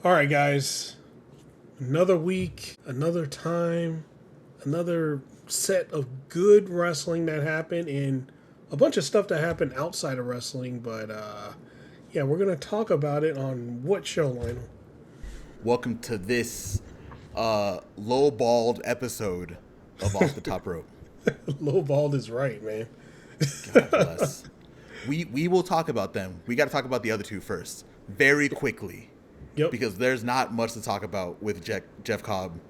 All right, guys. Another week, another time, another set of good wrestling that happened, and a bunch of stuff that happened outside of wrestling. But yeah, we're gonna talk about it on what show, Lionel? Welcome to this low-balled episode of Off the Top Rope. Low bald is right, man. God bless. We will talk about them. We got to talk about the other two first, very quickly, Yep. because there's not much to talk about with Jeff Cobb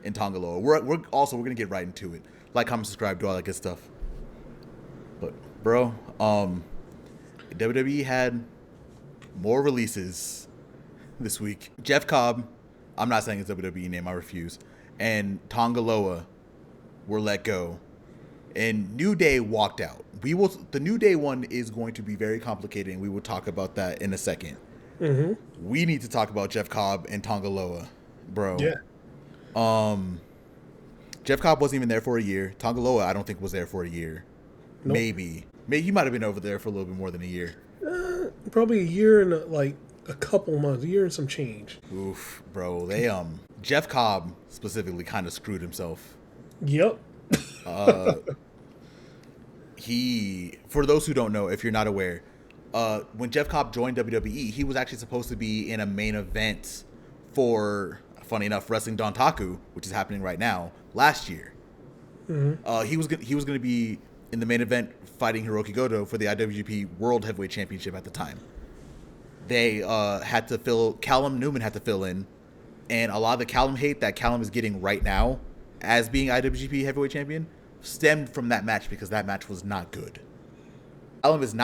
and Tanga Loa. We're gonna get right into it. Like, comment, subscribe, do all that good stuff. But bro, WWE had more releases this week. Jeff Cobb, I'm not saying it's WWE name, I refuse, and Tanga Loa were let go, and New Day walked out. The New Day one is going to be very complicated, and we will talk about that in a second. Mm-hmm. We need to talk about Jeff Cobb and Tanga Loa, bro. Yeah. Jeff Cobb wasn't even there for a year. Tanga Loa, I don't think, was there for a year. Nope. Maybe he might have been over there for a little bit more than a year. Probably a year and a couple months, a year and some change. Oof, bro. They Jeff Cobb specifically kind of screwed himself. Yep. For those who don't know, if you're not aware, when Jeff Cobb joined WWE, he was actually supposed to be in a main event for, funny enough, Wrestling Dontaku, which is happening right now, last year. Mm-hmm. He was going to be in the main event fighting Hiroki Goto for the IWGP World Heavyweight Championship at the time. They Callum Newman had to fill in, and a lot of the Callum hate that Callum is getting right now as being IWGP Heavyweight Champion stemmed from that match, because that match was not good. Callum is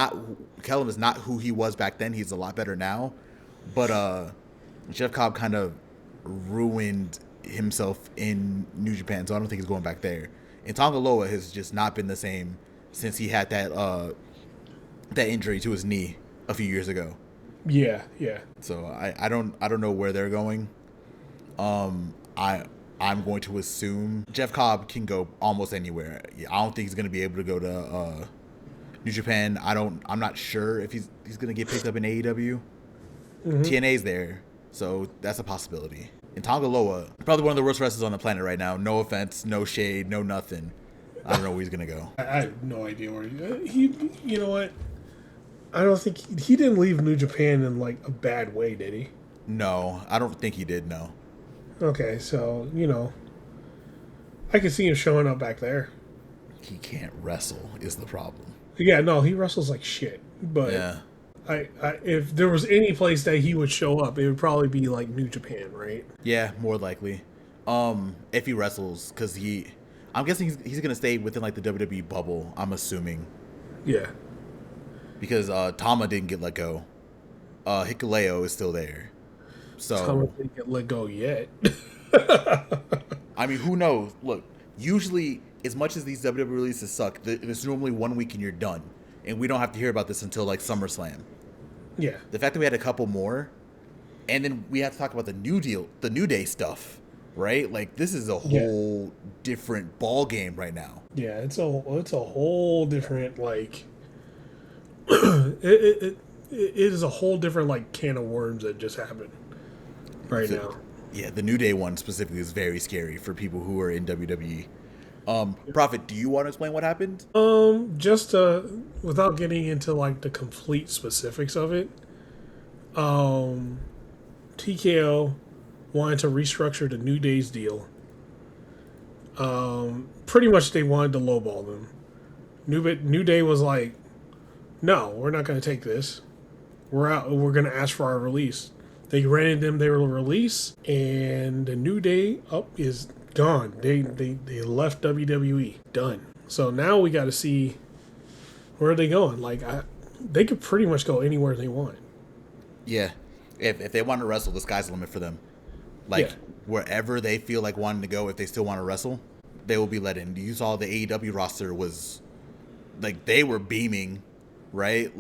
not who he was back then. He's a lot better now, but Jeff Cobb kind of ruined himself in New Japan, so I don't think he's going back there. And Tanga Loa has just not been the same since he had that injury to his knee a few years ago. Yeah. So I don't know where they're going. I'm going to assume Jeff Cobb can go almost anywhere. I don't think he's going to be able to go to New Japan. I'm not sure if he's going to get picked up in AEW. Mm-hmm. TNA's there, so that's a possibility. And Tanga Loa, probably one of the worst wrestlers on the planet right now. No offense, no shade, no nothing. I don't know where he's going to go. I have no idea where he. You know what? I don't think he didn't leave New Japan in a bad way, did he? No, I don't think he did. No. Okay, so I can see him showing up back there. He can't wrestle is the problem. Yeah, no, he wrestles like shit. But Yeah. I if there was any place that he would show up, it would probably be like New Japan, right? Yeah, more likely. If he wrestles, because I'm guessing he's gonna stay within the WWE bubble. I'm assuming. Yeah. Because Tama didn't get let go. Hikuleo is still there. So Tama didn't get let go yet. I mean, who knows? Look, usually, as much as these WWE releases suck, there's normally 1 week and you're done, and we don't have to hear about this until SummerSlam. Yeah. The fact that we had a couple more, and then we have to talk about the New Day stuff, right? This is a whole different ball game right now. Yeah, it's a whole different it is a whole different can of worms that just happened now. Yeah, the New Day one specifically is very scary for people who are in WWE. Proffitt, do you want to explain what happened? Just without getting into the complete specifics of it, TKO wanted to restructure the New Day's deal. Pretty much they wanted to lowball them. New Day was like, no, we're not going to take this. We're out. We're going to ask for our release. They granted them their release, and the New Day is gone. They left WWE. Done. So now we got to see where are they going. They could pretty much go anywhere they want. Yeah, if they want to wrestle, the sky's the limit for them. Wherever they feel like wanting to go, if they still want to wrestle, they will be let in. You saw the AEW roster was they were beaming, right?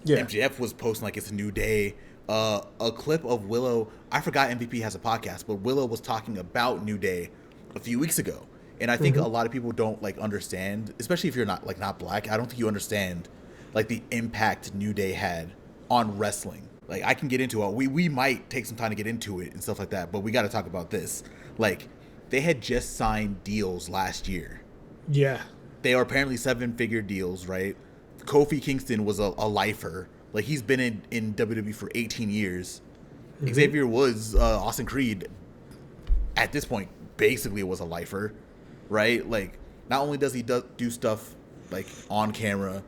MJF was posting it's a new day. A clip of Willow. I forgot MVP has a podcast, but Willow was talking about New Day a few weeks ago, and I think a lot of people don't understand, especially if you're not black. I don't think you understand the impact New Day had on wrestling. Like, I can get into it. We might take some time to get into it and stuff like that, but we got to talk about this. Like, they had just signed deals last year. Yeah. They are apparently 7-figure deals, right? Kofi Kingston was a lifer. Like, he's been in WWE for 18 years. Mm-hmm. Xavier Woods, Austin Creed, at this point, basically was a lifer, right? Like, not only does he do stuff, like, on camera,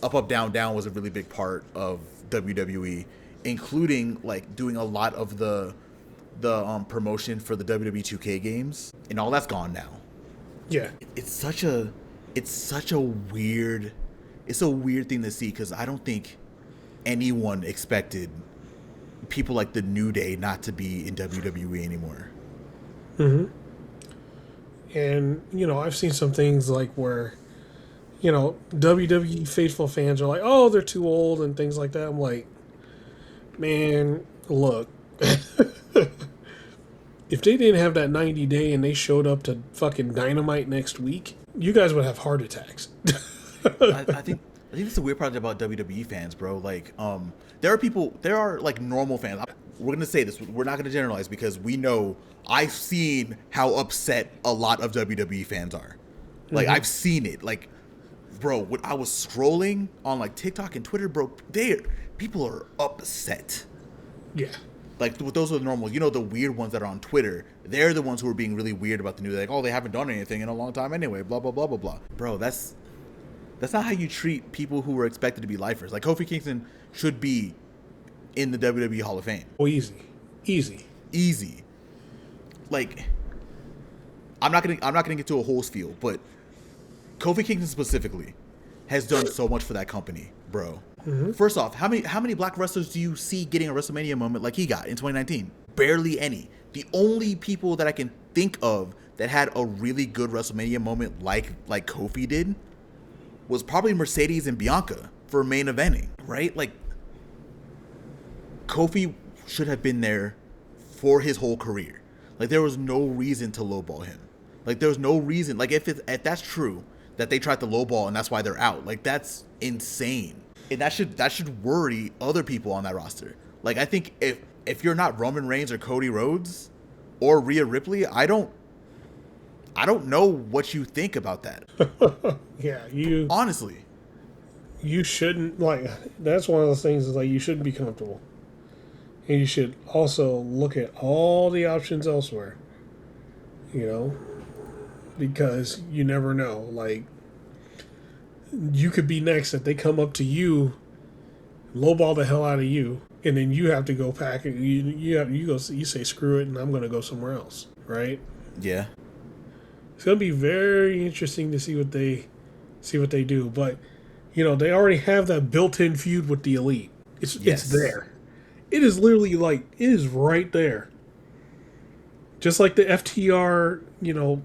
Up, Down, Down was a really big part of WWE, including, like, doing a lot of the promotion for the WWE 2K games, and all that's gone now. Yeah. It's such a weird thing to see, because I don't think anyone expected people like the New Day not to be in WWE anymore. Mm-hmm. And, you know, I've seen some things like where, you know, WWE faithful fans are like, oh, they're too old and things like that. I'm like, man, look. If they didn't have that 90-day and they showed up to fucking Dynamite next week, you guys would have heart attacks. I think that's the weird part about WWE fans, bro. Like, there are like normal fans. We're gonna say this. We're not gonna generalize, because we know I've seen how upset a lot of WWE fans are. Like, I've seen it. Like, bro, when I was scrolling on like TikTok and Twitter, bro, people are upset. Yeah. Like, those are the normal, you know, the weird ones that are on Twitter. They're the ones who are being really weird about the news. Like, oh, they haven't done anything in a long time anyway, blah, blah, blah, blah, blah. Bro, that's not how you treat people who were expected to be lifers. Like, Kofi Kingston should be in the WWE Hall of Fame. Oh, easy. Like, I'm not gonna get to a whole spiel, but Kofi Kingston specifically has done so much for that company, bro. Mm-hmm. First off, how many black wrestlers do you see getting a WrestleMania moment like he got in 2019? Barely any. The only people that I can think of that had a really good WrestleMania moment like Kofi did was probably Mercedes and Bianca for main eventing, right? Like, Kofi should have been there for his whole career. Like, there was no reason to lowball him. Like, there was no reason. Like, if that's true, that they tried to lowball and that's why they're out, like, that's insane. And that should worry other people on that roster. Like, I think if you're not Roman Reigns or Cody Rhodes or Rhea Ripley, I don't know what you think about that. Yeah, honestly, you shouldn't, like, that's one of those things is like, you shouldn't be comfortable. And you should also look at all the options elsewhere. You know? Because you never know. Like, you could be next if they come up to you, lowball the hell out of you, and then you have to go pack it. You say screw it, and I'm going to go somewhere else, right? Yeah. It's going to be very interesting to see what they do. But, you know, they already have that built-in feud with the Elite. It's there. It is literally like, it is right there. Just like the FTR, you know,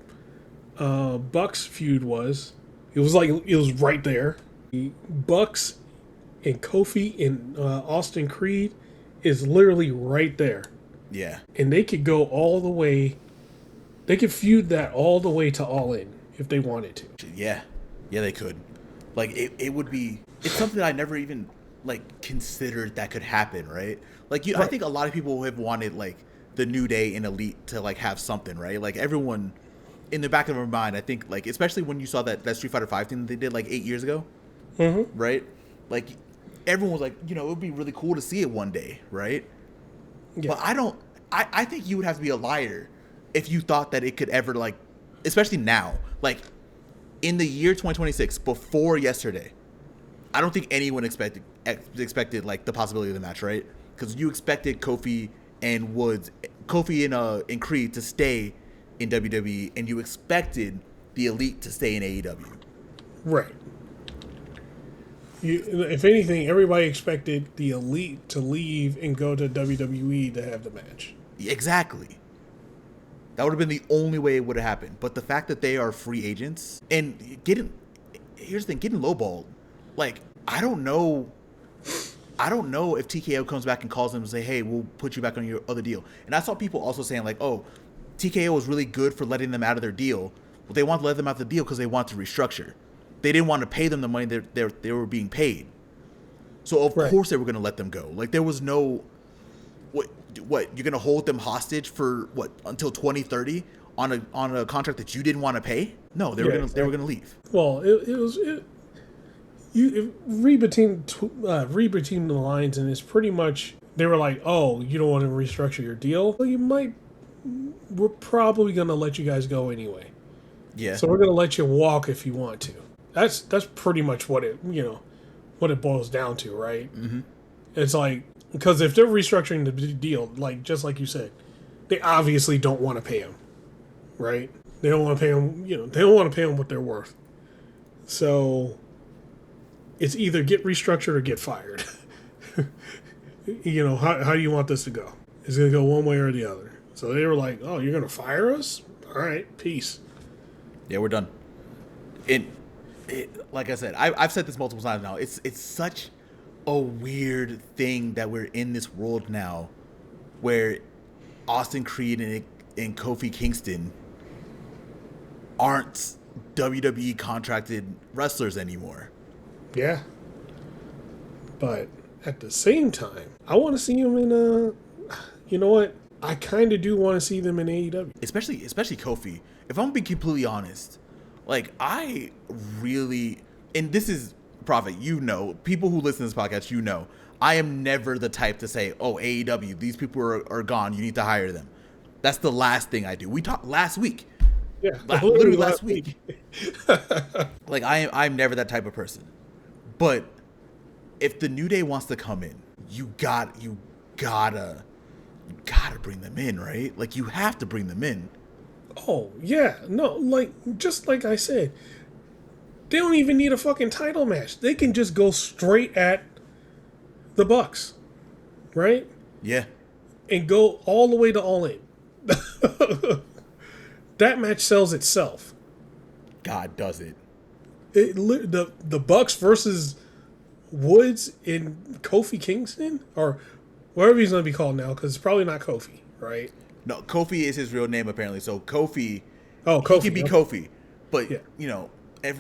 Bucks feud was. It was like, it was right there. The Bucks and Kofi and Austin Creed is literally right there. Yeah. And they could go all the way. They could feud that all the way to All In if they wanted to. Yeah. Yeah, they could. Like, it would be... It's something that I never even, like, considered that could happen, right? Like, I think a lot of people have wanted, like, the New Day and Elite to, like, have something, right? Like, everyone... In the back of their mind, I think, like, especially when you saw that Street Fighter V thing that they did, like, 8 years ago, right? Like, everyone was like, you know, it would be really cool to see it one day, right? Yeah. But I think you would have to be a liar if you thought that it could ever, like, especially now, like, in the year 2026, before yesterday, I don't think anyone expected like, the possibility of the match, right? Because you expected Kofi and Creed to stay in WWE, and you expected the Elite to stay in AEW. Right. If anything, everybody expected the Elite to leave and go to WWE to have the match. Exactly. That would have been the only way it would have happened. But the fact that they are free agents and here's the thing, getting lowballed. Like, I don't know if TKO comes back and calls them and say, hey, we'll put you back on your other deal. And I saw people also saying, like, oh, TKO was really good for letting them out of their deal. Well, they want to let them out of the deal because they want to restructure. They didn't want to pay them the money they were being paid. So of Right. course they were going to let them go. Like there was no what you're going to hold them hostage for what until 2030 on a contract that you didn't want to pay? No, they were going to leave. Well, you read between the lines, and it's pretty much they were like, "Oh, you don't want to restructure your deal? Well, we're probably going to let you guys go anyway. Yeah. So we're going to let you walk if you want to." That's pretty much what it boils down to, right? Mm-hmm. It's like because if they're restructuring the deal, like just like you said, they obviously don't want to pay them, right? They don't want to pay them. They don't want to pay them what they're worth. So it's either get restructured or get fired. How do you want this to go? It's going to go one way or the other. So they were like, "Oh, you're going to fire us? All right, peace." Yeah, we're done. Like I said, I've said this multiple times now. It's such a weird thing that we're in this world now where Austin Creed and Kofi Kingston aren't WWE contracted wrestlers anymore. Yeah. But at the same time, I want to see them in you know what? I kind of do want to see them in AEW. Especially Kofi. If I'm being completely honest, like I really, and this is Proffitt, people who listen to this podcast, I am never the type to say, "Oh, AEW, these people are gone. You need to hire them." That's the last thing I do. We talked last week. Yeah, literally last week. Like I'm never that type of person. But if the New Day wants to come in, you gotta bring them in, right? Like you have to bring them in. Oh yeah, no, just like I said, they don't even need a fucking title match. They can just go straight at the Bucks, right? Yeah. And go all the way to All In. That match sells itself. God does it. The Bucks versus Woods and Kofi Kingston, or whatever he's going to be called now, because it's probably not Kofi, right? No, Kofi is his real name apparently. So Kofi. Oh, Kofi. He can be Kofi, but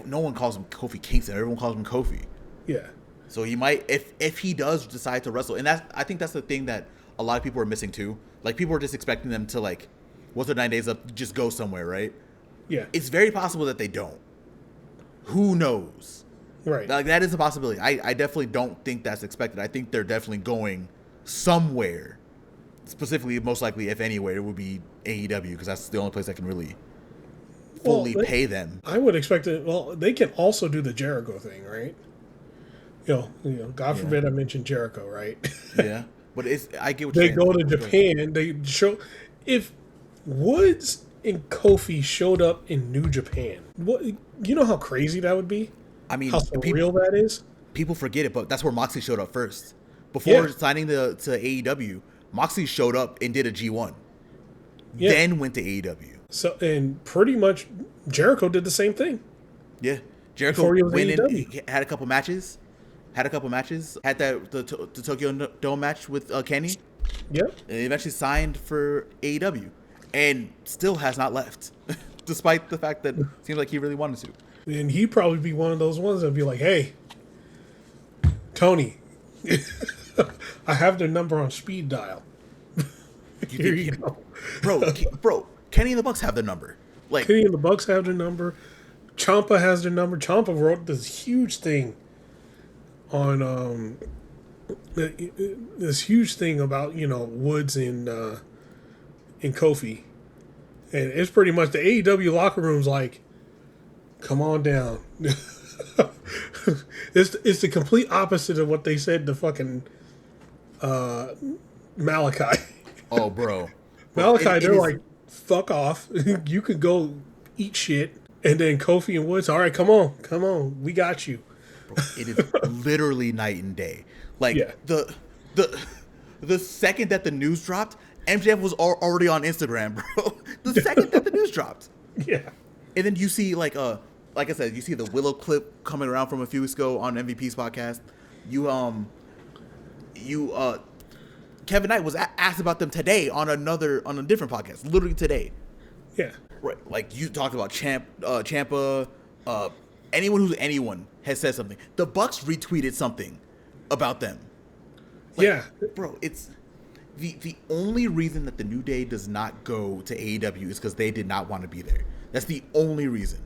no one calls him Kofi Kingston. Everyone calls him Kofi. Yeah. So he might, if he does decide to wrestle, and I think that's the thing that a lot of people are missing too. Like people are just expecting them to once their 9 days up, just go somewhere, right? Yeah. It's very possible that they don't. Who knows? Right. Like that is a possibility. I definitely don't think that's expected. I think they're definitely going somewhere. Specifically, most likely, if anywhere, it would be AEW because that's the only place that can really fully pay them. I would expect it. Well, they can also do the Jericho thing, right? God forbid I mentioned Jericho, right? Yeah, but I get what they you're go saying. to Japan. They show if Woods and Kofi showed up in New Japan. What you know how crazy that would be? I mean, how surreal that is. People forget it, but that's where Moxley showed up first. Before signing to AEW, Moxley showed up and did a G1. Yeah. Then went to AEW. So and pretty much Jericho did the same thing. Yeah, Jericho went in, had a couple matches. Had the Tokyo Dome match with Kenny. Yep. And eventually signed for AEW. And still has not left. Despite the fact that it seems like he really wanted to. And he'd probably be one of those ones that'd be like, "Hey, Tony, I have their number on speed dial. Here you go." Bro, Kenny and the Bucks have their number. Kenny and the Bucks have their number. Ciampa has their number. Ciampa wrote this huge thing on this huge thing about Woods and Kofi, and it's pretty much the AEW locker room's like, "Come on down." It's the complete opposite of what they said to fucking Malachi. Oh, bro. Malachi, they're like, "Fuck off. You could go eat shit." And then Kofi and Woods, "All right, come on, we got you." Bro, it is literally night and day. The second that the news dropped, MJF was already on Instagram, bro. The second that the news dropped. Yeah. And then you see like I said, you see the Willow clip coming around from a few weeks ago on MVP's podcast. Kevin Knight was asked about them today on a different podcast, literally today. Yeah. Right. Like you talked about Ciampa, anyone who's anyone has said something. The Bucks retweeted something about them. Like, yeah. bro, it's the only reason that the New Day does not go to AEW is because they did not want to be there. That's the only reason.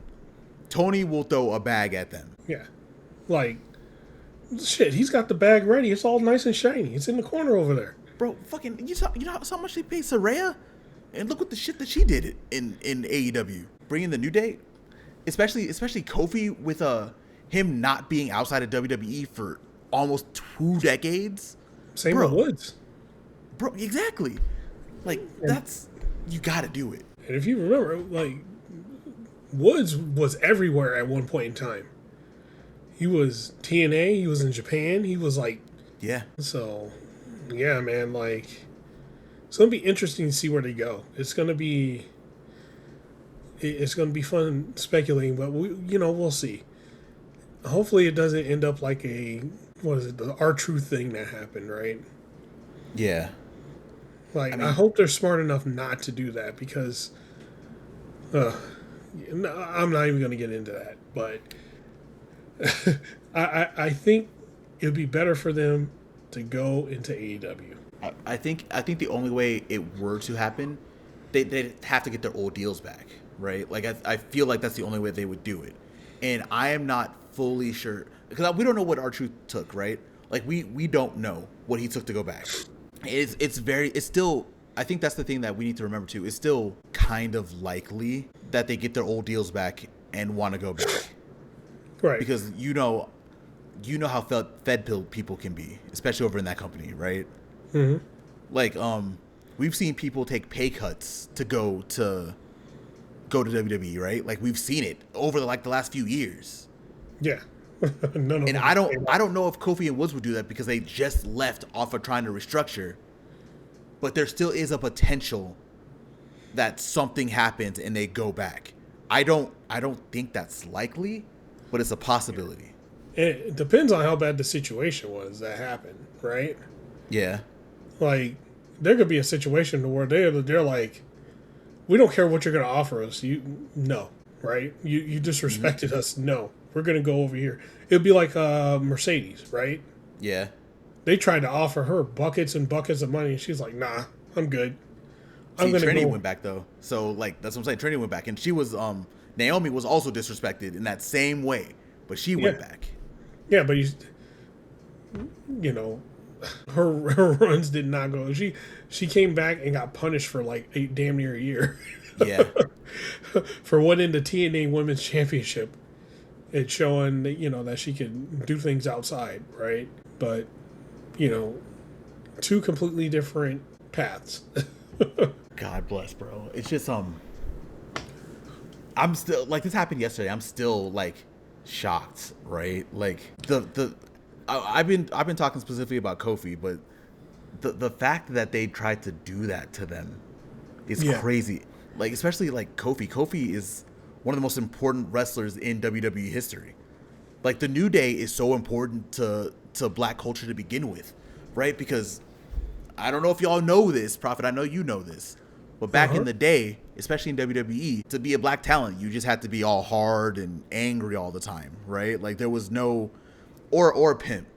Tony will throw a bag at them. Yeah. Like, shit, he's got the bag ready. It's all nice and shiny. It's in the corner over there. Bro, fucking, you know how much they paid Saraya? And look what the shit that she did in AEW. Bringing the New Day, especially Kofi with him not being outside of WWE for almost 2 decades. Same with Woods. Bro, exactly. Like, that's, you gotta do it. And if you remember, like, Woods was everywhere at one point in time. He was TNA, he was in Japan, he was like... Yeah. So, yeah, man, like, it's going to be interesting to see where they go. It's going to be fun speculating, but we'll see. Hopefully it doesn't end up like the R-Truth thing that happened, right? Yeah. Like, I hope they're smart enough not to do that because I'm not even going to get into that, but I think it would be better for them to go into AEW. I think the only way it were to happen, they'd have to get their old deals back, right? Like, I feel like that's the only way they would do it. And I am not fully sure, because we don't know what R-Truth took, right? Like, we don't know what he took to go back. It's still, I think that's the thing that we need to remember too. It's still kind of likely that they get their old deals back and want to go back. Right. Because you know how fed people can be, especially over in that company, right? Mm-hmm. Like, we've seen people take pay cuts to go to WWE, right? Like, we've seen it over the last few years. Yeah. And I don't know if Kofi and Woods would do that because they just left off of trying to restructure. But there still is a potential that something happens and they go back. I don't think that's likely, but it's a possibility. It depends on how bad the situation was that happened, right? Yeah. Like, there could be a situation where they're like, we don't care what you're going to offer us. No, right? You disrespected us. No, we're going to go over here. It'd be like Mercedes, right? Yeah. They tried to offer her buckets and buckets of money, and she's like, nah, I'm good. Trinity went back, though. So, like, that's what I'm saying. Trinity went back. And she was, Naomi was also disrespected in that same way. But she went back. Yeah, but her runs did not go. She came back and got punished for like damn near a year. Yeah. For winning the TNA Women's Championship. It's showing that, that she can do things outside, right? But, two completely different paths. God bless, bro. It's just I'm still, like, this happened yesterday. I'm still like shocked, right? Like, I've been talking specifically about Kofi, but the fact that they tried to do that to them is crazy. Like, especially like Kofi. Kofi is one of the most important wrestlers in WWE history. Like, the New Day is so important to black culture to begin with, right? Because I don't know if y'all know this, Proffitt. I know you know this. But back in the day, especially in WWE, to be a black talent, you just had to be all hard and angry all the time, right? Like, there was no, or a pimp.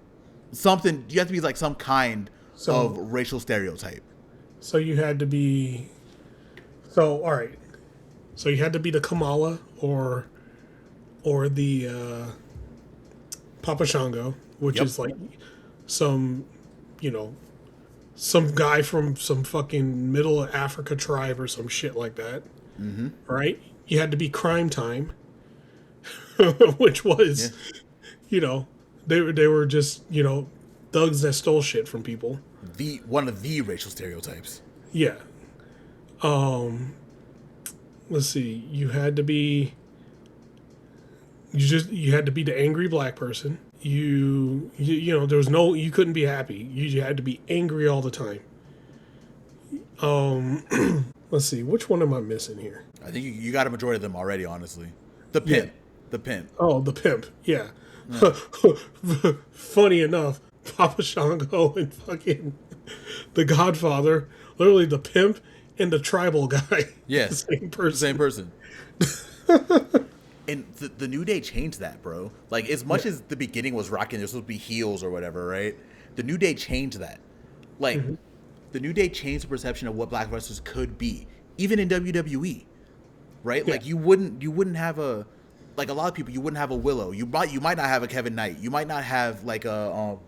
Something, you have to be like some kind of racial stereotype. So you had to be, all right. So you had to be the Kamala or the Papa Shango, which is like some guy from some fucking middle Africa tribe or some shit like that. Mm-hmm. Right? You had to be Crime Time, which was, they were just, thugs that stole shit from people. One of the racial stereotypes. Yeah. Let's see. You had to be the angry black person. There was you couldn't be happy. You had to be angry all the time. Let's see. Which one am I missing here? I think you got a majority of them already, honestly. The pimp. Yeah. The pimp. Oh, the pimp. Yeah. Funny enough, Papa Shango and fucking the Godfather, literally the pimp and the tribal guy. Yeah. The same person. Same person. And the New Day changed that, bro. Like, as much as the beginning was rocking, there's supposed to be heels or whatever, right? The New Day changed that. Like, the New Day changed the perception of what black wrestlers could be, even in WWE, right? Yeah. Like, you wouldn't have a, like, a lot of people, you wouldn't have a Willow. You might not have a Kevin Knight. You might not have, like, you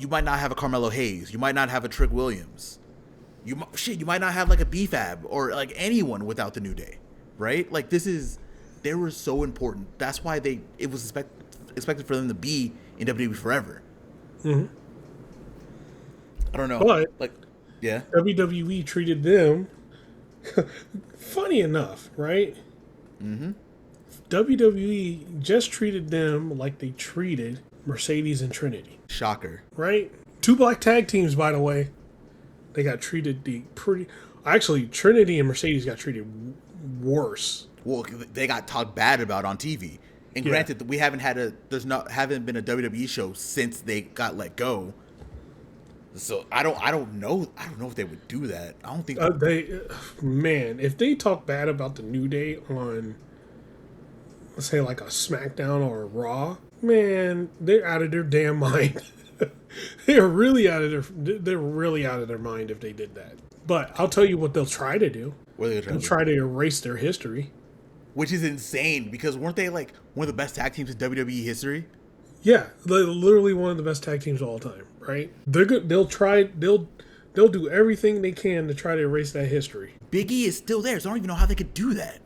might not have a Carmelo Hayes. You might not have a Trick Williams. You might not have, like, a B-Fab or, like, anyone without the New Day. Right? Like, they were so important. That's why it was expected for them to be in WWE forever. I don't know. But, like, yeah. WWE treated them, funny enough, right? WWE just treated them like they treated Mercedes and Trinity. Shocker. Right? 2 black tag teams, by the way. They got treated actually, Trinity and Mercedes got treated worse. Well, they got talked bad about on TV. And granted, we haven't been a WWE show since they got let go. So I don't know if they would do that. I don't think if they talk bad about the New Day on, let's say, like a SmackDown or a Raw, man, they're out of their damn mind. They're really out of their mind if they did that. But I'll tell you what they'll try to do. They'll try to erase their history. Which is insane, because weren't they like one of the best tag teams in WWE history? Yeah, literally one of the best tag teams of all time, right? They're good. They'll do everything they can to try to erase that history. Big E is still there, so I don't even know how they could do that.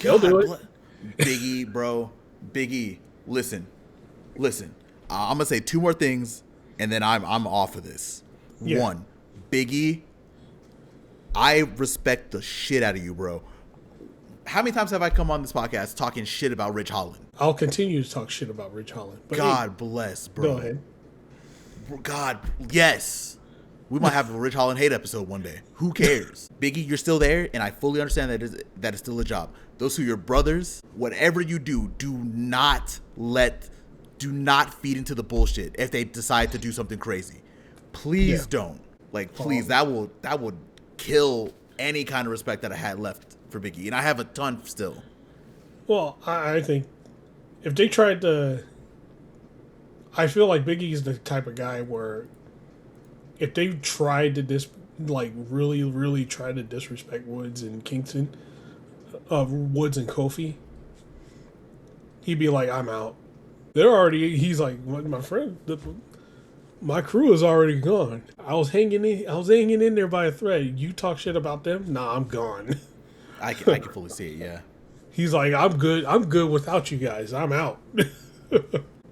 They'll do it. Big E, bro. Big E. Listen. I'm gonna say 2 more things, and then I'm off of this. Yeah. 1, Big E. I respect the shit out of you, bro. How many times have I come on this podcast talking shit about Rich Holland? I'll continue to talk shit about Rich Holland. But God bless, bro. Go ahead. God, yes. We might have a Rich Holland hate episode one day. Who cares? Biggie, you're still there, and I fully understand that is still a job. Those are your brothers. Whatever you do, do not feed into the bullshit if they decide to do something crazy. Please don't. Like, please, that would kill any kind of respect that I had left for Biggie, and I have a ton still. Well, I think if they tried to, I feel like Biggie's the type of guy where if they tried to really, really try to disrespect Woods and Kingston, Woods and Kofi, he'd be like, "I'm out." He's like, my friend, my crew is already gone. I was hanging in there by a thread. You talk shit about them? Nah, I'm gone. I can fully see it, yeah. He's like, I'm good without you guys. I'm out.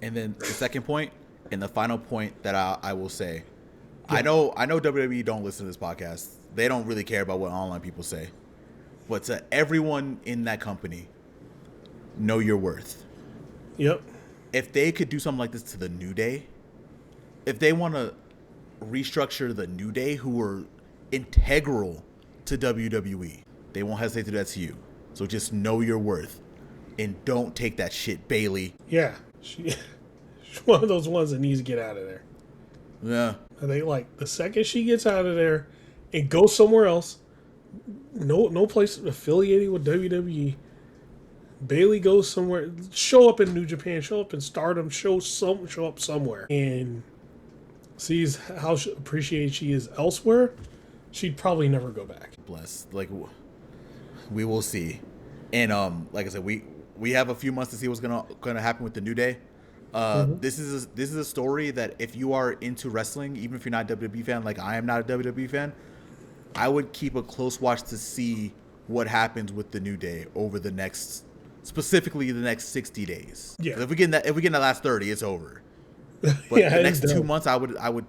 And then the second point, and the final point that I will say, I know WWE don't listen to this podcast. They don't really care about what online people say. But to everyone in that company, know your worth. Yep. If they could do something like this to the New Day, if they want to restructure the New Day, who were integral to WWE, they won't hesitate to do that to you. So just know your worth and don't take that shit, Bailey. Yeah. She's one of those ones that needs to get out of there. Yeah. I think, like, the second she gets out of there and goes somewhere else, no place affiliated with WWE, Bailey goes somewhere, show up in New Japan, show up in Stardom, show up somewhere, and sees how appreciated she is elsewhere, she'd probably never go back. Bless. Like, we will see. And like I said, we have a few months to see what's gonna happen with the New Day. This is a story that if you are into wrestling, even if you're not a WWE fan, like I am not a WWE fan, I would keep a close watch to see what happens with the New Day over specifically the next 60 days. Yeah. If we get in the last 30, it's over. But the next 2 months, I would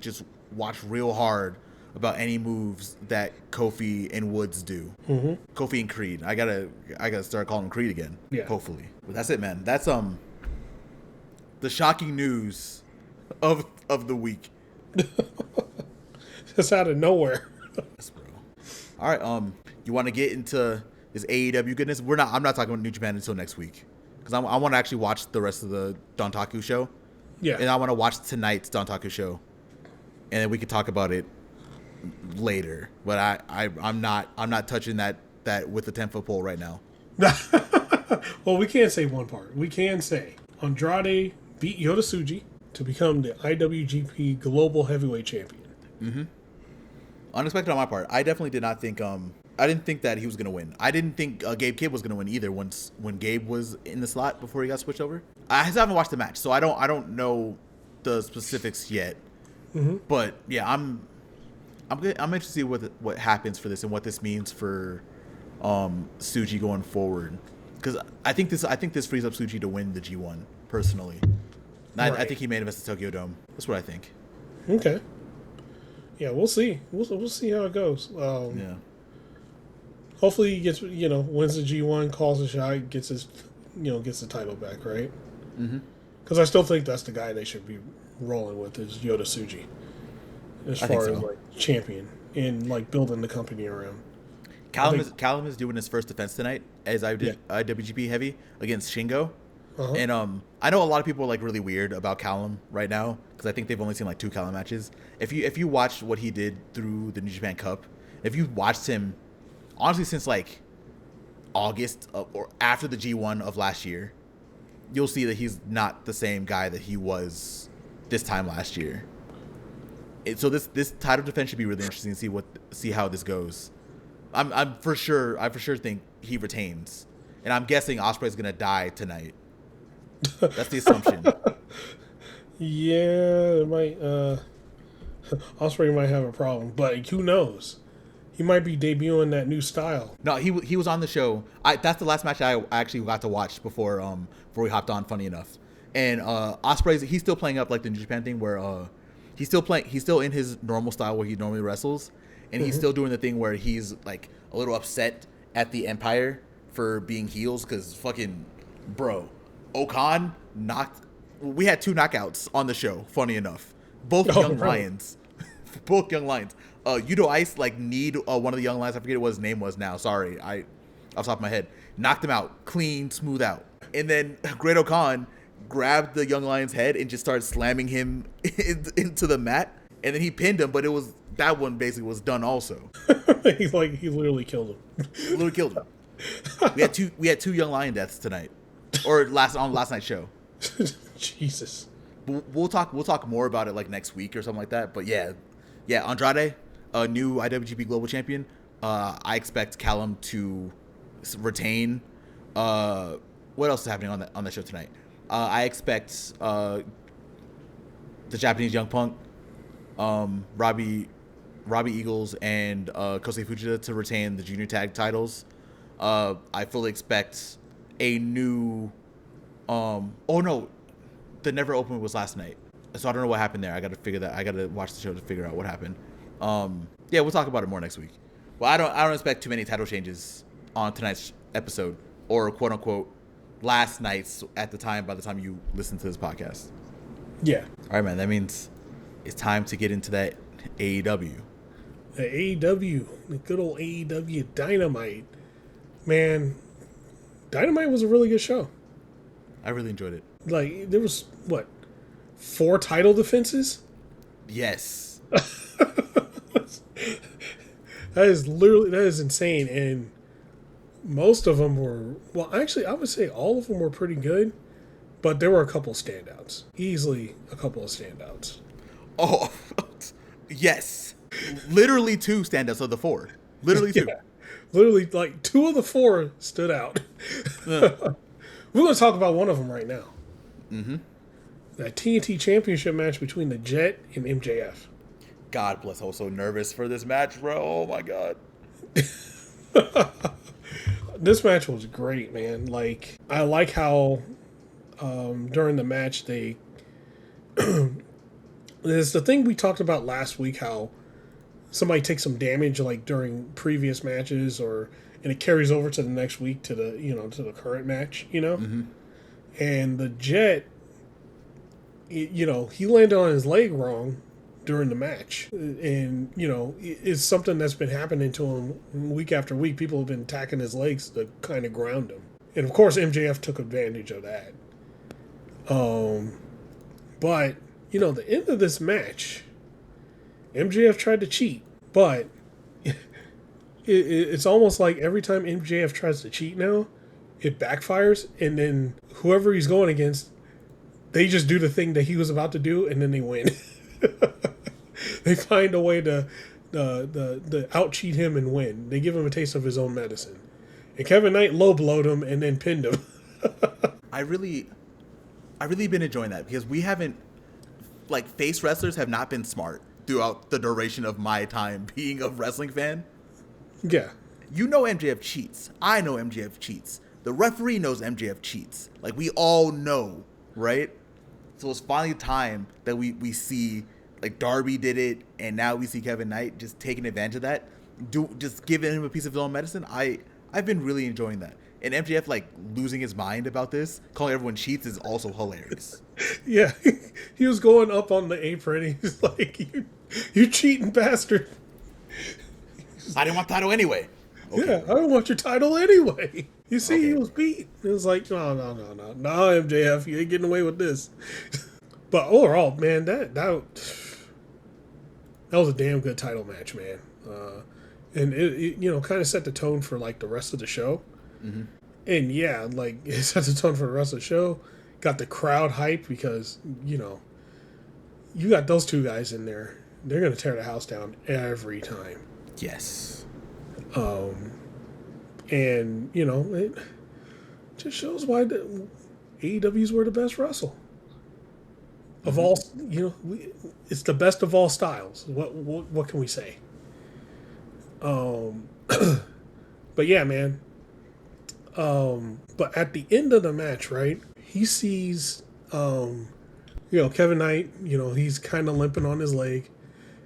just watch real hard about any moves that Kofi and Woods do. Mm-hmm. Kofi and Creed. I gotta start calling him Creed again. Yeah. Hopefully. But that's it, man. That's the shocking news of the week. Just out of nowhere. Yes, bro. All right. You want to get into this AEW goodness? I'm not talking about New Japan until next week, because I want to actually watch the rest of the Dontaku show. Yeah. And I want to watch tonight's Dontaku show, and then we can talk about it later. But I'm not touching that that with the 10-foot pole right now. Well, we can't say one part. We can say Andrade beat Yota Tsuji to become the IWGP Global Heavyweight Champion. Mm-hmm. Unexpected on my part. I definitely did not think. I didn't think that he was gonna win. I didn't think Gabe Kidd was gonna win either. When Gabe was in the slot before he got switched over, I still haven't watched the match, so I don't know the specifics yet. Mm-hmm. But yeah, I'm interested to see what happens for this and what this means for Tsuji going forward. Because I think this frees up Tsuji to win the G1 personally. Right. I think he main events the Tokyo Dome. That's what I think. Okay. Yeah, we'll see. We'll see how it goes. Yeah. Hopefully he gets wins the G1, calls a shot, gets the title back, right? Mm-hmm. Because I still think that's the guy they should be rolling with is Yota Tsuji, as far as like champion and like building the company around. Callum is doing his first defense tonight as IWGP Heavy against Shingo. Uh-huh. And I know a lot of people are like really weird about Callum right now because I think they've only seen like 2 Callum matches. If you watched what he did through the New Japan Cup, if you watched him honestly since like August or after the G1 of last year, you'll see that he's not the same guy that he was this time last year. So this title defense should be really interesting to see how this goes. I for sure think he retains, and I'm guessing Ospreay's gonna die tonight. That's the assumption. Yeah, it might. Ospreay might have a problem, but who knows? He might be debuting that new style. No, he was on the show. That's the last match I actually got to watch before we hopped on. Funny enough, and he's still playing up like the New Japan thing where he's still in his normal style where he normally wrestles, and he's still doing the thing where he's like a little upset at the Empire for being heels because fucking bro. Okan we had 2 knockouts on the show, funny enough. Both young lions. Both young lions. Yudo Ice need one of the young lions, I forget what his name was now. Sorry. Off the top of my head. Knocked him out. Clean, smooth out. And then Great Okan grabbed the young lion's head and just started slamming him into the mat. And then he pinned him, but that one basically was done also. He literally killed him. Literally killed him. We had 2 young lion deaths tonight. Or last night's show. Jesus. We'll talk more about it like next week or something like that. But yeah, Andrade, a new IWGP Global Champion. I expect Callum to retain. What else is happening on the show tonight? I expect the Japanese Young Punk, Robbie Eagles, and Kosei Fujita to retain the junior tag titles. I fully expect a new the Never Open was last night, so I don't know what happened there. I gotta watch the show to figure out what happened. We'll talk about it more next week. Well, I don't expect too many title changes on tonight's episode, or quote unquote last night's by the time you listen to this podcast. Yeah. All right, man, that means it's time to get into that AEW. The good old AEW Dynamite. Man, Dynamite was a really good show. I really enjoyed it. Like, there was, 4 title defenses? Yes. That is insane. And most of them were, actually, I would say all of them were pretty good, but there were a couple standouts. Easily a couple of standouts. Oh, yes. Literally 2 standouts of the 4. Literally 2. Yeah. Literally, 2 of the 4 stood out. We're going to talk about one of them right now. Mm-hmm. That TNT Championship match between the Jet and MJF. God bless. I was so nervous for this match, bro. Oh, my God. This match was great, man. I like how during the match they... It's the thing we talked about last week, how somebody takes some damage during previous matches and it carries over to the next week to the current match, Mm-hmm. And the Jet, he landed on his leg wrong during the match, and it's something that's been happening to him week after week. People have been attacking his legs to kind of ground him, and of course MJF took advantage of that. But the end of this match, MJF tried to cheat, but it's almost like every time MJF tries to cheat now, it backfires, and then whoever he's going against, they just do the thing that he was about to do, and then they win. They find a way to out cheat him and win. They give him a taste of his own medicine. And Kevin Knight low blowed him and then pinned him. I really been enjoying that because we haven't, like, face wrestlers have not been smart throughout the duration of my time being a wrestling fan. Yeah. You know MJF cheats. I know MJF cheats. The referee knows MJF cheats. Like, we all know, right? So it's finally time that we see, like, Darby did it, and now we see Kevin Knight just taking advantage of that, just giving him a piece of his own medicine. I've been really enjoying that. And MJF, like, losing his mind about this, calling everyone cheats, is also hilarious. Yeah. He was going up on the apron. He's like, you cheating bastard. I didn't want the title anyway. Okay. Yeah, I don't want your title anyway. You see, He was beat. It was like, no, MJF, you ain't getting away with this. But overall, man, that was a damn good title match, man. And it you know, kind of set the tone for, like, the rest of the show. Mm-hmm. And yeah, like, it set the tone for the rest of the show. Got the crowd hyped because, you know, you got those two guys in there. They're going to tear the house down every time. Yes. And, you know, it just shows why the AEW's were the best wrestle. Of all, you know, it's the best of all styles. What can we say? But yeah, man. But at the end of the match, right, he sees, you know, Kevin Knight, you know, he's kind of limping on his leg.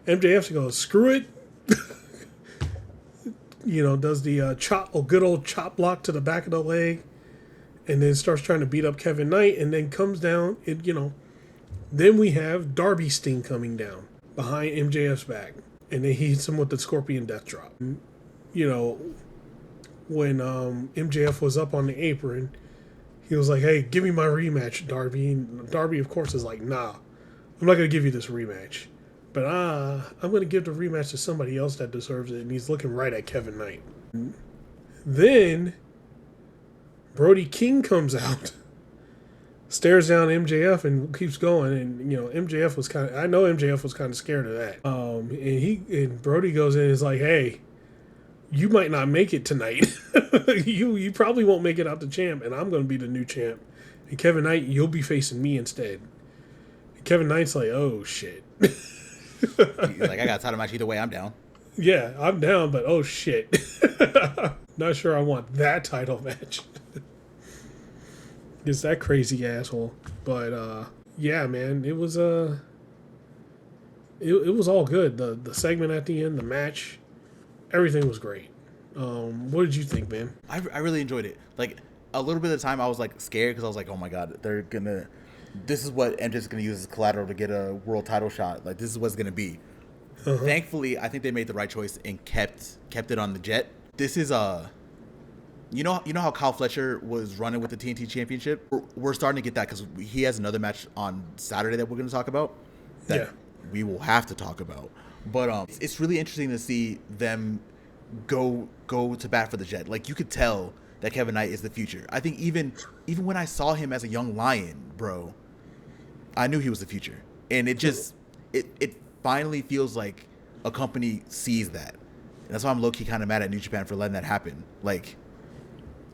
MJF goes, screw it. You know, does the good old chop block to the back of the leg, and then starts trying to beat up Kevin Knight, and then comes down, and, you know, then we have Darby Sting coming down behind MJF's back, and then he hits him with the Scorpion Death Drop. You know, when MJF was up on the apron, he was like, hey, give me my rematch, Darby. And Darby, of course, is like, nah, I'm not going to give you this rematch. But I'm going to give the rematch to somebody else that deserves it. And he's looking right at Kevin Knight. Then Brody King comes out, stares down MJF and keeps going. And, you know, I know MJF was kind of scared of that. And Brody goes in and is like, hey, you might not make it tonight. you probably won't make it out the champ, and I'm going to be the new champ. And Kevin Knight, you'll be facing me instead. And Kevin Knight's like, oh, shit. He's like, I got a title match either way, I'm down. Yeah, I'm down, but oh, shit. Not sure I want that title match. It's that crazy asshole. But, yeah, man, it was it was all good. The segment at the end, the match, everything was great. What did you think, man? I really enjoyed it. Like, a little bit of the time I was, like, scared because I was like, oh my god, this is what MJ's going to use as collateral to get a world title shot. Like, this is what it's going to be. Uh-huh. Thankfully, I think they made the right choice and kept it on the jet. This is you know how Kyle Fletcher was running with the TNT Championship? We're starting to get that because he has another match on Saturday that we're going to talk about. That we will have to talk about. But it's really interesting to see them go to bat for the jet. Like, you could tell that Kevin Knight is the future. I think even when I saw him as a young lion, bro, I knew he was the future. And it just it finally feels like a company sees that. And that's why I'm low-key kind of mad at New Japan for letting that happen. Like,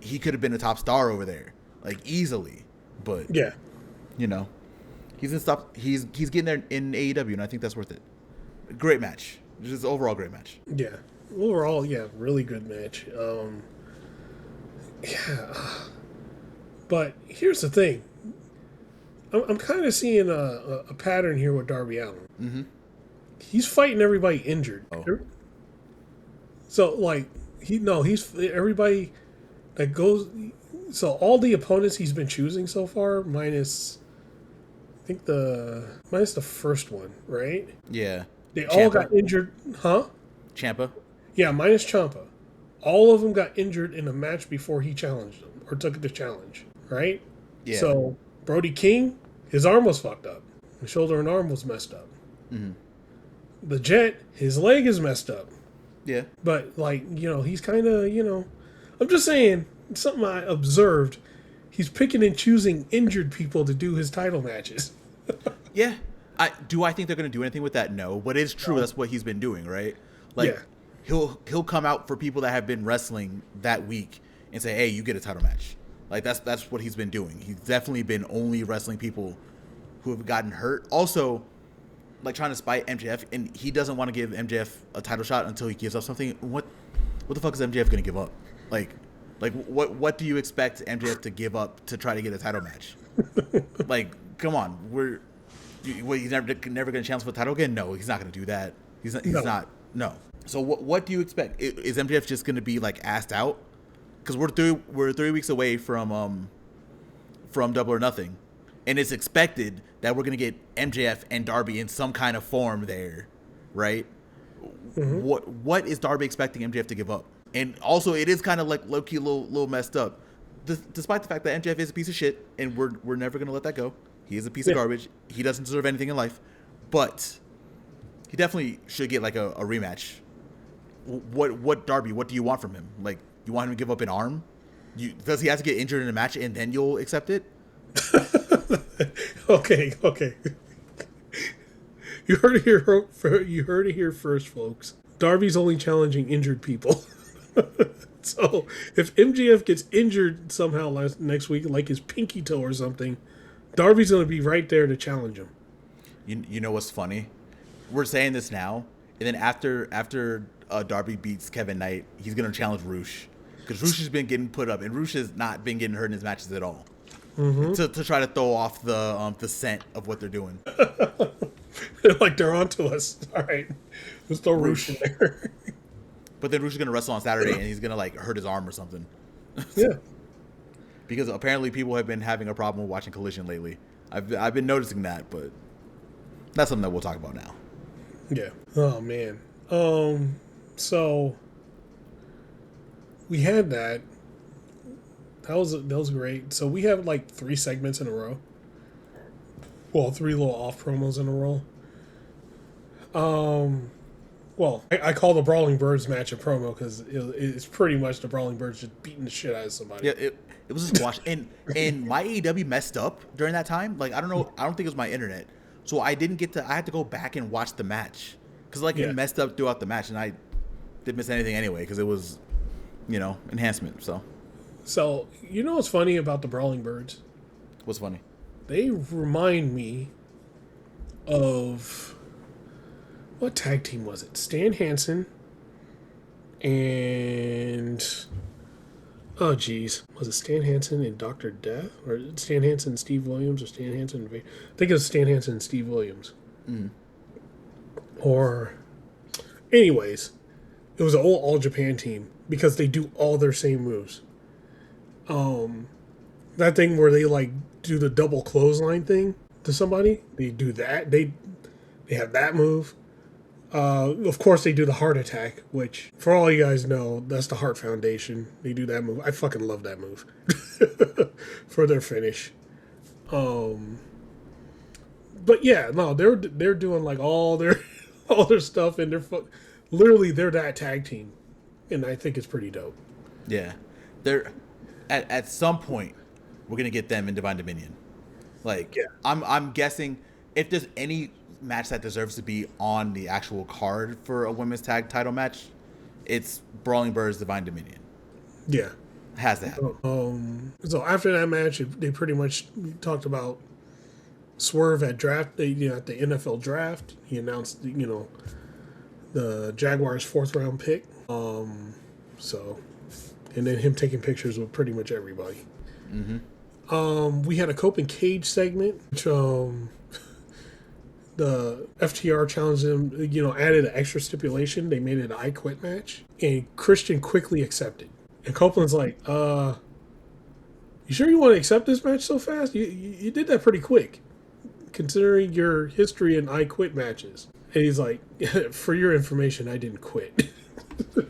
he could have been a top star over there, like, easily. But yeah, you know, he's getting there in AEW, and I think that's worth it. Great match. Just overall great match. Yeah. Overall, yeah, really good match. Yeah. But here's the thing. I'm kind of seeing a pattern here with Darby Allin. Mm-hmm. He's fighting everybody injured. Oh. So, like, he's everybody that goes. So all the opponents he's been choosing so far, minus the first one, right? Yeah. They all got injured, huh? Ciampa? Yeah, minus Ciampa. All of them got injured in a match before he challenged them, or took the challenge, right? Yeah. So, Brody King, his arm was fucked up. His shoulder and arm was messed up. Mm-hmm. The Jet, his leg is messed up. Yeah. But, like, he's kind of, I'm just saying, something I observed, he's picking and choosing injured people to do his title matches. Yeah. I think they're going to do anything with that? No. But it's true. No. That's what he's been doing, right? Like, yeah. He'll come out for people that have been wrestling that week and say, hey, you get a title match. Like, that's what he's been doing. He's definitely been only wrestling people who have gotten hurt. Also, like, trying to spite MJF, and he doesn't want to give MJF a title shot until he gives up something. What the fuck is MJF going to give up? Like what do you expect MJF to give up to try to get a title match? Like, come on, he's never going to challenge for the title again? No, he's not going to do that. He's not. No. So what do you expect? Is MJF just going to be, like, assed out? Because we're 3 weeks away from Double or Nothing, and it's expected that we're going to get MJF and Darby in some kind of form there, right? Mm-hmm. What is Darby expecting MJF to give up? And also, it is kind of, like, low-key, little messed up, despite the fact that MJF is a piece of shit, and we're never going to let that go. He is a piece of garbage. He doesn't deserve anything in life, but he definitely should get, like, a rematch. What Darby? What do you want from him? Like, you want him to give up an arm? Does he have to get injured in a match and then you'll accept it? Okay. You heard it here first, folks. Darby's only challenging injured people. So if MJF gets injured somehow next week, like his pinky toe or something, Darby's going to be right there to challenge him. You know what's funny? We're saying this now, and then after Darby beats Kevin Knight, he's going to challenge Roosh. Because Roosh has been getting put up, and Roosh has not been getting hurt in his matches at all. Mm-hmm. To try to throw off the scent of what they're doing. Like, they're onto us. All right, let's throw Roosh in there. But then Roosh is going to wrestle on Saturday, and he's going to, like, hurt his arm or something. Yeah. Because apparently people have been having a problem with watching Collision lately. I've been noticing that, but that's something that we'll talk about now. Yeah. Oh, man. So we had that. That was great. So we have, like, 3 segments in a row. Well, 3 little off promos in a row. Well, I call the Brawling Birds match a promo because it's pretty much the Brawling Birds just beating the shit out of somebody. Yeah, it was a squash. and my AEW messed up during that time. Like, I don't know. I don't think it was my internet. So I didn't get to. I had to go back and watch the match because, like, it messed up throughout the match, and I didn't miss anything anyway because it was, enhancement. So what's funny about the Brawling Birds? What's funny? They remind me of. What tag team was it? Stan Hansen and... Oh, geez. Was it Stan Hansen and Dr. Death? Or Stan Hansen and Steve Williams? Or Stan Hansen and... I think it was Stan Hansen and Steve Williams. Mm. Or... Anyways, it was an old All Japan team because they do all their same moves. That thing where they, like, do the double clothesline thing to somebody. They do that. They have that move. Of course, they do the heart attack, which, for all you guys know, that's the Heart Foundation. They do that move. I fucking love that move for their finish. But yeah, no, they're doing, like, all their stuff, and literally they're that tag team, and I think it's pretty dope. Yeah, they're at some point we're gonna get them in Divine Dominion. Like, yeah. I'm guessing if there's any match that deserves to be on the actual card for a women's tag title match, it's Brawling Birds Divine Dominion. Yeah, it has to happen. So after that match, they pretty much talked about Swerve at draft. At the NFL draft, he announced the Jaguars' 4th round pick. And then him taking pictures with pretty much everybody. Mm-hmm. We had a Cope and Cage segment, which the FTR challenged them, added an extra stipulation. They made it an I Quit match, and Christian quickly accepted. And Copeland's like, you sure you want to accept this match so fast? You did that pretty quick, considering your history in I Quit matches. And he's like, for your information, I didn't quit.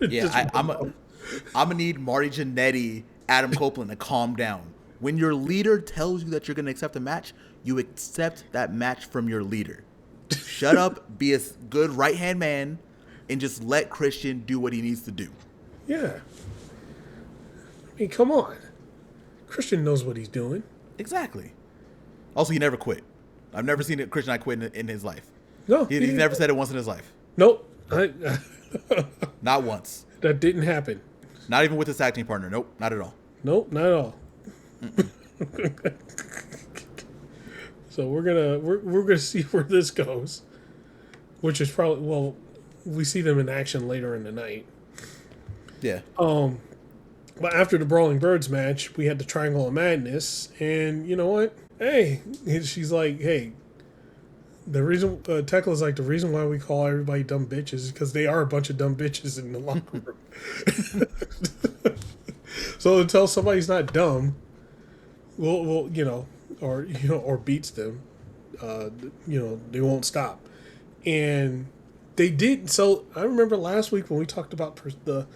Yeah, I'm going to need Marty Jannetty, Adam Copeland to calm down. When your leader tells you that you're going to accept a match, you accept that match from your leader. Shut up, be a good right-hand man, and just let Christian do what he needs to do. Yeah. I mean, come on. Christian knows what he's doing. Exactly. Also, he never quit. I've never seen Christian not quit in his life. No. He's never said it once in his life. Nope. Not once. That didn't happen. Not even with his tag team partner. Nope, not at all. Nope, not at all. So we're gonna see where this goes, which is probably we see them in action later in the night. Yeah. But after the Brawling Birds match, we had the Triangle of Madness, and you know what? Hey, she's like, hey, the reason Tekla's like, the reason why we call everybody dumb bitches is because they are a bunch of dumb bitches in the locker room. So until somebody's not dumb, we'll or beats them, they won't stop. And they did. So I remember last week when we talked about the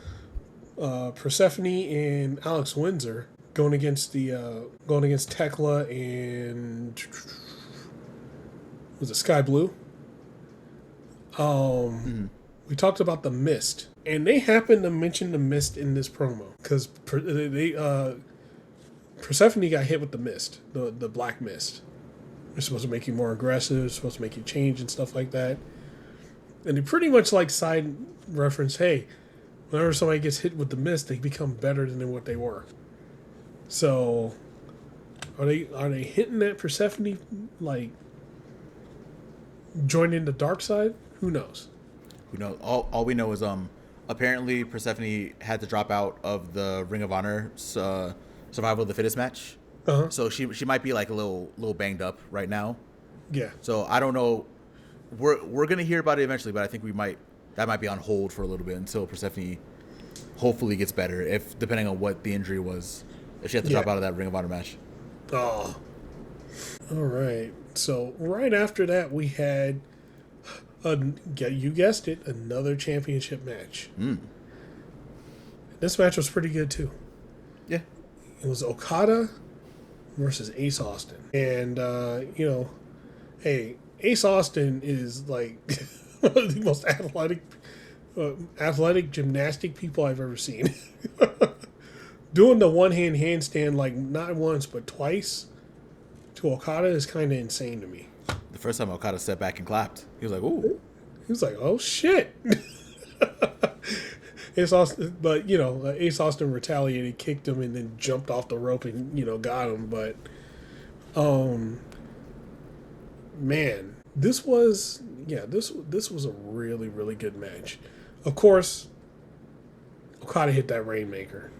Persephone and Alex Windsor going against Tekla and was it Sky Blue? We talked about the Mist, and they happened to mention the Mist in this promo because Persephone got hit with the Mist, the Black Mist. It's supposed to make you more aggressive, it's supposed to make you change and stuff like that. And they pretty much like side reference, hey, whenever somebody gets hit with the Mist, they become better than what they were. So, are they hitting that Persephone like joining the dark side? Who knows? Who knows? All we know is apparently Persephone had to drop out of the Ring of Honor Survival of the Fittest match. Uh-huh. So she might be like a little banged up right now. Yeah. So I don't know. We're gonna hear about it eventually, but I think that might be on hold for a little bit until Persephone hopefully gets better. If depending on what the injury was, if she had to drop out of that Ring of Honor match. Oh. All right. So right after that, we had you guessed it, another championship match. This match was pretty good too. Yeah. It was Okada versus Ace Austin. And, hey, Ace Austin is like one of the most athletic gymnastic people I've ever seen. Doing the one-hand handstand like not once but twice to Okada is kind of insane to me. The first time Okada stepped back and clapped, he was like, ooh. He was like, oh, shit. Ace Austin, but, Ace Austin retaliated, kicked him, and then jumped off the rope and, got him. But, man, this was a really, really good match. Of course, Okada hit that Rainmaker.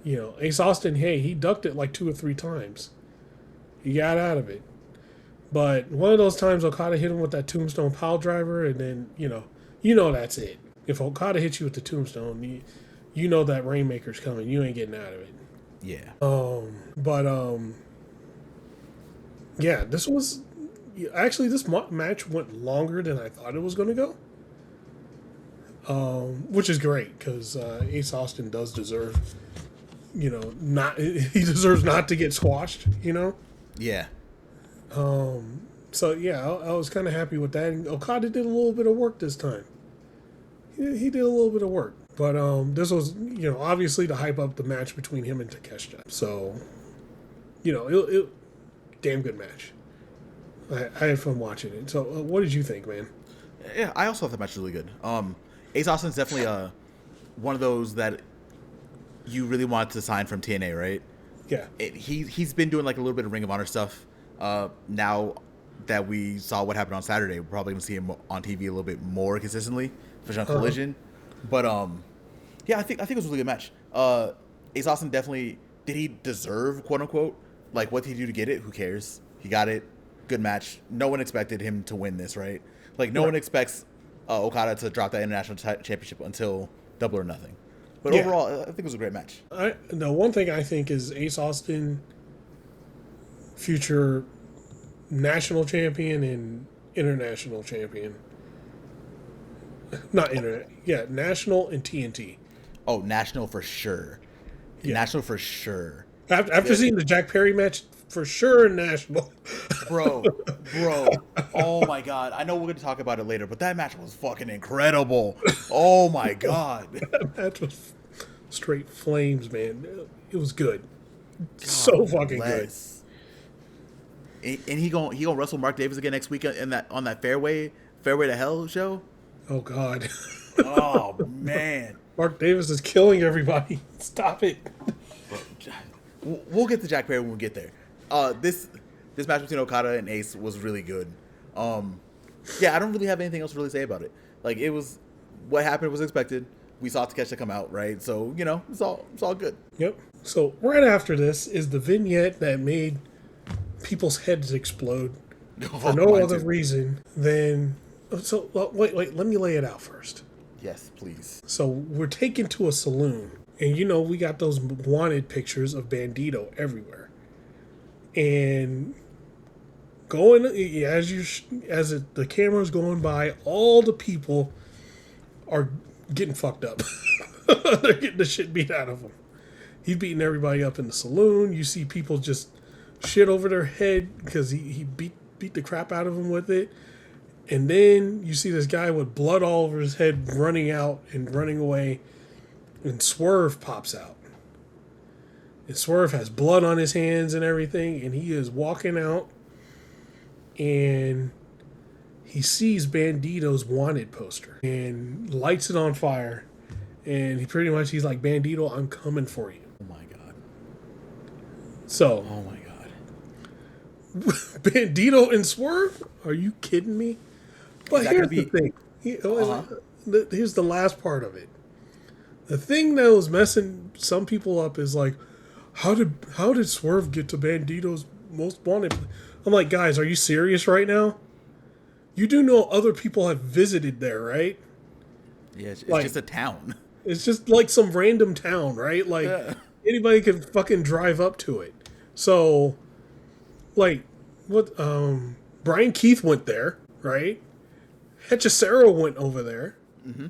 Ace Austin, hey, he ducked it like 2 or 3 times. He got out of it. But one of those times Okada hit him with that Tombstone pile driver, and then, that's it. If Okada hits you with the Tombstone, you know that Rainmaker's coming. You ain't getting out of it. Yeah. This was... Actually, this match went longer than I thought it was going to go. Which is great, because Ace Austin does deserve... he deserves not to get squashed, Yeah. So, yeah, I was kind of happy with that. And Okada did a little bit of work this time. He did a little bit of work. But this was, obviously to hype up the match between him and Takeshita. So, it damn good match. I had fun watching it. So, what did you think, man? Yeah, I also thought the match was really good. Ace Austin's definitely one of those that you really wanted to sign from TNA, right? Yeah. He's been doing like a little bit of Ring of Honor stuff. Now that we saw what happened on Saturday, we're probably going to see him on TV a little bit more consistently, especially on Collision. But I think it was a really good match. Ace Austin definitely, did he deserve, quote unquote, like what did he do to get it? Who cares? He got it. Good match. No one expected him to win this, right? Like no one expects Okada to drop that international championship until Double or Nothing. But overall, I think it was a great match. The one thing I think is Ace Austin, future national champion and international champion. Not internet. Yeah, national and TNT. Oh, national for sure. Yeah. National for sure. After seeing the Jack Perry match for sure national. bro. Oh my god. I know we're gonna talk about it later, but that match was fucking incredible. Oh my god. That match was straight flames, man. It was good. So fucking good. And he gonna wrestle Mark Davis again next week on that Fairway to Hell show. Oh god. Oh man. Mark Davis is killing everybody. Stop it. We'll get to Jack Perry when we get there. This match between Okada and Ace was really good. Yeah, I don't really have anything else to really say about it. Like, it was what happened was expected. We saw Takeshita come out, right? So, you know, it's all good. Yep. So right after this is the vignette that made people's heads explode for no other reason than. So wait. Let me lay it out first. Yes, please. So we're taken to a saloon, and you know we got those wanted pictures of Bandito everywhere, and the camera's going by, all the people are getting fucked up. They're getting the shit beat out of them. He's beating everybody up in the saloon. You see people just shit over their head because he beat the crap out of them with it. And then you see this guy with blood all over his head running out and running away. And Swerve pops out. And Swerve has blood on his hands and everything. And he is walking out. And he sees Bandito's wanted poster. And lights it on fire. And he's like, Bandito, I'm coming for you. Oh my god. So. Oh my god. Bandito and Swerve? Are you kidding me? But here's the thing. Here's the last part of it. The thing that was messing some people up is like, how did Swerve get to Bandito's most wanted? I'm like, guys, are you serious right now? You do know other people have visited there, right? Yeah, it's like, just a town. It's just like some random town, right? Like, anybody can fucking drive up to it. So, like, what? Brian Keith went there, right? Hechicero went over there. Mm-hmm.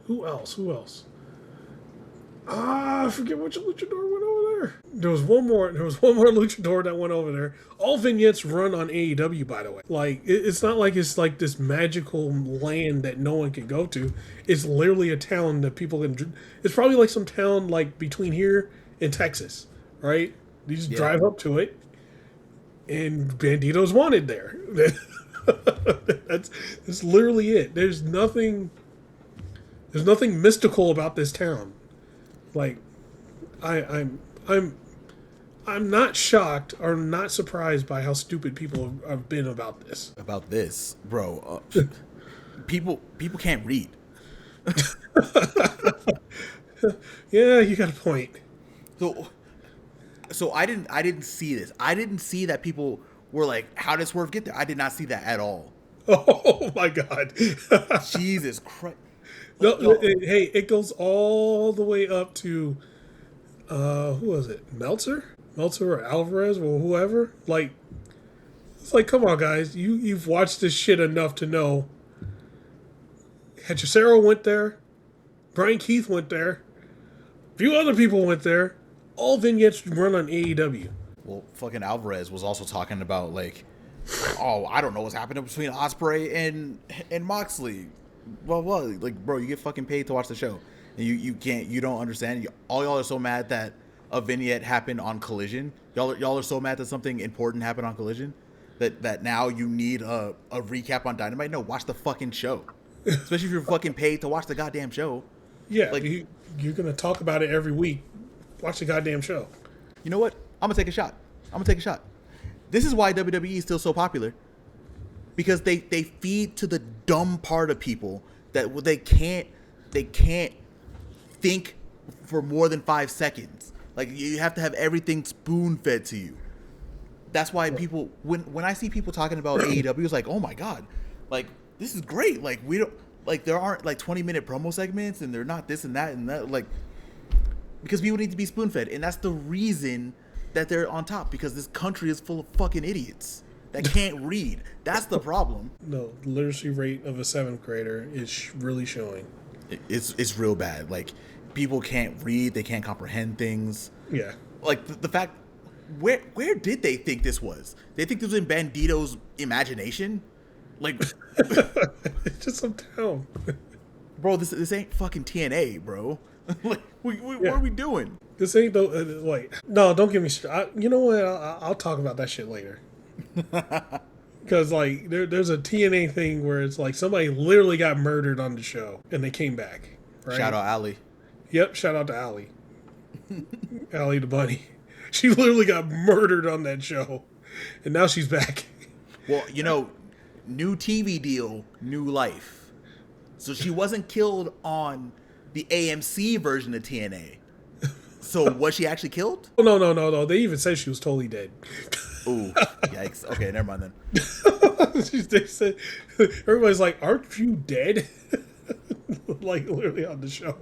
Who else? I forget which luchador went over there. There was one more luchador that went over there. All vignettes run on AEW, by the way. Like, it's not like it's like this magical land that no one can go to. It's literally a town that people can. It's probably like some town like between here and Texas, right? You just drive up to it, and Bandito's wanted there. That's literally it. There's nothing mystical about this town. Like, I'm not shocked or not surprised by how stupid people have been about this. About this, bro. People can't read. Yeah, you got a point. So I didn't see this. I didn't see that people were like, how did Swerve get there? I did not see that at all. Oh my god. Jesus Christ. No, hey, it goes all the way up to who was it? Meltzer or Alvarez or whoever. Like, it's like, come on, guys, you've watched this shit enough to know. Hechicero went there. Brian Keith went there. A few other people went there. All vignettes run on AEW. Well, fucking Alvarez was also talking about like, oh, I don't know what's happening between Ospreay and Moxley. Well, like, bro, you get fucking paid to watch the show, and you don't understand. All y'all are so mad that a vignette happened on Collision. Y'all are so mad that something important happened on Collision that now you need a recap on Dynamite. No, watch the fucking show. Especially if you're fucking paid to watch the goddamn show. Yeah, like, you're gonna talk about it every week. Watch the goddamn show. You know what? I'm gonna take a shot. This is why WWE is still so popular. Because they feed to the dumb part of people that they can't think for more than 5 seconds. Like, you have to have everything spoon fed to you. That's why people, when I see people talking about AEW, it's like, oh my god, like, this is great. Like, we don't, like, there aren't like 20-minute promo segments, and they're not this and that, like, because people need to be spoon fed, and that's the reason that they're on top, because this country is full of fucking idiots that can't read. That's the problem. No, the literacy rate of a 7th grader is really showing. It's real bad. Like, people can't read, they can't comprehend things. Yeah. Like the fact, where did they think this was? They think this was in Bandito's imagination? Like, It's just some town. bro, this ain't fucking TNA, bro. Like, what are we doing? This ain't though. Like, no, don't get me. You know what? I'll talk about that shit later. Because like, there's a TNA thing where it's like somebody literally got murdered on the show and they came back. Right? Shout out Ali. Yep. Shout out to Ali. Ali the bunny. She literally got murdered on that show, and now she's back. Well, you know, new TV deal, new life. So she wasn't killed on the AMC version of TNA. So was she actually killed? Oh, no. They even said she was totally dead. Ooh, yikes. Okay, never mind then. They said, everybody's like, "Aren't you dead?" Like literally on the show.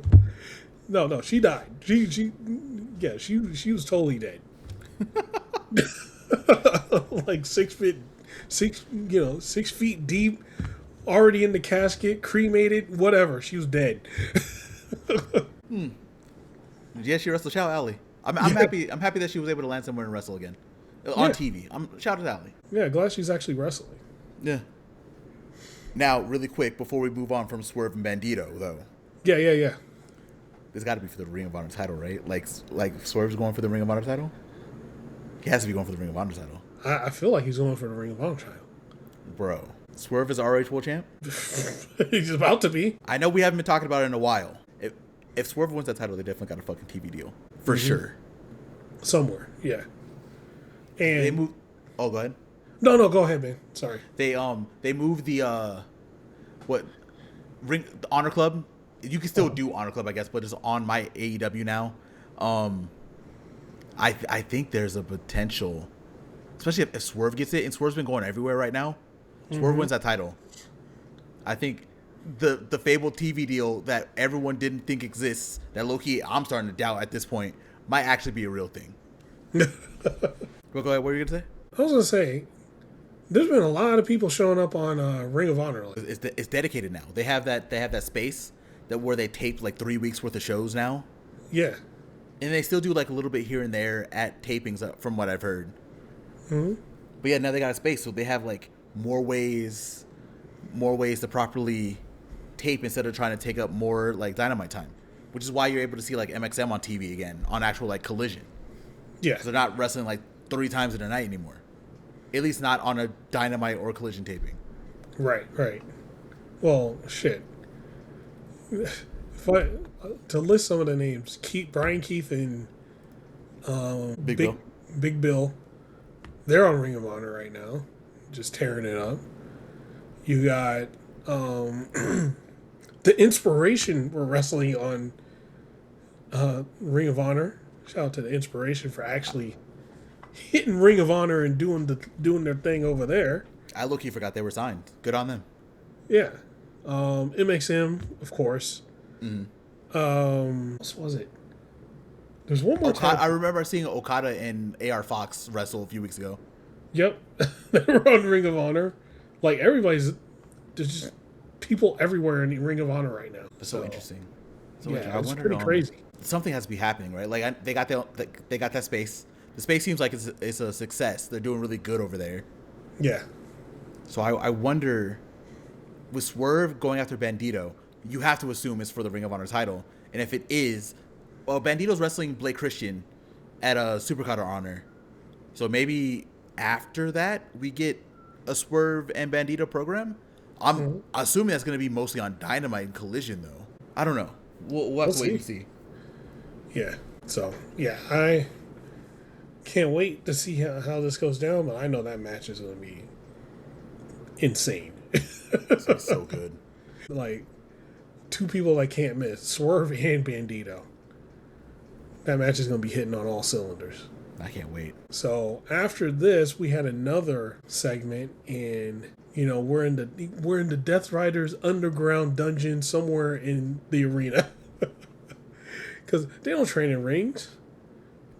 No, she died. She was totally dead. Like 6 feet deep, already in the casket, cremated, whatever. She was dead. Yeah, she wrestled. Shout out Ali. I'm happy. I'm happy that she was able to land somewhere and wrestle again on TV. Shout out to Ali. Yeah, glad she's actually wrestling. Yeah. Now, really quick before we move on from Swerve and Bandito, though. Yeah. It's got to be for the Ring of Honor title, right? Like Swerve's going for the Ring of Honor title. He has to be going for the Ring of Honor title. I feel like he's going for the Ring of Honor title. Bro, Swerve is ROH World Champ. He's about to be. I know we haven't been talking about it in a while. If Swerve wins that title, they definitely got a fucking TV deal for sure. Somewhere, yeah. And they move. Oh, go ahead. No, go ahead, man. Sorry. They moved the the Honor Club. You can still do Honor Club, I guess, but it's on my AEW now. I think there's a potential, especially if Swerve gets it, and Swerve's been going everywhere right now. Swerve wins that title. I think the fabled TV deal that everyone didn't think exists, that low-key I'm starting to doubt at this point, might actually be a real thing. Go ahead. What were you gonna say? I was gonna say, there's been a lot of people showing up on Ring of Honor. It's dedicated now. They have that space where they taped like 3 weeks worth of shows now. Yeah. And they still do like a little bit here and there at tapings, from what I've heard. Mm-hmm. But yeah, now they got a space, so they have like more ways to properly tape instead of trying to take up more like Dynamite time, which is why you're able to see like MXM on TV again on actual like Collision. Yeah. They're not wrestling like 3 times in a night anymore. At least not on a Dynamite or Collision taping. Right. Well, shit. To list some of the names, Brian Keith and Big Bill, they're on Ring of Honor right now, just tearing it up. You got the Inspiration were wrestling on Ring of Honor. Shout out to the Inspiration for actually hitting Ring of Honor and doing their thing over there. I low-key forgot they were signed. Good on them. Yeah. MXM, of course. What was it? There's one more time. I remember seeing Okada and AR Fox wrestle a few weeks ago. Yep. They were on Ring of Honor. Like, there's just people everywhere in Ring of Honor right now. That's so interesting. It's pretty crazy. Something has to be happening, right? Like, they got that space. The space seems like it's a success. They're doing really good over there. Yeah. So I wonder, with Swerve going after Bandito, you have to assume it's for the Ring of Honor title. And if it is, well, Bandito's wrestling Blake Christian at a Supercard of Honor. So maybe after that, we get a Swerve and Bandito program. I'm assuming that's going to be mostly on Dynamite and Collision, though. I don't know. We'll have to wait and see. Yeah. So, yeah, I can't wait to see how this goes down, but I know that match is going to be insane. It's so good. Like, 2 people I can't miss, Swerve and Bandito. That match is going to be hitting on all cylinders. I can't wait. So after this, we had another segment, and we're in the Death Riders underground dungeon somewhere in the arena, because they don't train in rings.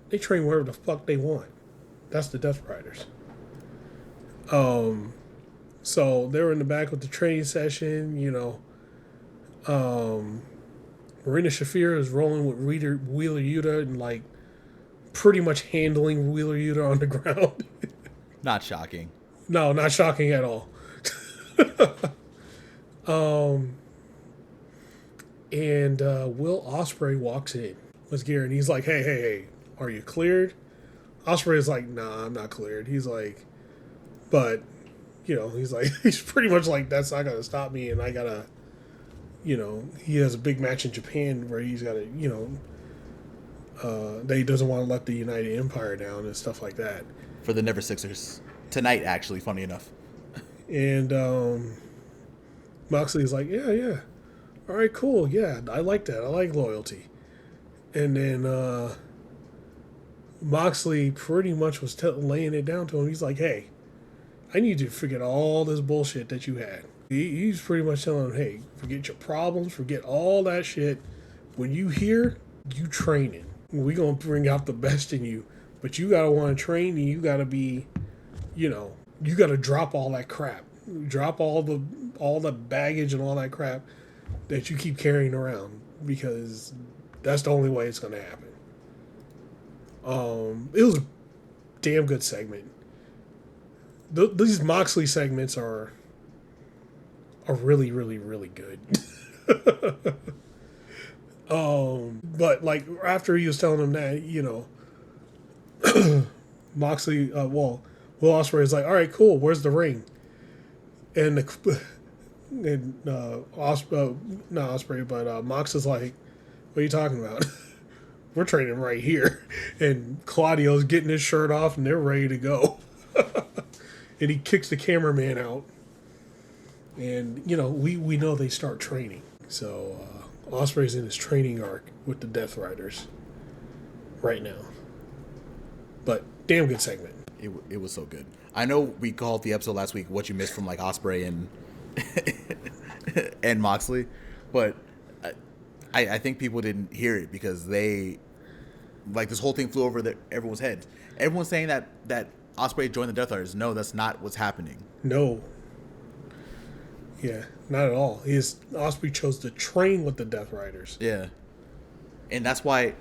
They train wherever the fuck they want. That's the Death Riders. So they were in the back with the training session. Marina Shafir is rolling with Wheeler Yuta and like pretty much handling Wheeler Yuta on the ground. Not shocking. No, not shocking at all. And Will Ospreay walks in with gear, and he's like, hey, are you cleared? Ospreay's like, nah, I'm not cleared. He's like, but, he's like, he's pretty much like, that's not going to stop me, and I got to, he has a big match in Japan where he's got to, that he doesn't want to let the United Empire down and stuff like that. For the Never Sixers. Tonight, actually, funny enough. And Moxley's like, yeah. All right, cool. Yeah, I like that. I like loyalty. And then Moxley pretty much was laying it down to him. He's like, hey, I need you to forget all this bullshit that you had. He's pretty much telling him, hey, forget your problems, forget all that shit. When you here, you training. We're going to bring out the best in you. But you got to want to train, and you got to be, you got to drop all that crap. Drop all the baggage and all that crap that you keep carrying around, because that's the only way it's going to happen. It was a damn good segment. These Moxley segments are really, really, really good. But like after he was telling him that, Moxley, Will Ospreay is like, all right, cool, where's the ring? And Ospreay, but Mox is like, what are you talking about? We're training right here. And Claudio's getting his shirt off, and they're ready to go. And he kicks the cameraman out. And, we know they start training. So Ospreay's in his training arc with the Death Riders right now. But damn good segment. It was so good. I know we called the episode last week what you missed from like Ospreay and and Moxley, but I think people didn't hear it because they like this whole thing flew over everyone's heads. Everyone's saying that Ospreay joined the Death Riders. No, that's not what's happening. No. Yeah, not at all. Ospreay chose to train with the Death Riders. Yeah, and that's why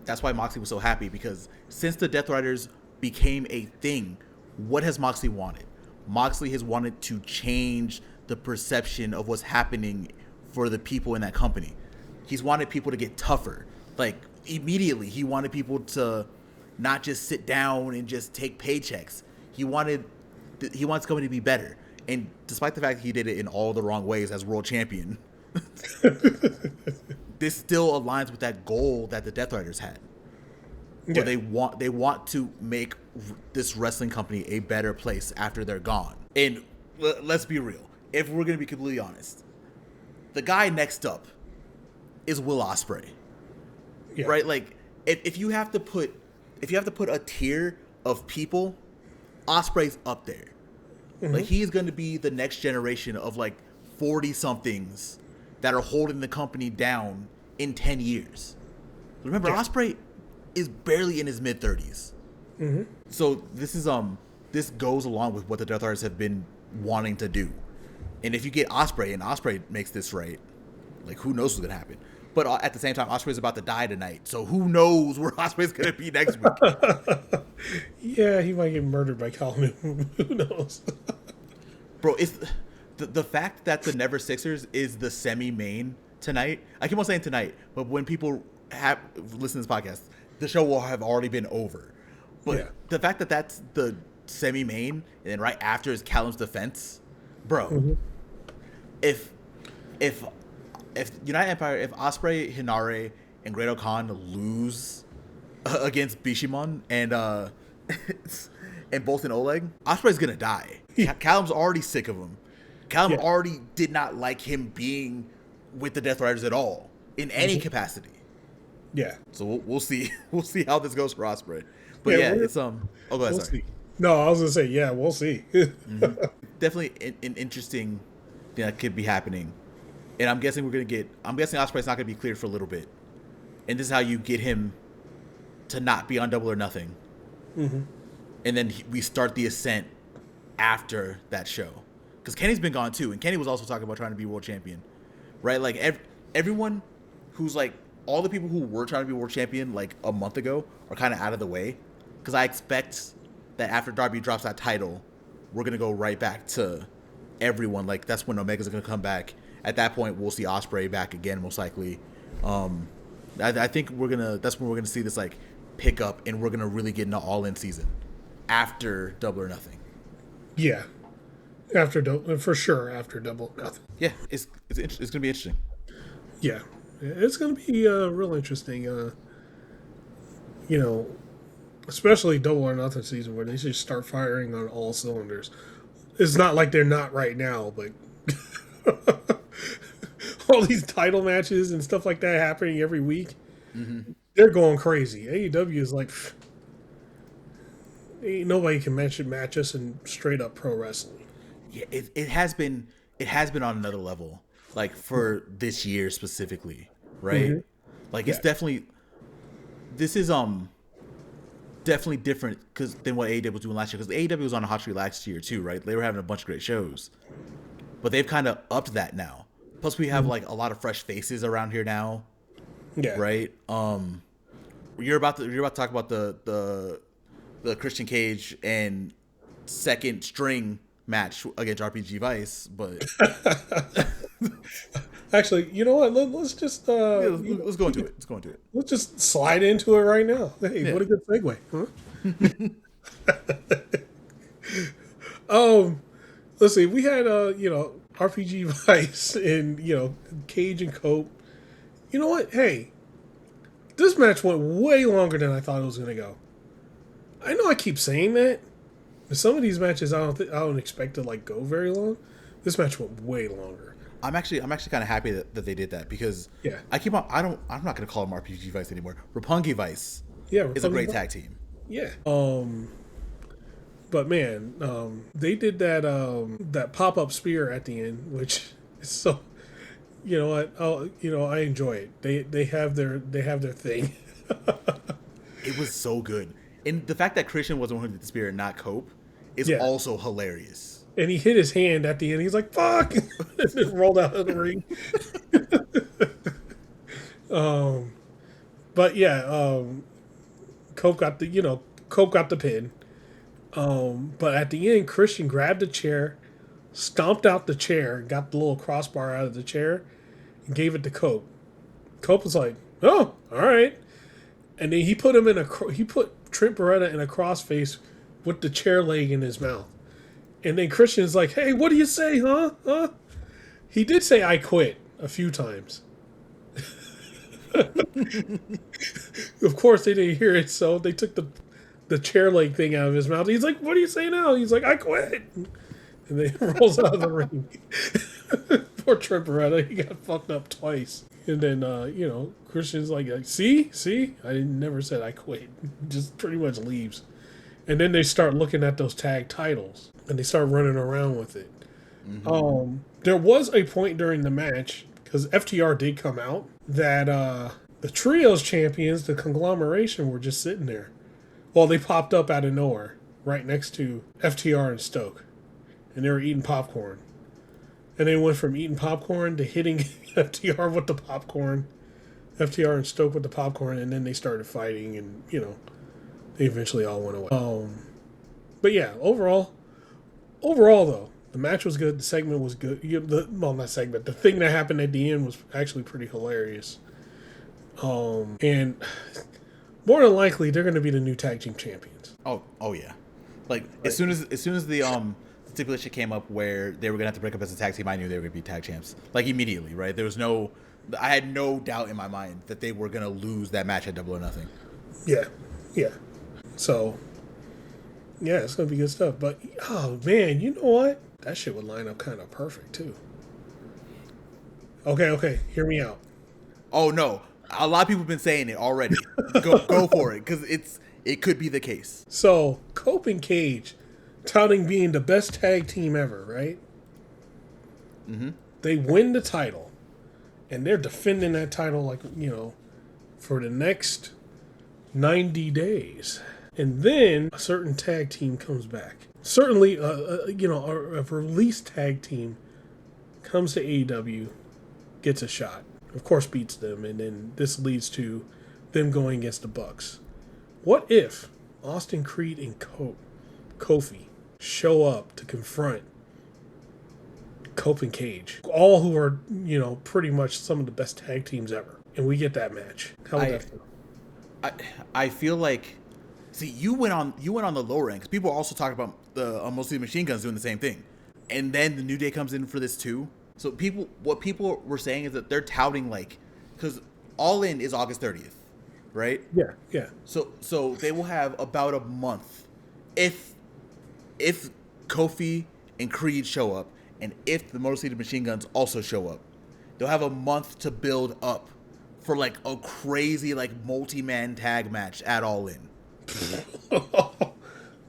Moxley was so happy, because since the Death Riders became a thing, what has Moxley wanted? Moxley has wanted to change the perception of what's happening for the people in that company. He's wanted people to get tougher. Like, immediately, he wanted people to not just sit down and just take paychecks. He wants the company to be better. And despite the fact that he did it in all the wrong ways as world champion, this still aligns with that goal that the Death Riders had. Yeah. Where they want to make this wrestling company a better place after they're gone. And let's be real. If we're going to be completely honest, the guy next up is Will Ospreay. Yeah. Right? Like, if you have to put a tier of people, Ospreay's up there. Mm-hmm. Like, he's going to be the next generation of like 40-somethings that are holding the company down in 10 years. Remember, yeah. Ospreay is barely in his mid-30s. Mm-hmm. So this goes along with what the Death Riders have been wanting to do. And if you get Ospreay and Ospreay makes this right, like, who knows what's going to happen. But at the same time, Ospreay's about to die tonight, so who knows where Ospreay's going to be next week. Yeah, he might get murdered by Calvin. Who knows? Bro, it's the fact that the Never Sixers is the semi-main tonight. I keep on saying tonight, but when people have listened to this podcast, the show will have already been over. But yeah. The fact that that's the semi-main, and then right after is Callum's defense, bro. Mm-hmm. If United Empire, if Ospreay, Hinare, and Great Khan lose against Bishamon and Bolton Oleg, Ospreay's gonna die. Callum's already sick of him. Callum already did not like him being with the Death Riders at all in any capacity. Yeah. So we'll see. We'll see how this goes for Ospreay. But it's go ahead. We'll see. No, I was gonna say we'll see. Mm-hmm. Definitely an interesting thing that could be happening. And I'm guessing Ospreay's not going to be cleared for a little bit. And this is how you get him to not be on Double or Nothing. Mm-hmm. And then we start the ascent after that show. Because Kenny's been gone too. And Kenny was also talking about trying to be world champion. Right? Like, everyone who's like all the people who were trying to be world champion like a month ago are kind of out of the way, because I expect that after Darby drops that title, we're gonna go right back to everyone. Like that's when Omega's gonna come back. At that point, we'll see Ospreay back again, most likely. I think that's when we're gonna see this like pick up, and we're gonna really get into all-in season after Double or Nothing. Yeah, for sure after Double or Nothing. Yeah, it's gonna be interesting. Yeah, it's gonna be real interesting. Especially Double or Nothing season where they just start firing on all cylinders. It's not like they're not right now, but all these title matches and stuff like that happening every week, they're going crazy. AEW is like, ain't nobody can match us in straight up pro wrestling. Yeah, it has been on another level, like for this year specifically, right? Mm-hmm. Like it's definitely different than what AEW was doing last year, because AEW was on a hot streak last year too, right? They were having a bunch of great shows, but they've kind of upped that now. Plus, we have like a lot of fresh faces around here now. Yeah. Right. You're about to talk about the Christian Cage and second string match against RPG Vice, but actually, you know what? Let's just let's go into it. Let's just slide into it right now. Hey, what a good segue, huh? Let's see. We had RPG Vice and Cage and Cope. You know what? Hey, this match went way longer than I thought it was going to go. I know I keep saying that, but some of these matches I don't expect to like go very long. This match went way longer. I'm actually kind of happy that they did that, because I'm not going to call them RPG Vice anymore. Roppongi Vice is a great tag team. Yeah. But man, they did that pop-up spear at the end, which is so, you know what? I enjoy it. They have their thing. It was so good. And the fact that Christian was the one who did the spear and not Cope is also hilarious. And he hit his hand at the end. He's like, "Fuck!" and just rolled out of the ring. But yeah, Cope got the pin. But at the end, Christian grabbed a chair, stomped out the chair, got the little crossbar out of the chair, and gave it to Cope. Cope was like, "Oh, all right," and then he put Trent Beretta in a crossface with the chair leg in his mouth. And then Christian's like, "Hey, what do you say, huh? Huh?" He did say "I quit" a few times. Of course, they didn't hear it, so they took the chair leg thing out of his mouth. He's like, "What do you say now?" He's like, "I quit." And then he rolls out of the ring. Poor Trent Beretta, he got fucked up twice. And then, Christian's like, see? I never said I quit. Just pretty much leaves. And then they start looking at those tag titles, and they start running around with it. Mm-hmm. There was a point during the match, because FTR did come out, that the Trios champions, the conglomeration, were just sitting there. Well, they popped up out of nowhere, right next to FTR and Stoke. And they were eating popcorn. And they went from eating popcorn to hitting FTR with the popcorn, FTR and Stoke with the popcorn, and then they started fighting, and, they eventually all went away. But yeah, overall though, the match was good. The segment was good. The thing that happened at the end was actually pretty hilarious. And more than likely, they're going to be the new tag team champions. Oh yeah. Like as soon as the stipulation came up where they were going to have to break up as a tag team, I knew they were going to be tag champs. Like immediately, right? I had no doubt in my mind that they were going to lose that match at Double or Nothing. Yeah. So, yeah, it's going to be good stuff. But, oh, man, you know what? That shit would line up kind of perfect, too. Okay, hear me out. Oh, no. A lot of people have been saying it already. Go for it, because it could be the case. So, Cope and Cage, touting being the best tag team ever, right? Mm-hmm. They win the title, and they're defending that title, for the next 90 days. And then a certain tag team comes back. Certainly, a released tag team comes to AEW, gets a shot, of course, beats them, and then this leads to them going against the Bucks. What if Austin Creed and Kofi show up to confront Cope and Cage, all who are, pretty much some of the best tag teams ever, and we get that match? How would that feel? I feel like, see, you went on the lower end, because people are also talking about the mostly Machine Guns doing the same thing, and then the New Day comes in for this too. So what people were saying is that they're touting, like, because All In is August 30th, right? Yeah. So they will have about a month if Kofi and Creed show up, and if the Motor City Machine Guns also show up, they'll have a month to build up for like a crazy like multi-man tag match at All In.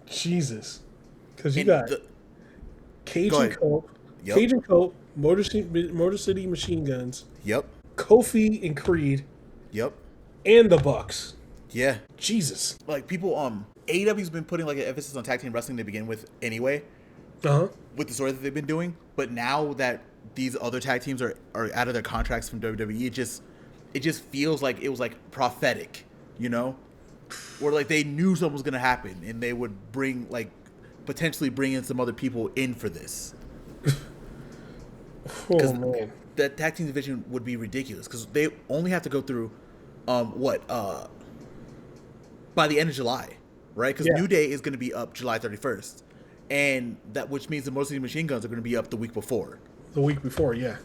Jesus, because you got Cage and Cope, Yep. Cage and Cope, Motor City Machine Guns, Yep. Kofi and Creed, Yep. and the Bucks. Yeah. Jesus. Like people, AEW's been putting like an emphasis on tag team wrestling to begin with anyway. With the story that they've been doing, but now that these other tag teams are out of their contracts from WWE, it just feels like it was like prophetic, where like they knew something was gonna happen and they would potentially bring in some other people in for this. Oh man, that tag team division would be ridiculous because they only have to go through by the end of July, right? Because New Day is going to be up July 31st, and that which means the Motor City Machine Guns are going to be up the week before. The week before, yeah.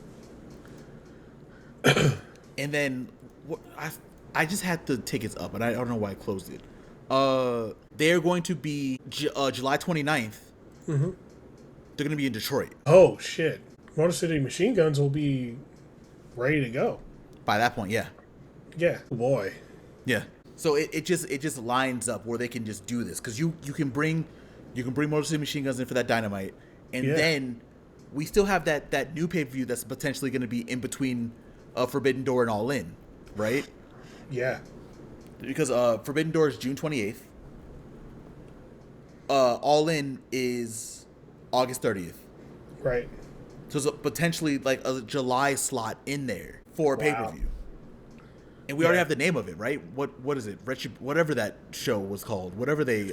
And then I just had the tickets up, and I don't know why I closed it. They're going to be July 29th. Mm-hmm. They're going to be in Detroit. Oh shit! Motor City Machine Guns will be ready to go By that point, yeah. Yeah, boy. Yeah. So it just lines up where they can just do this because you can bring Motor City Machine Guns in for that Dynamite, and then we still have that new pay-per-view that's potentially going to be in between Forbidden Door and All In, right? Yeah. Because Forbidden Door is June 28th. All In is August 30th. Right. So it's potentially like a July slot in there for a pay-per-view. And we already have the name of it, right? What is it? Whatever that show was called. Whatever they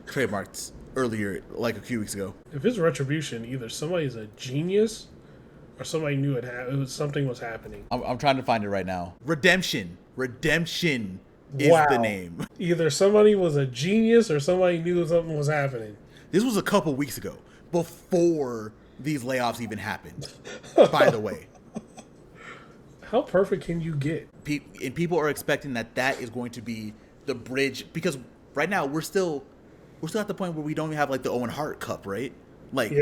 trademarked earlier, like a few weeks ago. If it's Retribution, either somebody's a genius or somebody knew something was happening. I'm trying to find it right now. Redemption is the name. Either somebody was a genius or somebody knew something was happening. This was a couple weeks ago, before these layoffs even happened, by the way. How perfect can you get? And people are expecting that is going to be the bridge, because right now we're still at the point where we don't even have like the Owen Hart Cup, right? Like,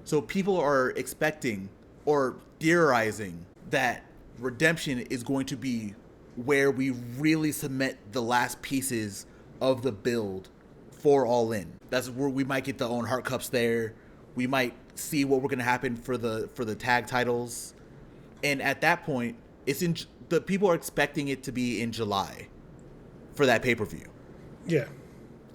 so people are expecting or theorizing that Redemption is going to be where we really cement the last pieces of the build for All In. That's where we might get the Owen Hart Cups there. We might see what we're going to happen for the tag titles. And at that point, the people are expecting it to be in July for that pay-per-view. Yeah.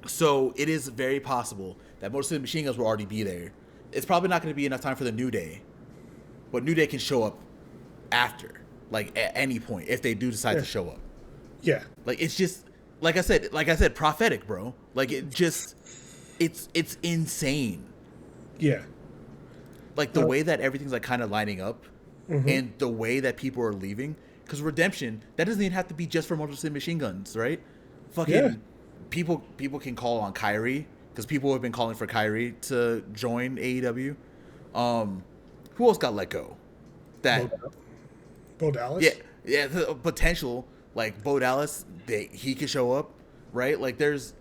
So it is very possible that most of the Machine Guns will already be there. It's probably not going to be enough time for the New Day, but New Day can show up after, like at any point if they do decide to show up. Yeah. Like it's just like I said, prophetic, bro. Like it's insane. Yeah. Like the way that everything's like kind of lining up. Mm-hmm. And the way that people are leaving, because Redemption, that doesn't even have to be just for Motor City Machine Guns, right? Fucking people can call on Kyrie, because people have been calling for Kyrie to join AEW. Who else got let go? Bo Dallas? Yeah, the potential, like Bo Dallas, he could show up, right? Like and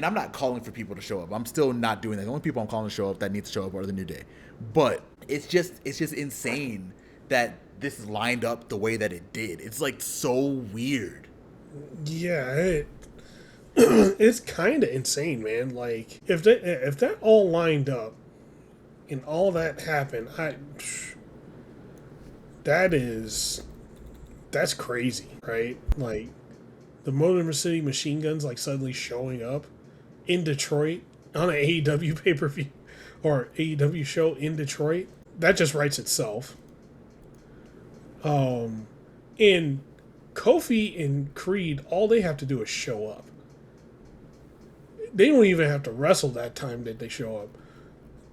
I'm not calling for people to show up. I'm still not doing that. The only people I'm calling to show up that need to show up are the New Day. But it's just insane that this is lined up the way that it did. It's like so weird. Yeah, it's kind of insane, man. Like if that all lined up and all that happened, that's crazy, right? Like the Motor City Machine Guns like suddenly showing up in Detroit on an AEW pay-per-view or AEW show in Detroit. That just writes itself. And Kofi and Creed, all they have to do is show up. They don't even have to wrestle that time that they show up.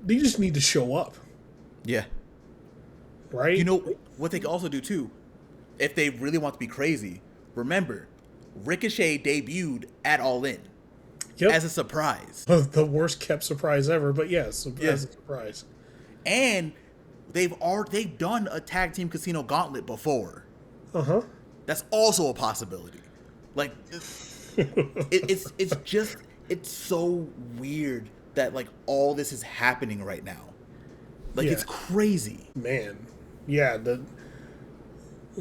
They just need to show up. Yeah. Right? You know what they can also do too? If they really want to be crazy, remember, Ricochet debuted at All In as a surprise. The worst kept surprise ever, but yes, as a surprise. And they've done a tag team casino gauntlet before. Uh-huh. That's also a possibility. Like it's so weird that like all this is happening right now. Like it's crazy. Man. Yeah,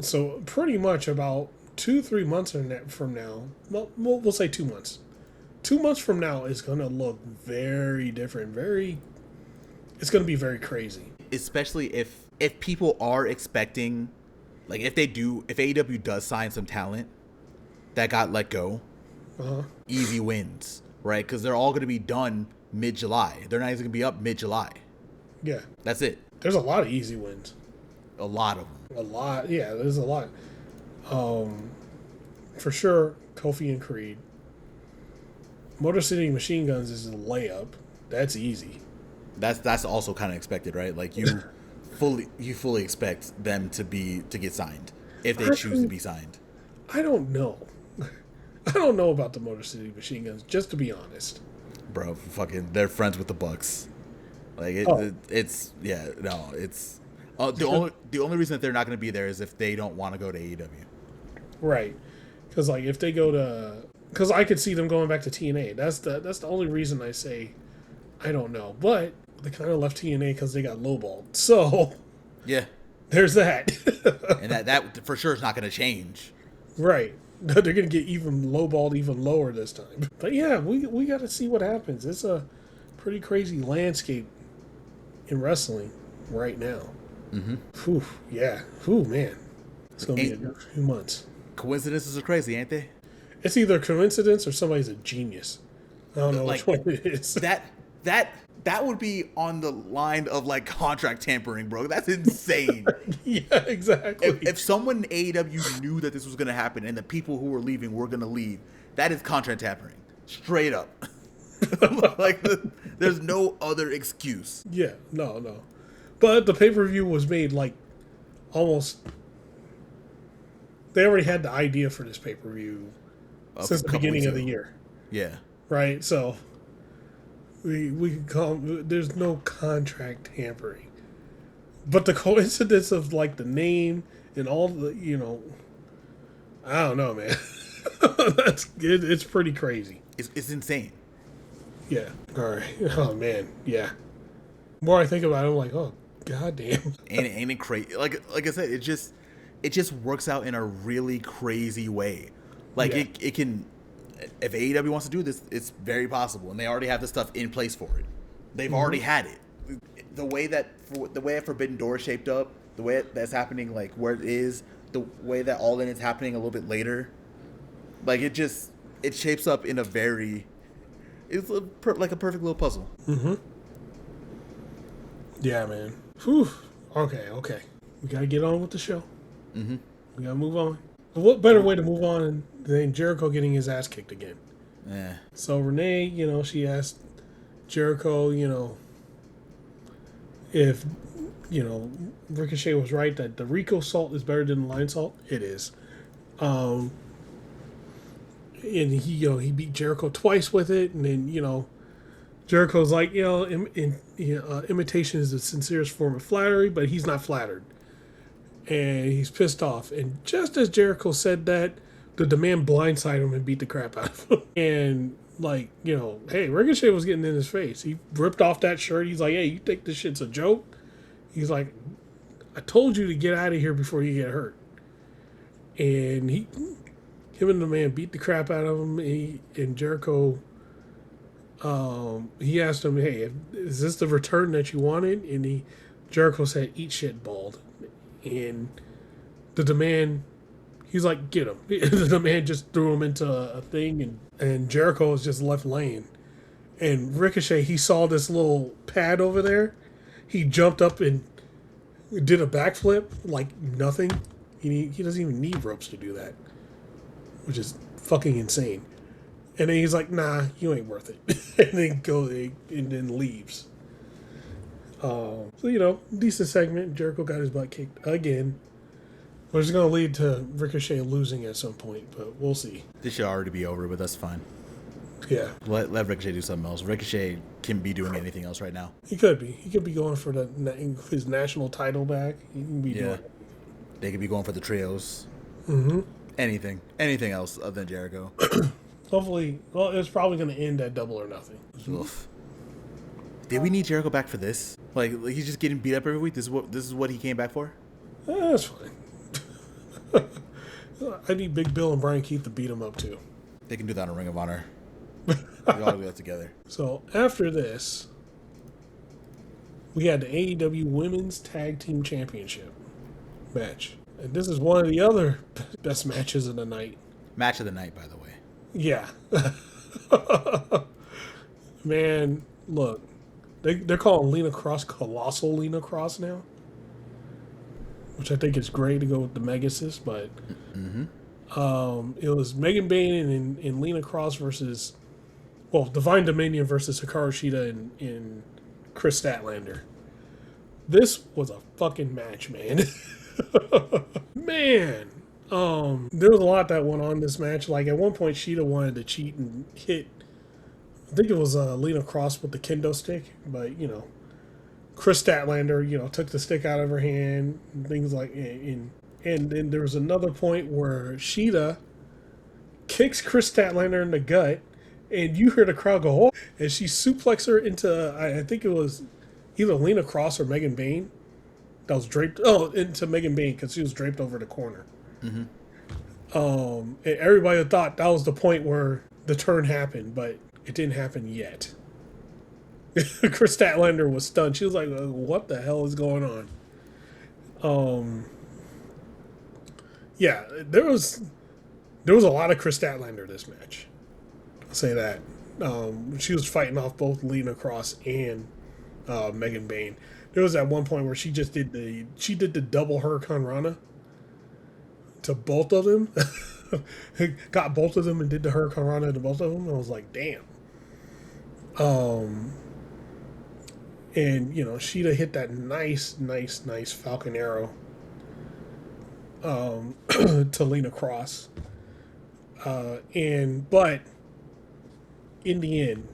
so pretty much about 2-3 months from now, we'll say 2 months. 2 months from now is going to look very different. It's going to be very crazy. Especially if people are expecting, like if AEW does sign some talent that got let go, easy wins, right? Because they're all going to be done mid-July. They're not even going to be up mid-July. Yeah. That's it. There's a lot of easy wins. A lot of them. A lot. Yeah, there's a lot. For sure, Kofi and Creed. Motor City Machine Guns is a layup. That's easy. That's also kind of expected, right? Like you fully expect them to get signed if they choose to be signed. I don't know. I don't know about the Motor City Machine Guns, just to be honest. Bro, they're friends with the Bucks. Like the only reason that they're not going to be there is if they don't want to go to AEW. Right. Because like if they go to, because I could see them going back to TNA. That's the only reason I say I don't know. But they kind of left TNA because they got lowballed. So yeah, there's that. And that for sure is not going to change. Right. They're going to get even lowballed even lower this time. But yeah, we got to see what happens. It's a pretty crazy landscape in wrestling right now. Mm-hmm. Whew, yeah. Whew, man. It's going to be a good few months. Coincidences are crazy, ain't they? It's either a coincidence or somebody's a genius. I don't know which one it is. That would be on the line of like contract tampering, bro. That's insane. Yeah, exactly. If someone in AEW knew that this was going to happen and the people who were leaving were going to leave, that is contract tampering. Straight up. Like, there's no other excuse. Yeah, no. But the pay-per-view was made like almost... They already had the idea for this pay-per-view since the beginning of the year. Yeah. Right? So, we can call... There's no contract tampering. But the coincidence of, like, the name and all the, I don't know, man. It's pretty crazy. It's insane. Yeah. All right. Oh, man. Yeah. The more I think about it, I'm like, oh, goddamn. Ain't it crazy? Like I said, it just works out in a really crazy way. Like it can, if AEW wants to do this, it's very possible, and they already have the stuff in place for it. They've already had it. The way that Forbidden Door is shaped up, the way that's happening, like where it is, the way that All In is happening a little bit later, like it shapes up in a very, like a perfect little puzzle. Mm-hmm. Yeah, man. Whew. Okay. We gotta get on with the show. Mm-hmm. We gotta move on. What better way to move on than Jericho getting his ass kicked again? Yeah. So Renee, she asked Jericho, if, Ricochet was right that the Rico salt is better than the Lion salt. It is. And he beat Jericho twice with it, and then, Jericho's like, imitation is the sincerest form of flattery, but he's not flattered. And he's pissed off. And just as Jericho said that, the Demand blindsided him and beat the crap out of him. And, hey, Ricochet was getting in his face. He ripped off that shirt. He's like, hey, you think this shit's a joke? He's like, I told you to get out of here before you get hurt. And him and the man beat the crap out of him. And Jericho... he asked him, hey, is this the return that you wanted? And Jericho said, eat shit, bald. And the Demand, he's like, get him. The Demand just threw him into a thing, and Jericho was just left laying. And Ricochet, he saw this little pad over there. He jumped up and did a backflip like nothing. He doesn't even need ropes to do that, which is fucking insane. And then he's like, "Nah, you ain't worth it," and then leaves. So decent segment. Jericho got his butt kicked again, which is going to lead to Ricochet losing at some point, but we'll see. This should already be over, but that's fine. Yeah. Let Ricochet do something else. Ricochet can be doing anything else right now. He could be. He could be going for his national title back. He can be doing it. They could be going for the trios. Mm-hmm. Anything else other than Jericho. Hopefully, it's probably going to end at Double or Nothing. Oof. Did we need Jericho back for this? Like he's just getting beat up every week. This is what he came back for. That's fine. I need Big Bill and Brian Keith to beat him up too. They can do that in Ring of Honor. We all do that together. So after this, we had the AEW Women's Tag Team Championship match. And this is one of the other best matches of the night. Match of the night, by the way. Yeah. Man, look. They're calling Lena Cross Colossal Lena Cross now. Which I think is great to go with the Megasis, but it was Megan Bayne and Lena Cross versus Divine Dominion versus Hikaru Shida and Kris Statlander. This was a fucking match, man. Man. There was a lot that went on in this match. Like at one point Shida wanted to cheat and hit, I think it was Lena Cross with the kendo stick, but Kris Statlander, took the stick out of her hand and things like and then there was another point where Shida kicks Kris Statlander in the gut, and you hear the crowd go, "Oh!" and she suplexed her into, I think it was either Lena Cross or Megan Bayne that was draped. Into Megan Bayne because she was draped over the corner. Mm-hmm. And everybody thought that was the point where the turn happened, but it didn't happen yet. Kris Statlander was stunned. She was like, "What the hell is going on?" Yeah, there was a lot of Kris Statlander this match. I'll say that. She was fighting off both Lena Cross and Megan Bayne. There was at one point where she just did the double Hurricane Rana to both of them. Got both of them and did the Hurricane Rana to both of them. I was like, damn. And Shida hit that nice Falcon Arrow to Lena Cross. But in the end,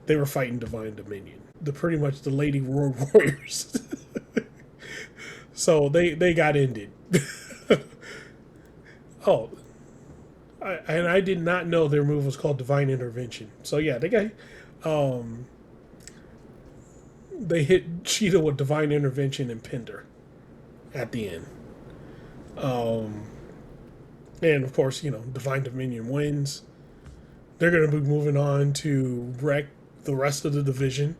they were fighting Divine Dominion. Pretty much the Lady Road Warriors. So they got ended. I did not know their move was called Divine Intervention. So yeah, they hit Shida with Divine Intervention and pinned her at the end. And of course, Divine Dominion wins. They're going to be moving on to wreck the rest of the division.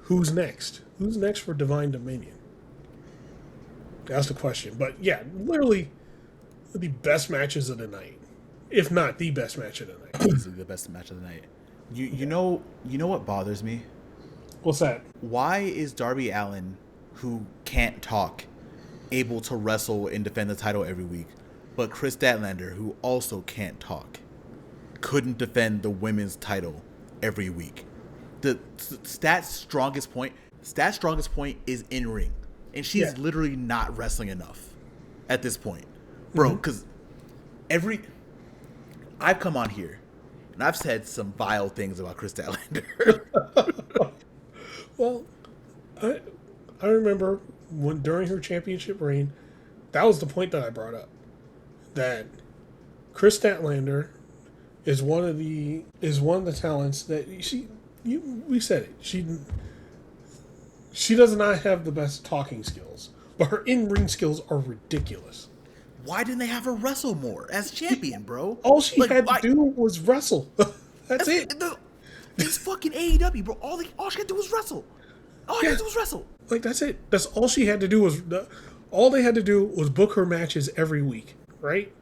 Who's next? Who's next for Divine Dominion? That's the question. But yeah, literally the best matches of the night. If not the best match of the night. Easily the best match of the night. You know what bothers me? What's that? Why is Darby Allin, who can't talk, able to wrestle and defend the title every week, but Kris Statlander, who also can't talk, couldn't defend the women's title every week? The Stat's strongest point is in ring, and she's literally not wrestling enough at this point, bro. Because I've come on here and I've said some vile things about Kris Statlander. Well, I remember during her championship reign, that was the point that I brought up. That Kris Statlander is one of the talents that we said it. She does not have the best talking skills, but her in-ring skills are ridiculous. Why didn't they have her wrestle more as champion, bro? All she had to do was wrestle. That's it. It's fucking AEW, bro. All she had to do was wrestle. All she had to do was wrestle. Like, that's it. That's all she had to do all they had to do was book her matches every week, right?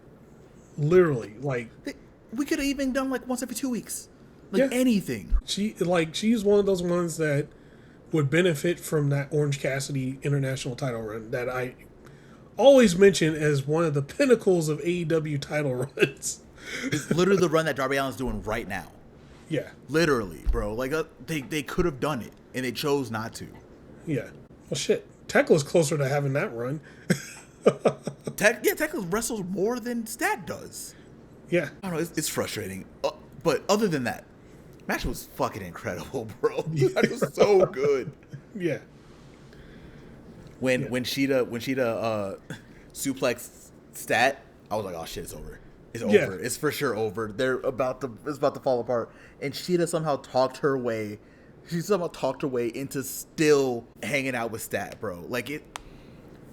Literally, like. We could have even done like once every 2 weeks. Anything. She's one of those ones that would benefit from that Orange Cassidy international title run that always mentioned as one of the pinnacles of AEW title runs. It's literally the run that Darby Allin's doing right now. Yeah. Literally, bro. Like, they could have done it, and they chose not to. Yeah. Well, shit. Tekla's closer to having that run. Tekla wrestles more than Stat does. Yeah. I don't know. It's frustrating. But other than that, match was fucking incredible, bro. It was so good. Yeah. When Shida suplexed Stat, I was like, oh shit, it's over. It's over. Yeah. It's for sure over. It's about to fall apart. And Shida somehow talked her way into still hanging out with Stat, bro. Like,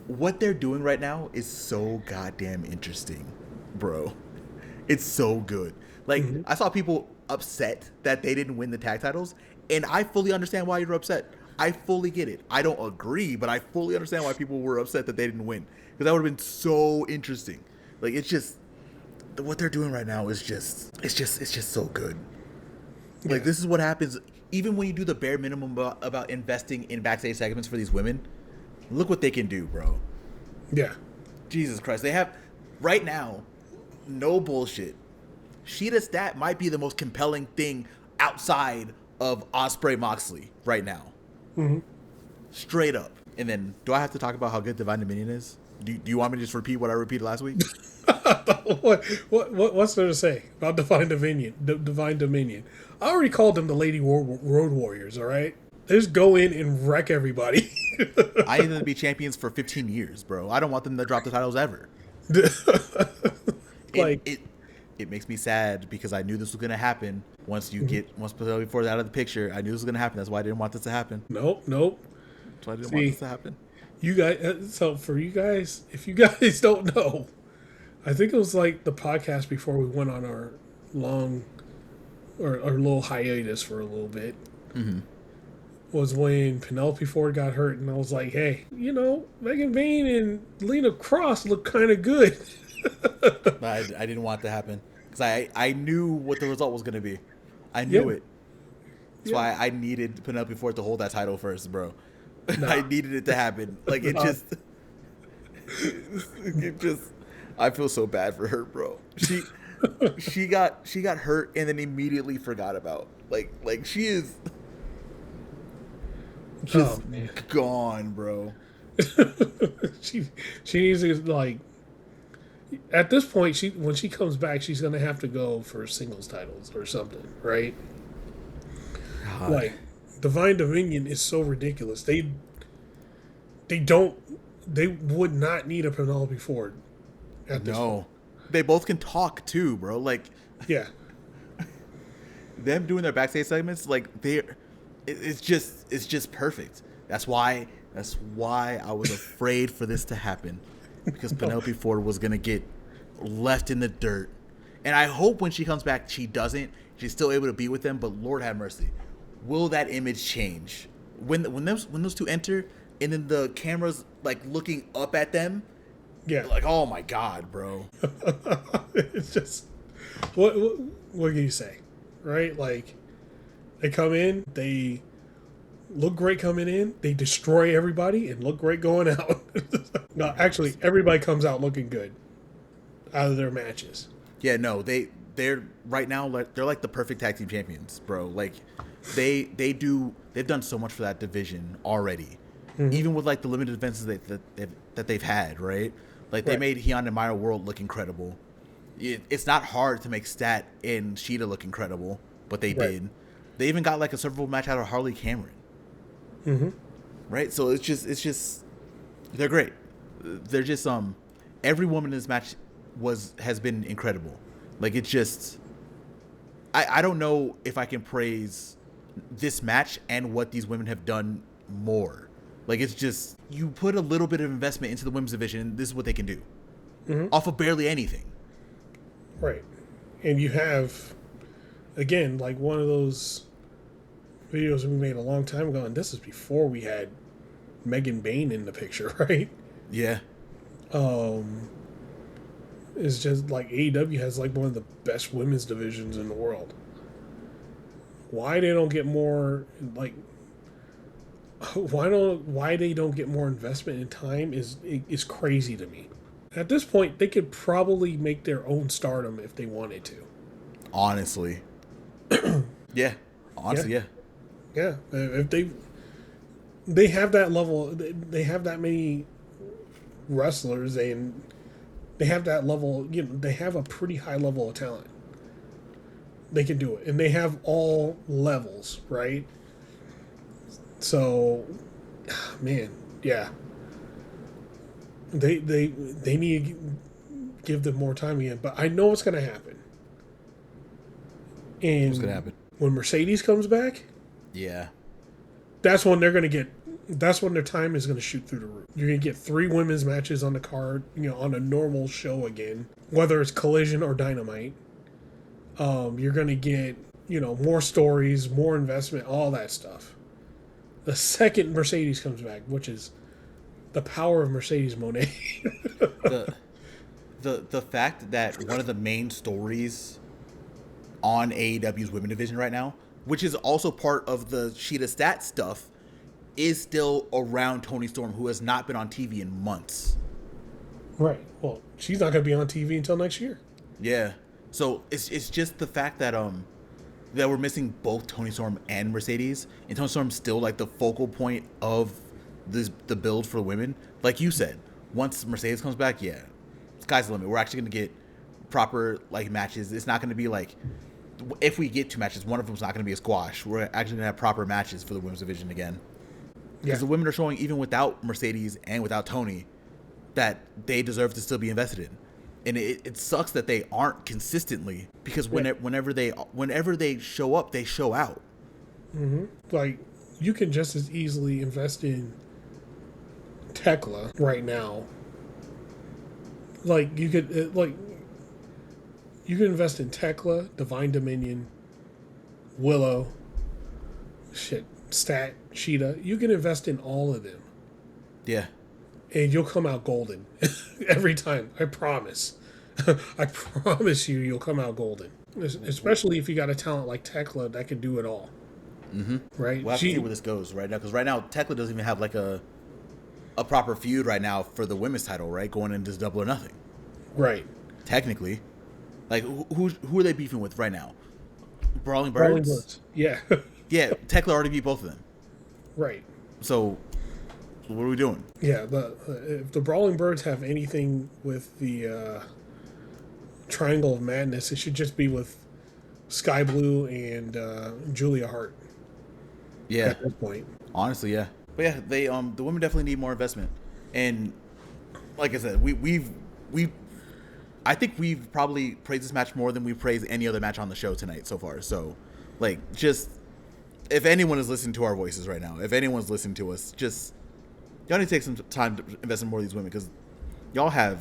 what they're doing right now is so goddamn interesting, bro. It's so good. Like, I saw people upset that they didn't win the tag titles, and I fully understand why you're upset. I fully get it. I don't agree, but I fully understand why people were upset that they didn't win, because that would have been so interesting. Like, it's just what they're doing right now is just so good. Like, this is what happens even when you do the bare minimum about investing in backstage segments for these women. Look what they can do, bro. Yeah. Jesus Christ. They have, right now, no bullshit, Shida Stat might be the most compelling thing outside of Ospreay Moxley right now. Mm-hmm. Straight up. And then, do I have to talk about how good Divine Dominion is? Do you want me to just repeat what I repeated last week? What's there to say about Divine Dominion? Divine Dominion. I already called them the Lady Road Warriors, all right? They just go in and wreck everybody. I need them to be champions for 15 years, bro. I don't want them to drop the titles ever. It makes me sad because I knew this was going to happen once Penelope Ford out of the picture. I knew this was going to happen. That's why I didn't want this to happen. Nope. That's why I didn't want this to happen. You guys, so for you guys, if you guys don't know, I think it was like the podcast before we went on our long or our little hiatus for a little bit. Mm-hmm. Was when Penelope Ford got hurt, and I was like, hey, Megan Vane and Lena Cross look kind of good. But I didn't want it to happen because I knew what the result was going to be. I knew it. That's why I needed Penelope Ford to hold that title first, bro. No. I needed it to happen. Like, it just, I feel so bad for her, bro. She got hurt and then immediately forgot about. Like she is just gone, bro. she needs to, like, at this point, when she comes back, she's gonna have to go for singles titles or something, right? God. Like, Divine Dominion is so ridiculous. They would not need a Penelope Ford at this point. They both can talk too, bro. Like, yeah, them doing their backstage segments, like, it's just perfect. That's why I was afraid for this to happen, because Penelope Ford was gonna get left in the dirt. And I hope when she comes back, she doesn't. She's still able to be with them. But Lord have mercy, will that image change when those two enter, and then the camera's like looking up at them? Yeah, like, oh my God, bro. It's just what can you say, right? Like, they come in, they look great coming in, they destroy everybody and look great going out. No, actually, everybody comes out looking good out of their matches. Yeah, no, they're right now, like, they're like the perfect tag team champions, bro. Like, they've done so much for that division already. Mm-hmm. Even with, like, the limited events that they've had, right? Like, they made Heian and Maya World look incredible. It's not hard to make Stat and Shida look incredible, but they did. They even got, like, a several match out of Harley Cameron. Mm-hmm. Right? So it's just they're great. They're just every woman in this match has been incredible. Like, it's just I don't know if I can praise this match and what these women have done more. Like, it's just, you put a little bit of investment into the women's division, and this is what they can do. Mm-hmm. Off of barely anything. Right. And you have, again, like one of those videos we made a long time ago, and this is before we had Megan Bain in the picture, right? Yeah. It's just like AEW has like one of the best women's divisions in the world. Why they don't get more, like, Why they don't get more investment in time is crazy to me. At this point, they could probably make their own Stardom if they wanted to. Honestly. Yeah. Honestly, yeah. Yeah, if they have that level, they have that many wrestlers, and they have that level. You know, they have a pretty high level of talent. They can do it, and they have all levels, right? So, man, yeah, they need to give them more time again. But I know what's going to happen. And What's going to happen? when Mercedes comes back, Yeah. that's when they're going to get. That's when their time is going to shoot through the roof. You're going to get 3 women's matches on the card, you know, on a normal show again, whether it's Collision or Dynamite. You're going to get, you know, more stories, more investment, all that stuff. The second Mercedes comes back, which is the power of Mercedes Moné. the fact that one of the main stories on AEW's women division right now, which is also part of the Shida Stat stuff, is still around Toni Storm, who has not been on TV in months. Right. Well, she's not going to be on TV until next year. Yeah. So it's just the fact that that we're missing both Toni Storm and Mercedes, and Toni Storm's still like the focal point of the build for women. Like you said, once Mercedes comes back, yeah, sky's the limit. We're actually going to get proper like matches. It's not going to be like, if we get 2 matches, one of them's not going to be a squash. We're actually going to have proper matches for the women's division again. Because the women are showing, even without Mercedes and without Toni, that they deserve to still be invested in. And it sucks that they aren't consistently, because whenever they show up, they show out. Mm-hmm. Like, you can just as easily invest in Tekla right now. Like, you could invest in Tekla, Divine Dominion, Willow, Stat, Shida. You can invest in all of them. Yeah. And you'll come out golden every time. I promise. I promise you'll come out golden. Especially if you got a talent like Tekla that can do it all. Mm-hmm. Right? We'll have to see where this goes right now. Because right now, Tekla doesn't even have like a proper feud right now for the women's title, right? Going into this Double or Nothing. Right. Technically. Like, who are they beefing with right now? Brawling Birds? Brawling Birds. Yeah. Yeah, Tekla already beat both of them. Right. So what are we doing? Yeah, if the Brawling Birds have anything with the Triangle of Madness, it should just be with Sky Blue and Julia Hart. Yeah. At this point. Honestly, yeah. But yeah, they the women definitely need more investment. And like I said, I think we've probably praised this match more than we've praised any other match on the show tonight so far. So, like, just if anyone is listening to our voices right now, if anyone's listening to us, just y'all need to take some time to invest in more of these women, because y'all have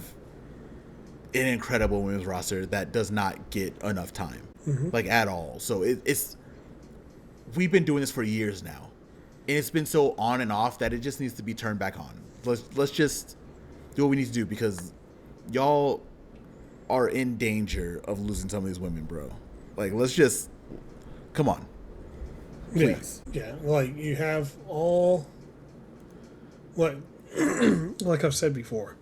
an incredible women's roster that does not get enough time, like at all. So it's we've been doing this for years now, and it's been so on and off that it just needs to be turned back on. Let's just do what we need to do, because y'all are in danger of losing some of these women, bro. Like, let's just come on. Please. Yeah. Like, you have all, like I've said before,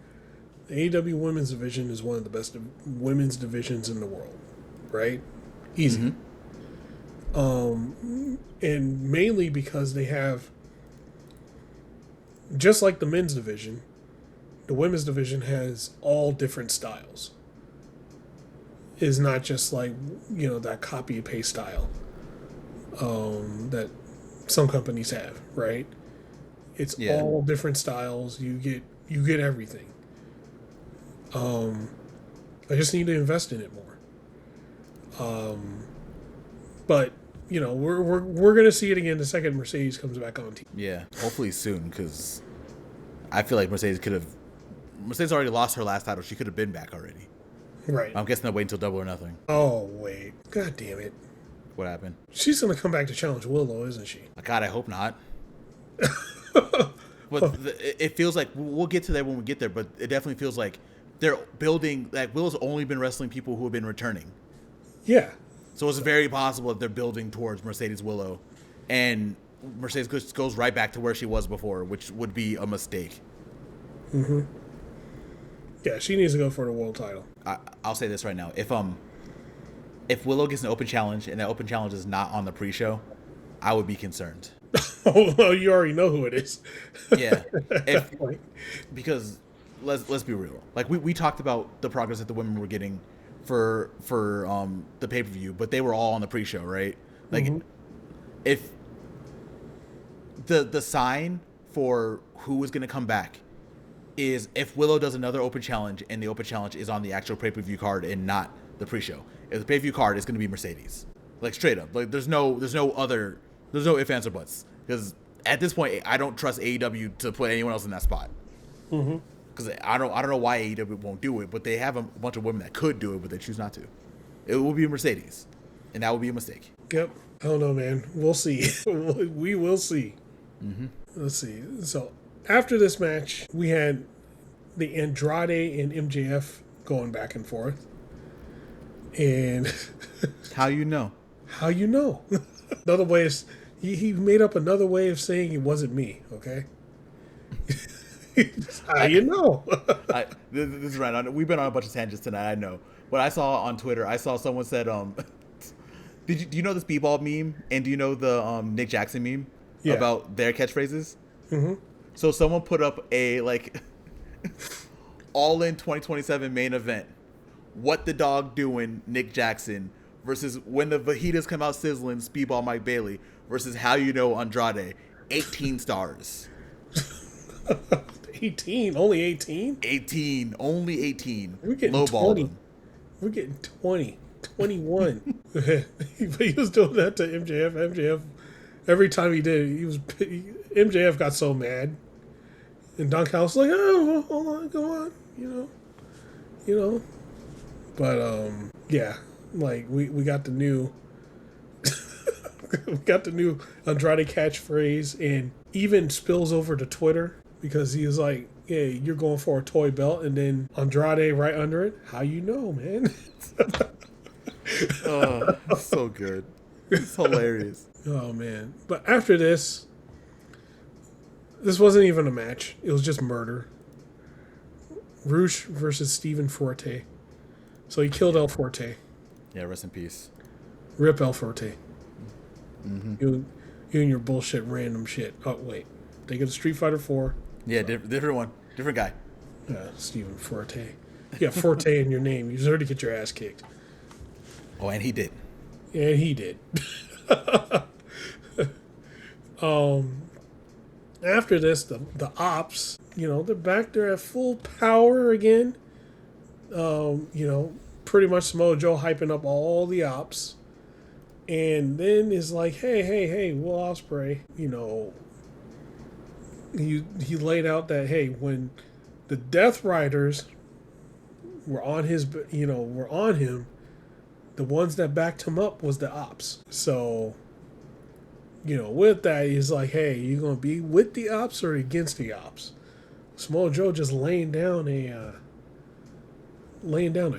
the AEW women's division is one of the best women's divisions in the world, right? Easy. And mainly because they have, just like the men's division, the women's division has all different styles. It's not just like, you know, that copy and paste style that some companies have, right? It's all different styles. You get everything. I just need to invest in it more. But you know, we're gonna see it again the second Mercedes comes back on TV. Yeah, hopefully soon, because I feel like Mercedes already lost her last title. She could have been back already. Right. I'm guessing they'll wait until Double or Nothing. Oh wait, god damn it! What happened? She's gonna come back to challenge Willow, isn't she? God, I hope not. But it feels like we'll get to that when we get there. But it definitely feels like they're building. Like, Willow's only been wrestling people who have been returning. Yeah. So it's very possible that they're building towards Mercedes Willow, and Mercedes goes right back to where she was before, which would be a mistake. Mm-hmm. Yeah, she needs to go for the world title. I'll say this right now: if Willow gets an open challenge and that open challenge is not on the pre-show, I would be concerned. Oh, well, you already know who it is. Yeah, because let's be real. Like we talked about the progress that the women were getting for the pay-per-view, but they were all on the pre-show, right? Like if the sign for who is going to come back is if Willow does another open challenge and the open challenge is on the actual pay-per-view card and not the pre-show. If the pay-per-view card is going to be Mercedes, like straight up, like there's no ifs, ands, or buts. Because at this point, I don't trust AEW to put anyone else in that spot. Because I don't know why AEW won't do it, but they have a bunch of women that could do it, but they choose not to. It will be Mercedes, and that will be a mistake. Yep. I don't know, man. We'll see. We will see. Let's see. So after this match, we had the Andrade and MJF going back and forth. And how you know? How you know? Another way is he made up another way of saying it wasn't me. Okay. How you know? This is right. We've been on a bunch of tangents tonight. I know. What I saw on Twitter, I saw someone said, do you know the Speedball meme? And do you know the Nick Jackson meme about their catchphrases? So someone put up a All In 2027 main event. What the dog doing, Nick Jackson, versus when the fajitas come out sizzling, Speedball Mike Bailey, versus how you know Andrade. 18 stars. 18? Only 18? 18. Only 18. We're getting Lowballed 20. We're getting 20. 21. But he was doing that to MJF. MJF, every time he did it, MJF got so mad. And Don Callis was like, oh, well, hold on, go on. You know. But, yeah. Like, we got the new... we got the new Andrade catchphrase, and even spills over to Twitter because he was like, "Hey, you're going for a toy belt," and then Andrade right under it. How you know, man? Oh, so good. It's hilarious. Oh man! But after this wasn't even a match. It was just murder. Roosh versus Steven Forte. So he killed El Forte. Yeah, rest in peace. Rip El Forte. You and your bullshit random shit. Oh, wait. They get a Street Fighter 4. Yeah, different one. Different guy. Steven Forte. You got Forte in your name. You deserve to get your ass kicked. Oh, and he did. Yeah, and he did. After this, the Ops, they're back there at full power again. Pretty much Samoa Joe hyping up all the Ops. And then is like, hey, Will Ospreay, he laid out that, hey, when the Death Riders were on him, the ones that backed him up was the Ops. So, with that, he's like, hey, you going to be with the Ops or against the Ops? Samoa Joe just laying down a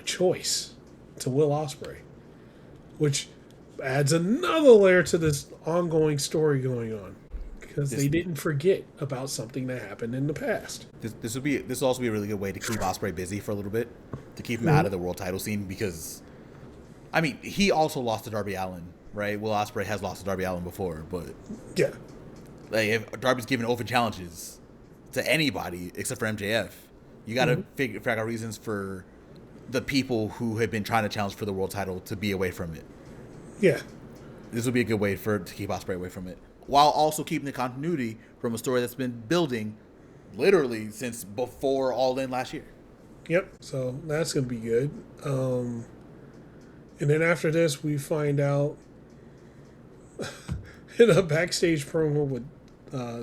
choice to Will Ospreay, which adds another layer to this ongoing story going on because they didn't forget about something that happened in the past. This will also be a really good way to keep Ospreay busy for a little bit, to keep him out of the world title scene, because I mean he also lost to Darby Allin, right? Will Ospreay has lost to Darby Allin before, but yeah, like if Darby's giving open challenges to anybody except for MJF, you got to figure out reasons for the people who have been trying to challenge for the world title to be away from it. Yeah. This would be a good way to keep Ospreay away from it, while also keeping the continuity from a story that's been building literally since before All In last year. Yep. So that's going to be good. And then after this, we find out in a backstage promo with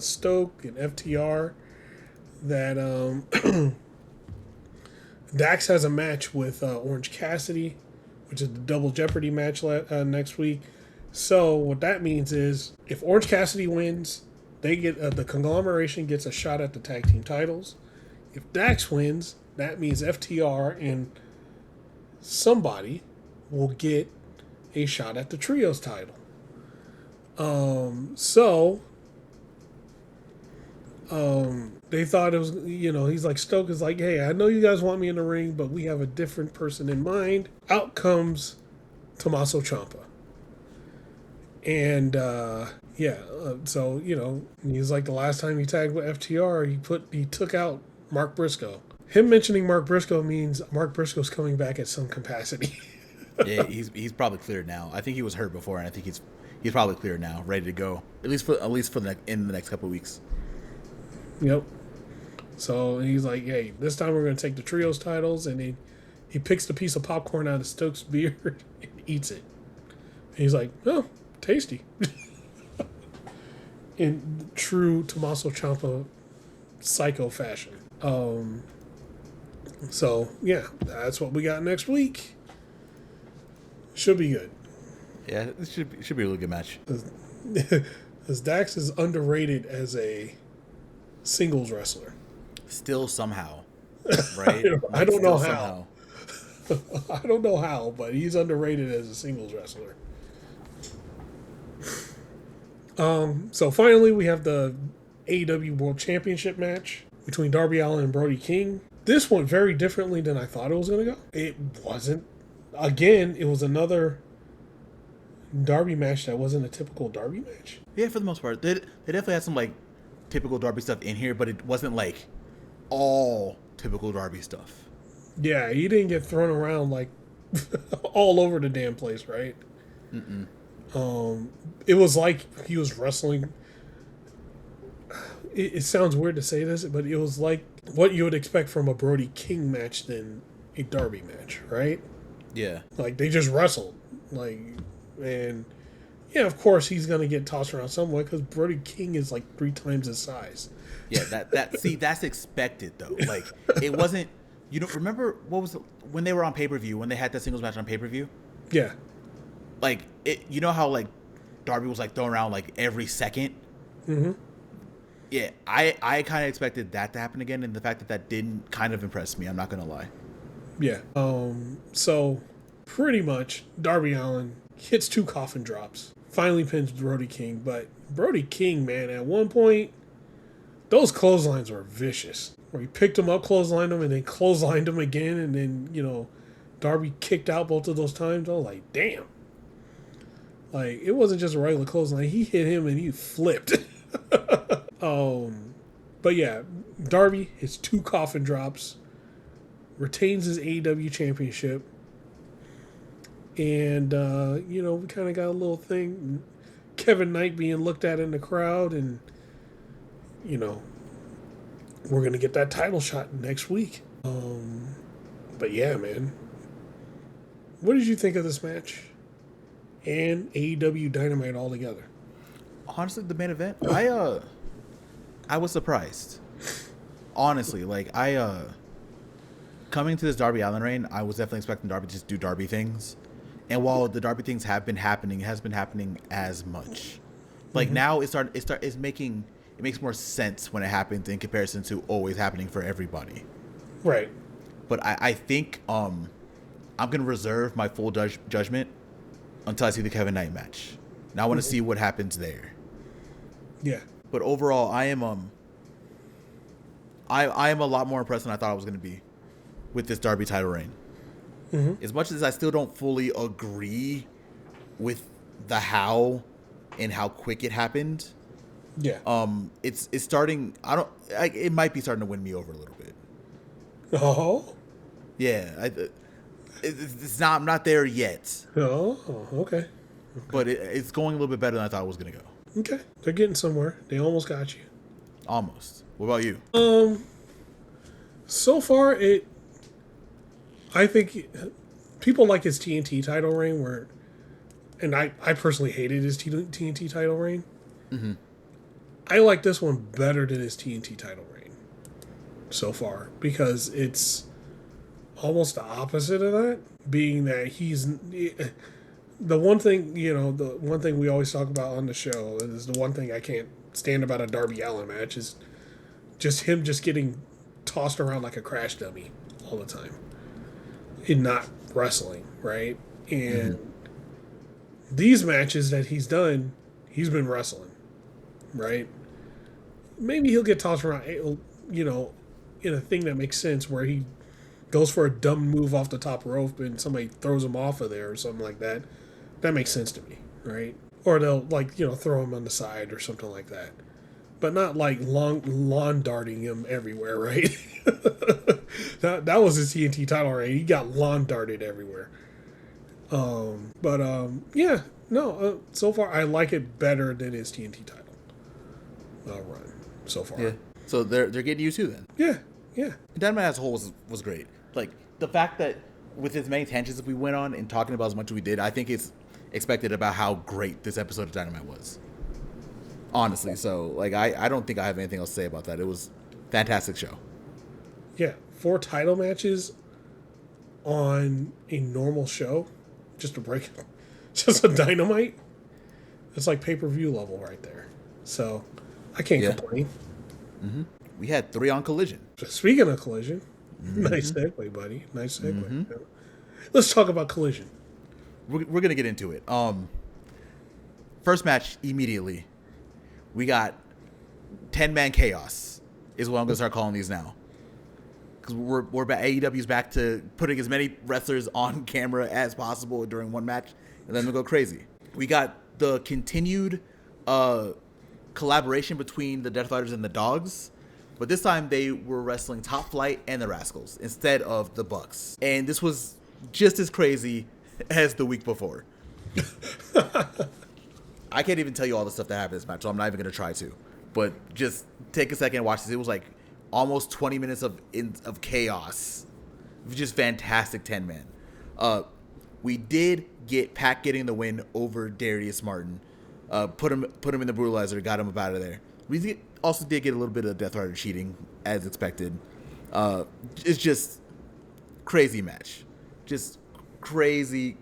Stoke and FTR that Dax has a match with Orange Cassidy, which is the Double Jeopardy match next week. So what that means is if Orange Cassidy wins, they get the conglomeration gets a shot at the tag team titles. If Dax wins, that means FTR and somebody will get a shot at the trios title. So They thought it was, he's like, Stoke is like, hey, I know you guys want me in the ring, but we have a different person in mind. Out comes Tommaso Ciampa. And, so, he's like, the last time he tagged with FTR, he took out Mark Briscoe. Him mentioning Mark Briscoe means Mark Briscoe's coming back at some capacity. Yeah, he's probably cleared now. I think he was hurt before, and I think he's probably cleared now, ready to go. At least for in the next couple of weeks. Yep. So he's like, hey, this time we're going to take the trios titles, and he picks the piece of popcorn out of Stokes' beard and eats it. And he's like, oh, tasty. In true Tommaso Ciampa psycho fashion. So yeah, that's what we got next week. Should be good. Yeah, this should be a really good match. Because Dax is underrated as a singles wrestler. Still somehow, right? I don't know how. I don't know how, but he's underrated as a singles wrestler. So finally, we have the AEW World Championship match between Darby Allin and Brody King. This went very differently than I thought it was going to go. It wasn't. Again, it was another Darby match that wasn't a typical Darby match. Yeah, for the most part. They definitely had some, like, typical Darby stuff in here, but it wasn't, like, all typical Darby stuff. Yeah, he didn't get thrown around, like, all over the damn place, right? Mm-mm. It was like he was wrestling. It sounds weird to say this, but it was like what you would expect from a Brody King match than a Darby match, right? Yeah. Like, they just wrestled. Like, and yeah, of course he's going to get tossed around somewhat because Brody King is like 3 times his size. Yeah, that's expected, though. Like, it wasn't, remember when they were on pay-per-view, when they had that singles match on pay-per-view? Yeah. Like, how, like, Darby was, like, thrown around, like, every second? Mm-hmm. Yeah, I kind of expected that to happen again, and the fact that didn't kind of impress me, I'm not going to lie. Yeah. So, pretty much, Darby Allin hits 2 coffin drops. Finally pins Brody King. But Brody King, man, at one point, those clotheslines were vicious. Where he picked him up, clotheslined him, and then clotheslined him again, and then, Darby kicked out both of those times. I was like, damn. Like, it wasn't just a regular clothesline. He hit him and he flipped. But yeah, Darby hits 2 coffin drops, retains his AEW championship, and we kind of got a little thing. Kevin Knight being looked at in the crowd, and we're gonna get that title shot next week. But yeah, man, what did you think of this match and AEW Dynamite altogether? Honestly, the main event, I was surprised. Honestly, like, coming to this Darby Allin reign, I was definitely expecting Darby to just do Darby things. And while the Darby things have been happening, it hasn't been happening as much. Like, now it makes more sense when it happens in comparison to always happening for everybody. Right. But I think I'm going to reserve my full judgment until I see the Kevin Knight match. Now I want to see what happens there. Yeah. But overall, I am a lot more impressed than I thought I was going to be with this Darby title reign. Mm-hmm. As much as I still don't fully agree with the how and how quick it happened. Yeah. It's starting. It might be starting to win me over a little bit. Oh. Yeah. It's not. I'm not there yet. Oh. Okay. But it's going a little bit better than I thought it was going to go. Okay. They're getting somewhere. They almost got you. Almost. What about you? So far, I think people like his TNT title reign, and I personally hated his TNT title reign. Mm-hmm. I like this one better than his TNT title reign so far because it's almost the opposite of that, being that he's the one thing, the one thing we always talk about on the show is the one thing I can't stand about a Darby Allin match is just him just getting tossed around like a crash dummy all the time and not wrestling, right? And these matches that he's done, he's been wrestling, right? maybe he'll get tossed around, you know, in a thing that makes sense where he goes for a dumb move off the top rope and somebody throws him off of there or something like that. That makes sense to me, right? Or they'll, like, you know, throw him on the side or something like that. But not like lawn darting him everywhere, right? that was his TNT title, right? He got lawn darted everywhere. Yeah, no. So far, I like it better than his TNT title run so far. Yeah. So they're getting you too then. Yeah. Dynamite as a whole was great. Like the fact that with as many tangents as we went on and talking about as much as we did, I think it's expected about how great this episode of Dynamite was. Honestly, so like I don't think I have anything else to say about that. It was a fantastic show. Yeah, 4 title matches on a normal show, just a break, just a Dynamite. It's like pay-per-view level right there. So I can't complain. Mm-hmm. We had 3 on Collision. Speaking of Collision, nice segue, buddy. Nice segue. Mm-hmm. Let's talk about Collision. We're gonna get into it. First match immediately. We got 10-man chaos is what I'm gonna start calling these now, because we're back. AEW's back to putting as many wrestlers on camera as possible during one match and then they'll go crazy. We got the continued collaboration between the Death Fighters and the Dogs, but this time they were wrestling Top Flight and the Rascals instead of the Bucks, and this was just as crazy as the week before. I can't even tell you all the stuff that happened in this match, so I'm not even going to try to. But just take a second and watch this. It was like almost 20 minutes of chaos. Just fantastic 10-man. We did get Pac getting the win over Darius Martin. Put him in the brutalizer, got him up out of there. We also did get a little bit of Death Rider cheating, as expected. It's just crazy match. Just crazy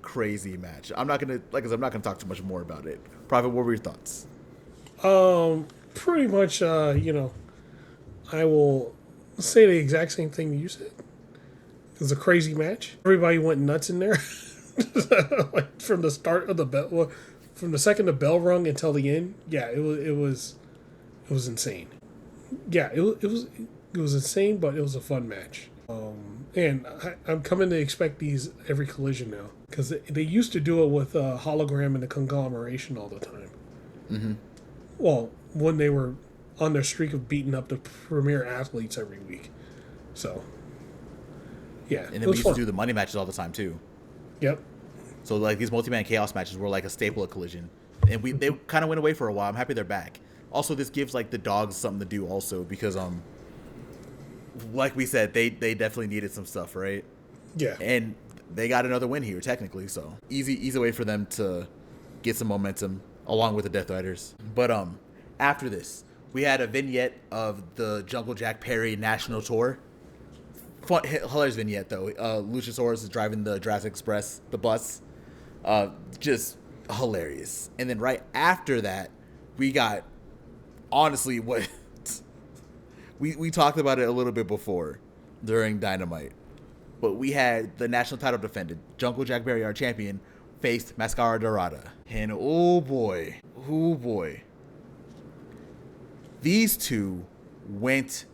match. I'm not gonna talk too much more about it. Proffitt, what were your thoughts? Pretty much, I will say the exact same thing you said. It was a crazy match. Everybody went nuts in there. Like from the start of the bell, from the second the bell rung until the end. Yeah, it was insane. Yeah, it was insane, but it was a fun match. And I'm coming to expect these every Collision now, because they used to do it with Hologram and the Conglomeration all the time. Mm-hmm. Well, when they were on their streak of beating up the premier athletes every week. So, yeah. And then we used to do the money matches all the time, too. Yep. So, like, these multi-man chaos matches were like a staple of Collision. And they kind of went away for a while. I'm happy they're back. Also, this gives, like, the Dogs something to do also, because, like we said, they definitely needed some stuff, right? Yeah. And they got another win here, technically, so easy way for them to get some momentum along with the Death Riders. But after this, we had a vignette of the Jungle Jack Perry National Tour. Fun, hilarious vignette, though. Luchasaurus is driving the Jurassic Express, the bus. Just hilarious. And then right after that, we got, honestly, what... We talked about it a little bit before during Dynamite, but we had the national title defended. Jungle Jack Perry, our champion, faced Mascara Dorada. And oh boy, these two went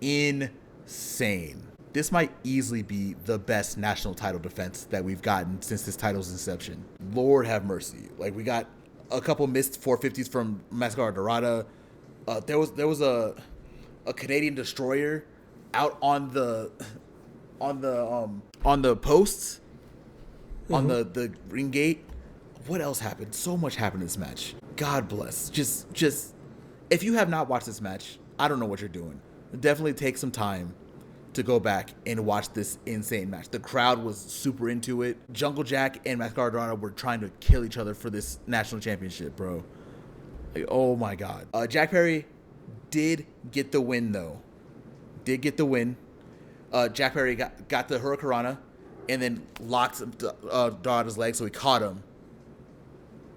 insane. This might easily be the best national title defense that we've gotten since this title's inception. Lord have mercy. Like, we got a couple missed 450s from Mascara Dorada. There was a Canadian destroyer out on the posts, on the ring gate. What else happened? So much happened in this match. God bless. Just if you have not watched this match, I don't know what you're doing. Definitely take some time to go back and watch this insane match. The crowd was super into it. Jungle Jack and Mascara Dorada were trying to kill each other for this national championship, bro. Like, oh my God. Jack Perry did get the win, though. Jack Perry got the Hurricanrana and then locked Dorada's leg, so he caught him.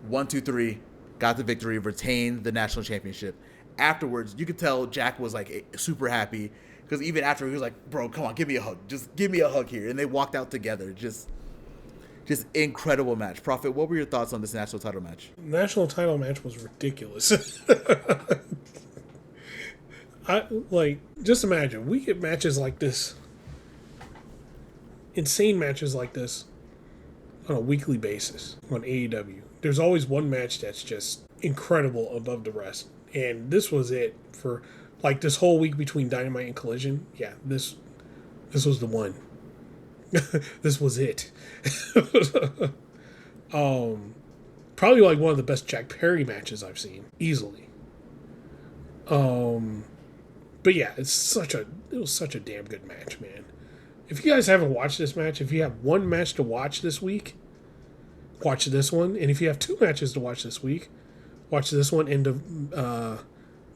1, 2, 3, got the victory, retained the national championship. Afterwards, you could tell Jack was like super happy, because even after, he was like, bro, come on, give me a hug. Just give me a hug here. And they walked out together. Just incredible match. Proffitt, what were your thoughts on this national title match? National title match was ridiculous. Just imagine we get matches like this, insane matches like this, on a weekly basis on AEW. There's always one match that's just incredible above the rest, and this was it for like this whole week between Dynamite and Collision. Yeah, this was the one. This was it. Probably like one of the best Jack Perry matches I've seen, easily. But yeah, it was such a damn good match, man. If you guys haven't watched this match, if you have one match to watch this week, watch this one. And if you have two matches to watch this week, watch this one and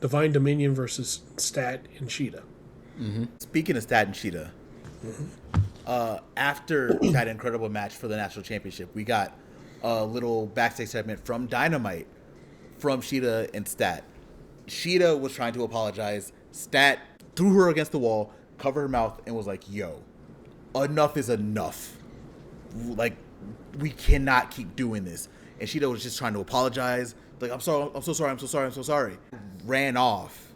Divine Dominion versus Stat and Shida. Mm-hmm. Speaking of Stat and Shida, after that incredible match for the national championship, we got a little backstage segment from Dynamite from Shida and Stat. Shida was trying to apologize. Stat threw her against the wall, covered her mouth, and was like, yo, enough is enough. Like, we cannot keep doing this. And Shida was just trying to apologize. Like, I'm so sorry. Ran off.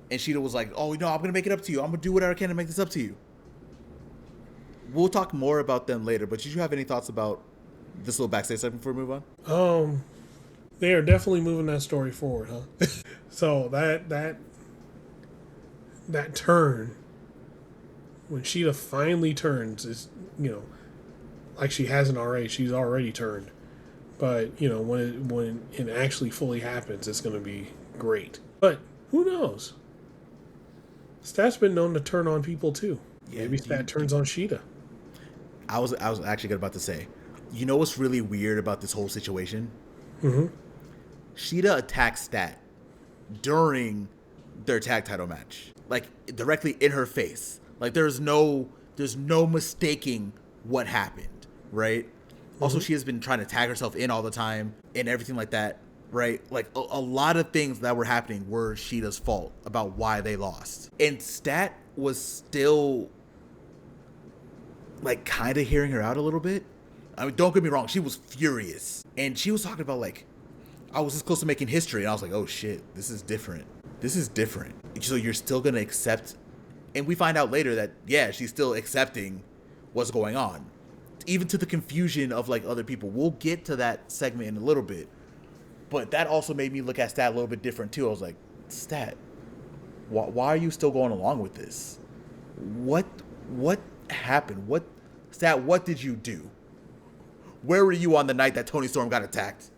And Shida was like, oh, no, I'm going to make it up to you. I'm going to do whatever I can to make this up to you. We'll talk more about them later, but did you have any thoughts about this little backstage segment before we move on? They are definitely moving that story forward, huh? So that turn, when Shida finally turns, is, like she hasn't already. She's already turned, but when it actually fully happens, it's going to be great. But who knows? Stat's been known to turn on people too. Yeah, maybe Stat turns on Shida. I was actually about to say, you know what's really weird about this whole situation? Mm-hmm. Shida attacked Stat during their tag title match, like directly in her face. Like there's no mistaking what happened, right? Mm-hmm. Also, she has been trying to tag herself in all the time and everything like that, right? Like a lot of things that were happening were Shida's fault about why they lost, and Stat was still like kind of hearing her out a little bit. I mean, don't get me wrong, she was furious, and she was talking about like, I was this close to making history, and I was like, oh shit, this is different. So you're still gonna accept, and we find out later that yeah, she's still accepting what's going on, even to the confusion of like other people. We'll get to that segment in a little bit, but that also made me look at Stat a little bit different too. I was like, Stat, why are you still going along with this? What happened? Stat, what did you do? Where were you on the night that Tony Storm got attacked?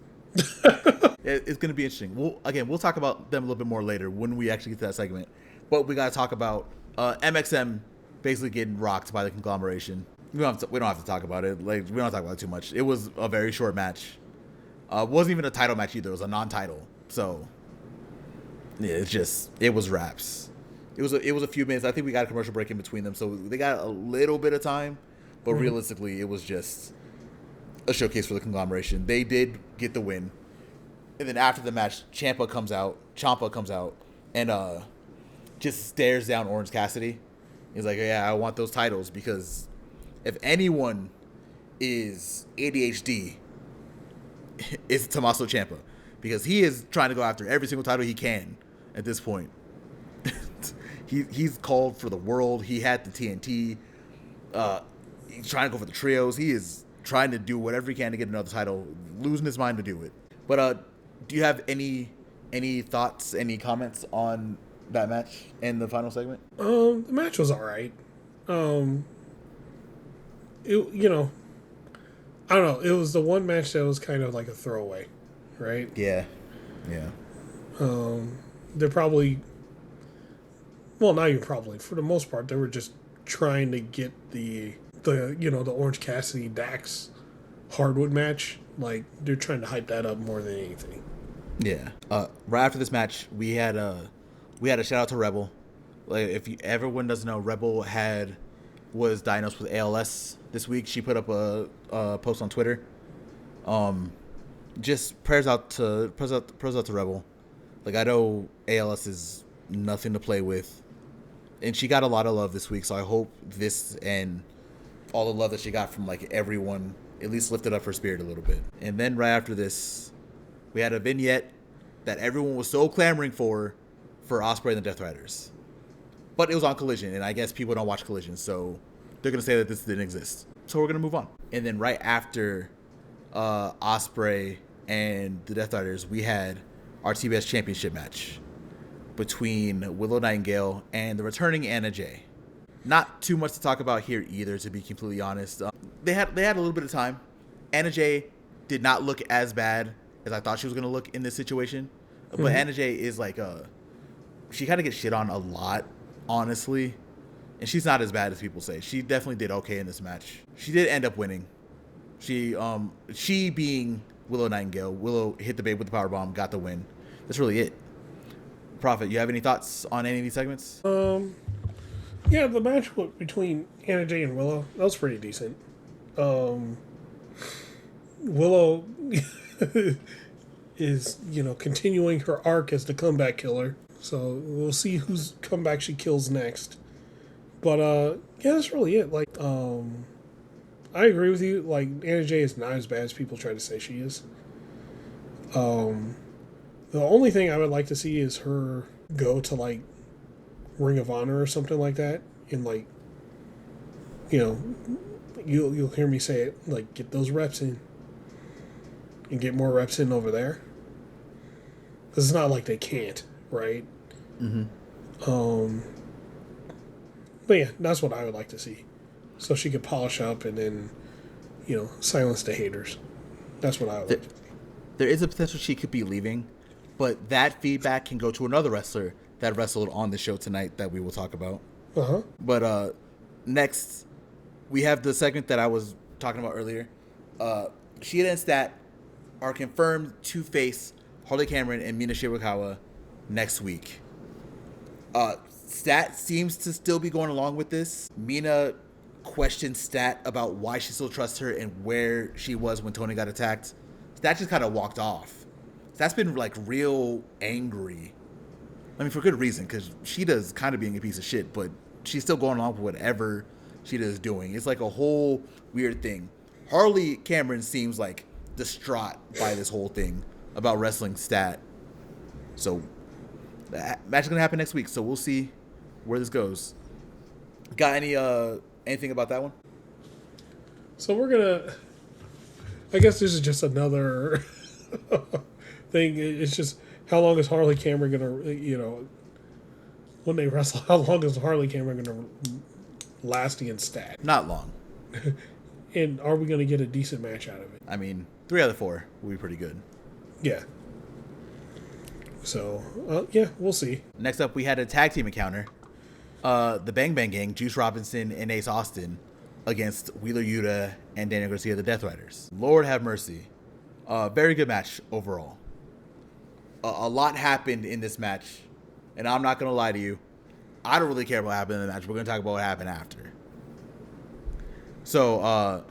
It's going to be interesting. We'll talk about them a little bit more later when we actually get to that segment. But we got to talk about MXM basically getting rocked by the conglomeration. We don't have to talk about it. Like, we don't talk about it too much. It was a very short match. Wasn't even a title match either. It was a non-title. So yeah, it was wraps. It was a few minutes. I think we got a commercial break in between them, so they got a little bit of time. But realistically, it was just a showcase for the conglomeration. They did get the win. And then after the match, Ciampa comes out and just stares down Orange Cassidy. He's like, yeah, I want those titles, because if anyone is ADHD, it's Tommaso Ciampa, because he is trying to go after every single title he can at this point. He's called for the world. He had the TNT. He's trying to go for the trios. He is trying to do whatever he can to get another title, losing his mind to do it. But do you have any thoughts, any comments on that match and the final segment? The match was all right. I don't know. It was the one match that was kind of like a throwaway, right? Yeah. They're probably, well, not even probably. For the most part, they were just trying to get the Orange Cassidy Dax hardwood match. Like, they're trying to hype that up more than anything. Yeah. Right after this match, we had a shout out to Rebel. Like, if everyone doesn't know, Rebel was diagnosed with ALS this week. She put up a post on Twitter. Just prayers out to Rebel. Like, I know ALS is nothing to play with, and she got a lot of love this week. So I hope this and all the love that she got from like everyone at least lifted up her spirit a little bit. And then right after this, we had a vignette that everyone was so clamoring for for Ospreay and the Death Riders. But it was on Collision, and I guess people don't watch Collision, so they're going to say that this didn't exist. So we're going to move on. And then right after Ospreay and the Death Riders, we had our TBS Championship match between Willow Nightingale and the returning Anna Jay. Not too much to talk about here either, to be completely honest. They had a little bit of time. Anna Jay did not look as bad as I thought she was going to look in this situation. But Anna Jay is like, she kind of gets shit on a lot, honestly. And she's not as bad as people say. She definitely did okay in this match. She did end up winning. She being Willow Nightingale. Willow hit the babe with the powerbomb, got the win. That's really it. Proffitt, you have any thoughts on any of these segments? Yeah, the match between Anna Jay and Willow, that was pretty decent. Willow is, continuing her arc as the comeback killer. So we'll see whose comeback she kills next. But, yeah, that's really it. Like, I agree with you. Like, Anna Jay is not as bad as people try to say she is. The only thing I would like to see is her go to, like, Ring of Honor or something like that. And, like, you'll hear me say it, like, get those reps in. And get more reps in over there. Because it's not like they can't, right? Mm-hmm. But yeah, that's what I would like to see. So she could polish up and then, silence the haters. That's what I would like to see. There is a potential she could be leaving, but that feedback can go to another wrestler that wrestled on the show tonight that we will talk about. But next, we have the segment that I was talking about earlier. Shida and Stat are confirmed to face Harley Cameron and Mina Shirakawa next week. Stat seems to still be going along with this. Mina questioned Stat about why she still trusts her and where she was when Tony got attacked. Stat just kind of walked off. Stat's been like real angry. I mean, for good reason, because Shida's kind of being a piece of shit, but she's still going along with whatever Shida is doing. It's like a whole weird thing. Harley Cameron seems like distraught by this whole thing about wrestling Stat. So that match is gonna happen next week. So we'll see where this goes. Got anything about that one? So we're gonna. I guess this is just another thing. It's just how long is Harley Cameron gonna, when they wrestle, how long is Harley Cameron gonna last against Stat? Not long. And are we gonna get a decent match out of it? I mean, 3 out of 4 will be pretty good. Yeah. So, yeah, we'll see. Next up, we had a tag team encounter. The Bang Bang Gang, Juice Robinson and Ace Austin, against Wheeler Yuta and Daniel Garcia, the Death Riders. Lord have mercy. Very good match overall. A lot happened in this match, and I'm not going to lie to you. I don't really care about what happened in the match. We're going to talk about what happened after. So,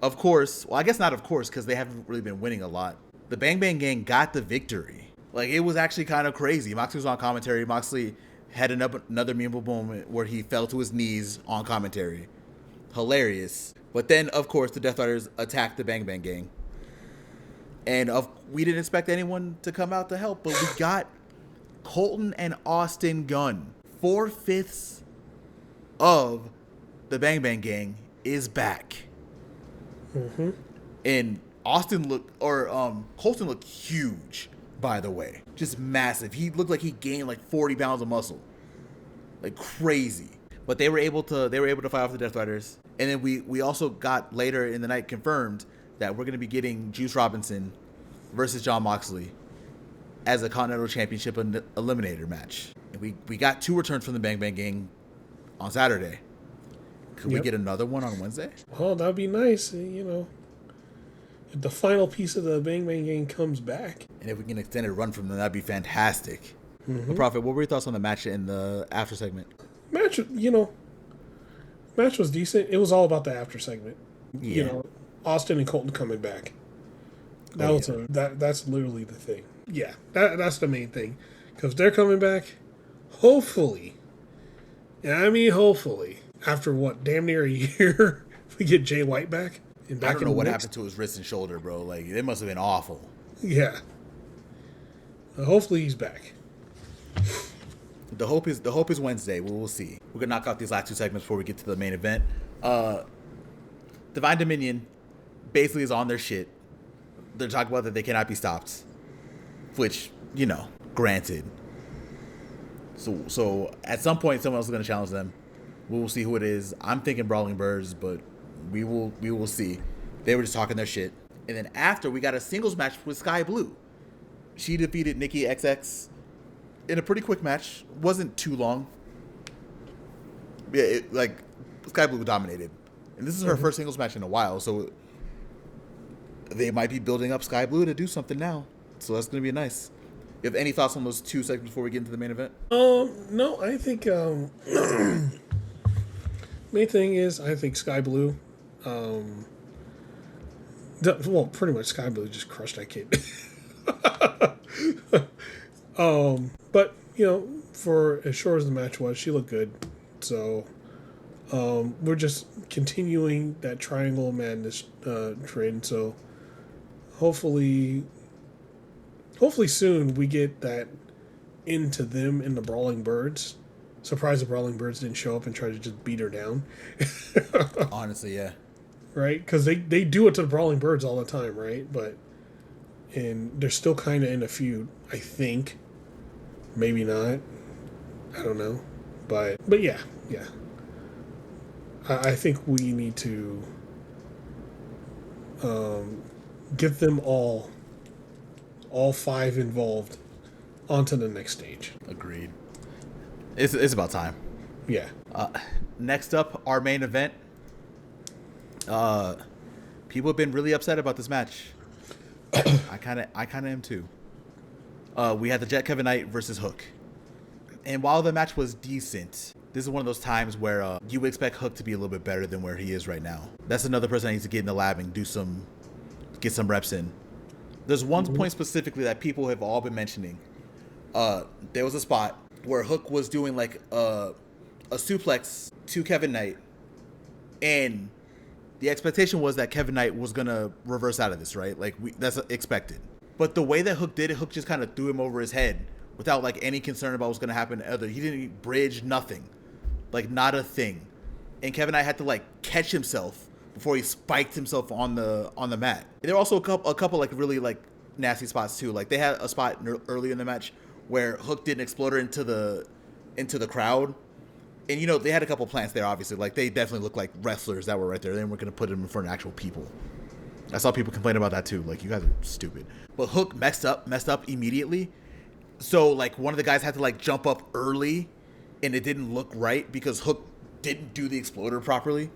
of course, well, I guess not of course, because they haven't really been winning a lot. The Bang Bang Gang got the victory. Like, it was actually kind of crazy. Moxley was on commentary. Moxley had another memorable moment where he fell to his knees on commentary. Hilarious. But then, of course, the Death Riders attacked the Bang Bang Gang. And we didn't expect anyone to come out to help, but we got Colton and Austin Gunn. 4/5 of the Bang Bang Gang is back. Mm-hmm. And Colton looked huge, by the way. Just massive. He looked like he gained like 40 pounds of muscle. Like crazy. But they were able to fight off the Death Riders. And then we also got later in the night confirmed that we're going to be getting Juice Robinson versus Jon Moxley as a Continental Championship Eliminator match. And we got 2 returns from the Bang Bang Gang on Saturday. Could we get another one on Wednesday? Well, that'd be nice, if the final piece of the Bang Bang Gang comes back. And if we can extend a run from them, that'd be fantastic. Mm-hmm. Proffitt, what were your thoughts on the match in the after segment? Match was decent. It was all about the after segment. Yeah. Austin and Colton coming back. That's literally the thing. Yeah, that's the main thing. Because they're coming back, hopefully, and I mean hopefully, after damn near a year, we get Jay White back. I don't know what happened to his wrist and shoulder, bro. Like, it must have been awful. Yeah. Hopefully he's back. The hope is Wednesday. We'll see. We're gonna knock out these last 2 segments before we get to the main event. Divine Dominion basically is on their shit. They're talking about that they cannot be stopped, which, granted. So at some point, someone else is gonna challenge them. We will see who it is. I'm thinking Brawling Birds, but we will see. They were just talking their shit. And then after, we got a singles match with Sky Blue. She defeated Nikki XX in a pretty quick match. Wasn't too long. Yeah, Sky Blue dominated. And this is her first singles match in a while, so they might be building up Sky Blue to do something now. So that's going to be nice. You have any thoughts on those 2 segments before we get into the main event? No, I think main thing is I think Sky Blue, pretty much Sky Blue just crushed that kid. But for as short as the match was, she looked good. So we're just continuing that Triangle Madness trend. So hopefully soon we get that into them in the Brawling Birds. Surprised the Brawling Birds didn't show up and try to just beat her down. Honestly, yeah. Right? Because they do it to the Brawling Birds all the time, right? And they're still kind of in a feud, I think. Maybe not. I don't know. But yeah. I think we need to get them all 5 involved onto the next stage. Agreed. It's about time. Yeah. Next up, our main event. People have been really upset about this match. I kind of am too. We had the Jet Kevin Knight versus Hook. And while the match was decent, this is one of those times where you would expect Hook to be a little bit better than where he is right now. That's another person that needs to get in the lab and get some reps in. There's one point specifically that people have all been mentioning. There was a spot where Hook was doing like a suplex to Kevin Knight, and the expectation was that Kevin Knight was gonna reverse out of this, right? That's expected. But the way that Hook did it, Hook just kind of threw him over his head without like any concern about what's gonna happen. He didn't bridge, nothing, like not a thing. And Kevin Knight had to like catch himself before he spiked himself on the mat. There were also a couple like really like nasty spots too. Like they had a spot earlier in the match where Hook did an exploder into the crowd. And, they had a couple plants there, obviously. Like, they definitely looked like wrestlers that were right there. They weren't going to put them in front of actual people. I saw people complain about that, too. Like, you guys are stupid. But Hook messed up immediately. So, like, one of the guys had to, like, jump up early, and it didn't look right because Hook didn't do the exploder properly.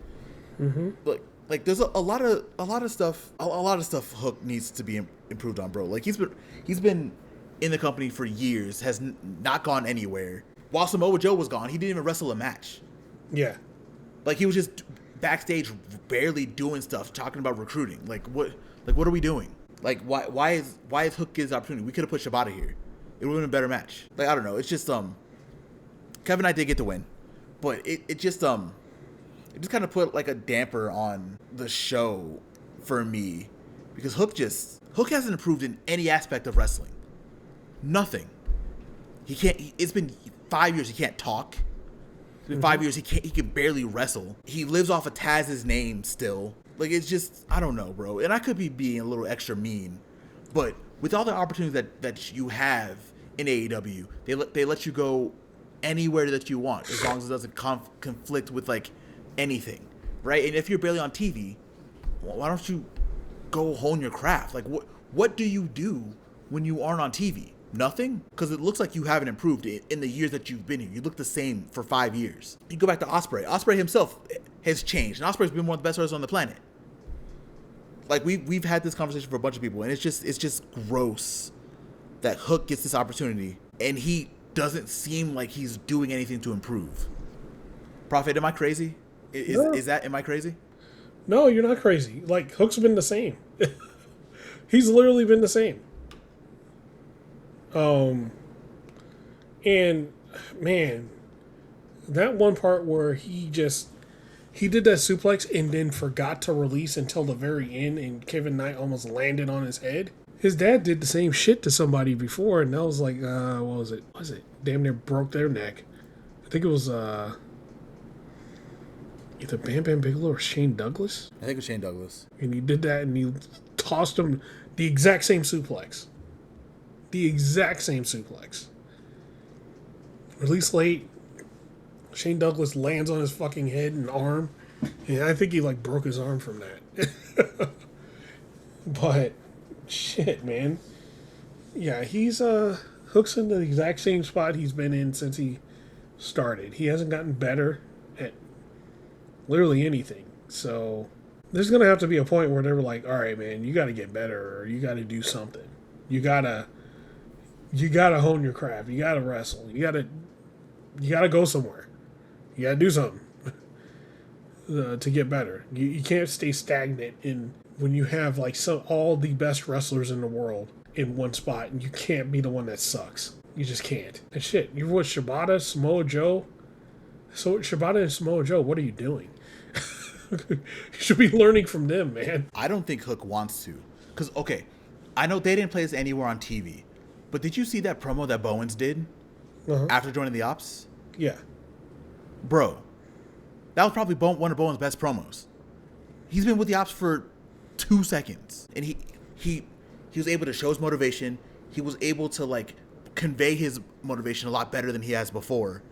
Mm-hmm. Like, there's a lot of stuff Hook needs to be improved on, bro. Like, he's been in the company for years, has not gone anywhere. While Samoa Joe was gone, he didn't even wrestle a match. Yeah. Like, he was just backstage barely doing stuff, talking about recruiting. Like, what are we doing? Like, why is Hook getting his opportunity? We could have put Shibata here. It would have been a better match. Like, I don't know. It's just, Kevin Knight did get the win. But it just kind of put, like, a damper on the show for me. Because Hook hasn't improved in any aspect of wrestling. Nothing. It's been 5 years he can't talk. It's been 5 years he can barely wrestle. He lives off of Taz's name still. Like, it's just, I don't know, bro. And I could be being a little extra mean, but with all the opportunities that you have in AEW, they let you go anywhere that you want as long as it doesn't conflict with like anything, right? And if you're barely on TV, why don't you go hone your craft? Like, what do you do when you aren't on TV? Nothing? Because it looks like you haven't improved in the years that you've been here. You look the same for 5 years. You go back to Ospreay. Ospreay himself has changed. And Ospreay's been one of the best wrestlers on the planet. Like, we've had this conversation for a bunch of people, and it's just gross that Hook gets this opportunity, and he doesn't seem like he's doing anything to improve. Proffitt, am I crazy? Am I crazy? No, you're not crazy. Like, Hook's been the same. He's literally been the same. And man, that one part where he did that suplex and then forgot to release until the very end, and Kevin Knight almost landed on his head. his dad did the same shit to somebody before, and that was like, what was it? Damn near broke their neck. I think it was either Bam Bam Bigelow or Shane Douglas. I think it was Shane Douglas. And he did that, and he tossed him the exact same suplex. The exact same suplex. Release late. Shane Douglas lands on his fucking head and arm. And I think he like broke his arm from that. But shit, man. Yeah, he's Hook's in the exact same spot he's been in since he started. He hasn't gotten better at literally anything. So there's gonna have to be a point where they were like, all right, man, you gotta get better, or you gotta do something. You gotta hone your craft. You gotta wrestle. You gotta go somewhere. You gotta do something to get better. You can't stay stagnant when you have like all the best wrestlers in the world in one spot, and you can't be the one that sucks. You just can't. And shit, you're with Shibata, Samoa Joe. So Shibata and Samoa Joe, what are you doing? You should be learning from them, man. I don't think Hook wants to. Because, okay, I know they didn't play this anywhere on TV, but did you see that promo that Bowens did after joining the Ops? Yeah. Bro, that was probably one of Bowens' best promos. He's been with the Ops for 2 seconds, and he was able to show his motivation. He was able to, like, convey his motivation a lot better than he has before.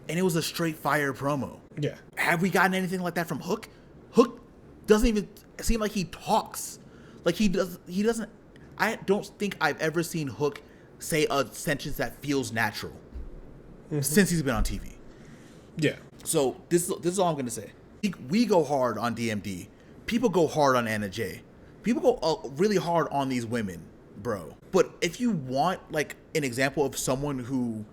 And it was a straight fire promo. Yeah. Have we gotten anything like that from Hook? Hook doesn't even seem like he talks. Like he doesn't. I don't think I've ever seen Hook say a sentence that feels natural since he's been on TV. Yeah. So this is all I'm gonna say. We go hard on DMD. People go hard on Anna J. People go really hard on these women, bro. But if you want like an example of someone who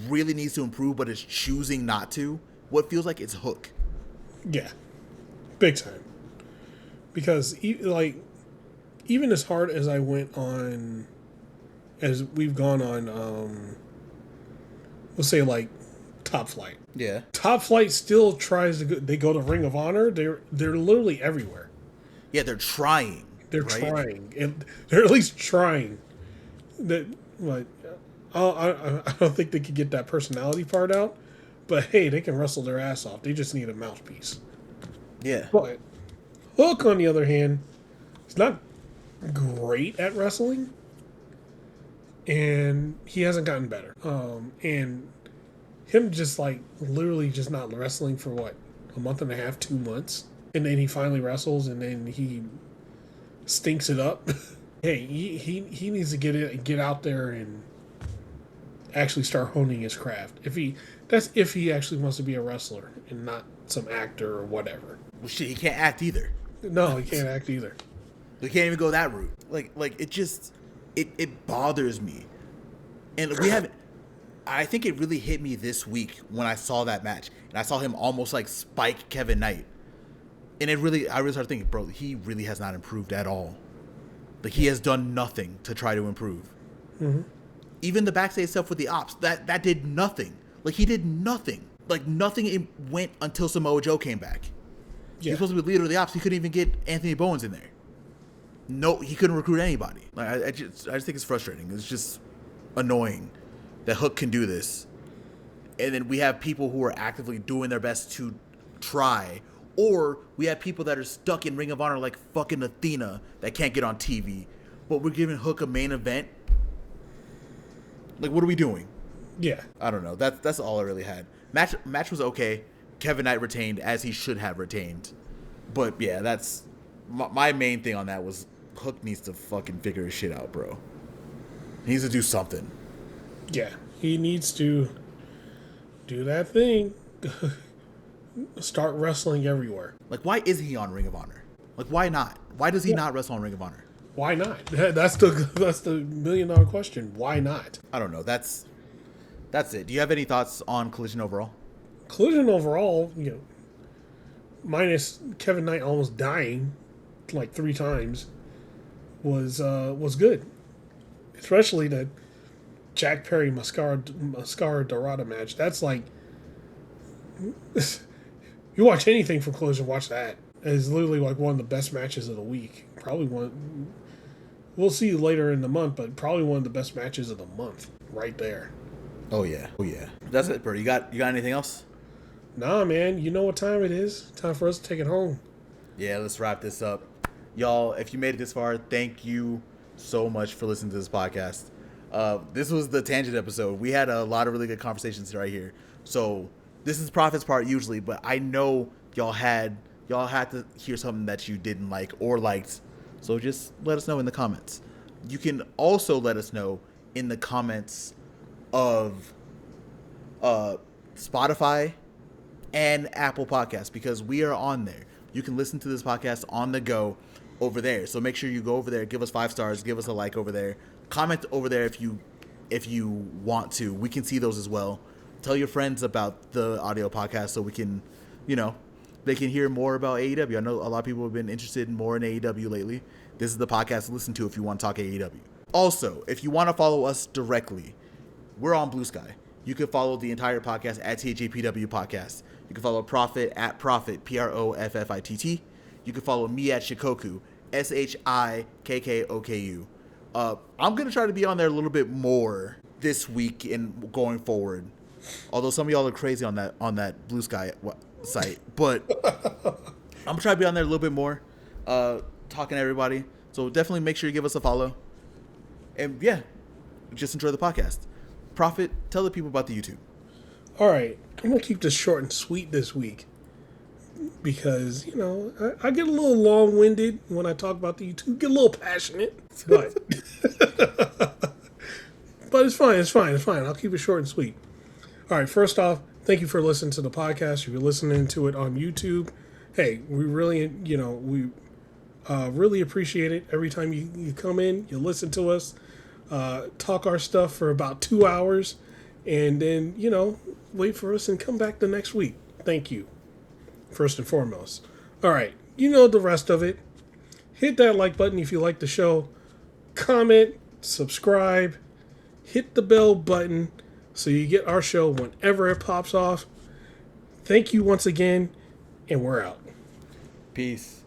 really needs to improve but is choosing not to, what feels like it's Hook. Yeah. Big time. Because even as hard as I went on, as we've gone on, let's say like Top Flight. Yeah. Top Flight still tries to go. They go to Ring of Honor. They're literally everywhere. Yeah, they're trying. They're trying, and they're at least trying. That like, I don't think they could get that personality part out, but hey, they can wrestle their ass off. They just need a mouthpiece. Yeah. But Hook, on the other hand, is not great at wrestling, and he hasn't gotten better. And him just like literally just not wrestling for what, a month and a half, 2 months, and then he finally wrestles, and then he stinks it up. Hey, he needs to get out there and actually start honing his craft. If he actually wants to be a wrestler and not some actor or whatever. Well, shit, he can't act either. No, he can't act either. We can't even go that route. Like it just it bothers me. And we haven't. I think it really hit me this week when I saw that match, and I saw him almost like spike Kevin Knight. And I really started thinking, bro, he really has not improved at all. Like he has done nothing to try to improve. Mm-hmm. Even the backstage stuff with the Ops, that did nothing. Like he did nothing. Like nothing went until Samoa Joe came back. Yeah. He's supposed to be the leader of the Ops. He couldn't even get Anthony Bowens in there. No, he couldn't recruit anybody. Like I just think it's frustrating. It's just annoying that Hook can do this, and then we have people who are actively doing their best to try, or we have people that are stuck in Ring of Honor like fucking Athena that can't get on TV, but we're giving Hook a main event. Like, what are we doing? Yeah. I don't know. That's all I really had. Match was okay. Kevin Knight retained as he should have retained, but yeah, that's my main thing on that was Hook needs to fucking figure his shit out, bro. He needs to do something. Yeah, he needs to do that thing. Start wrestling everywhere. Like, why isn't he on Ring of Honor? Like, why not? Why does he not wrestle on Ring of Honor? Why not? That's the $1 million question. Why not? I don't know. That's it. Do you have any thoughts on Collision overall? Collision overall, minus Kevin Knight almost dying like 3 times, was good. Especially the Jack Perry Mascara Dorada match. That's like, you watch anything from Collision, watch that. It's literally like one of the best matches of the week. Probably we'll see you later in the month, but probably one of the best matches of the month right there. Oh yeah. That's it, bro. You got anything else? Nah, man. You know what time it is. Time for us to take it home. Yeah, let's wrap this up. Y'all, if you made it this far, thank you so much for listening to this podcast. This was the tangent episode. We had a lot of really good conversations right here. So this is Proffitt's part usually, but I know y'all had to hear something that you didn't like or liked. So just let us know in the comments. You can also let us know in the comments of Spotify and Apple Podcasts, because we are on there. You can listen to this podcast on the go over there. So make sure you go over there, give us 5 stars, give us a like over there. Comment over there if you want to. We can see those as well. Tell your friends about the audio podcast so we can, they can hear more about AEW. I know a lot of people have been interested more in AEW lately. This is the podcast to listen to if you want to talk AEW. Also, if you want to follow us directly, we're on Blue Sky. You can follow the entire podcast at THAPW Podcast. You can follow Proffitt at Proffitt, Proffitt. You can follow me at Shikoku, Shikkoku. I'm going to try to be on there a little bit more this week and going forward. Although some of y'all are crazy on that Blue Sky site. But I'm going to try to be on there a little bit more, talking to everybody. So definitely make sure you give us a follow. And yeah, just enjoy the podcast. Proffitt, tell the people about the YouTube. All right. I'm going to keep this short and sweet this week because, I get a little long-winded when I talk about the YouTube, get a little passionate, but but it's fine. I'll keep it short and sweet. All right. First off, thank you for listening to the podcast. If you're listening to it on YouTube, hey, we really, really appreciate it. Every time you come in, you listen to us, talk our stuff for about 2 hours, and then, wait for us and come back the next week. Thank you, first and foremost. All right, the rest of it. Hit that like button if you like the show. Comment, subscribe, hit the bell button so you get our show whenever it pops off. Thank you once again, and we're out. Peace.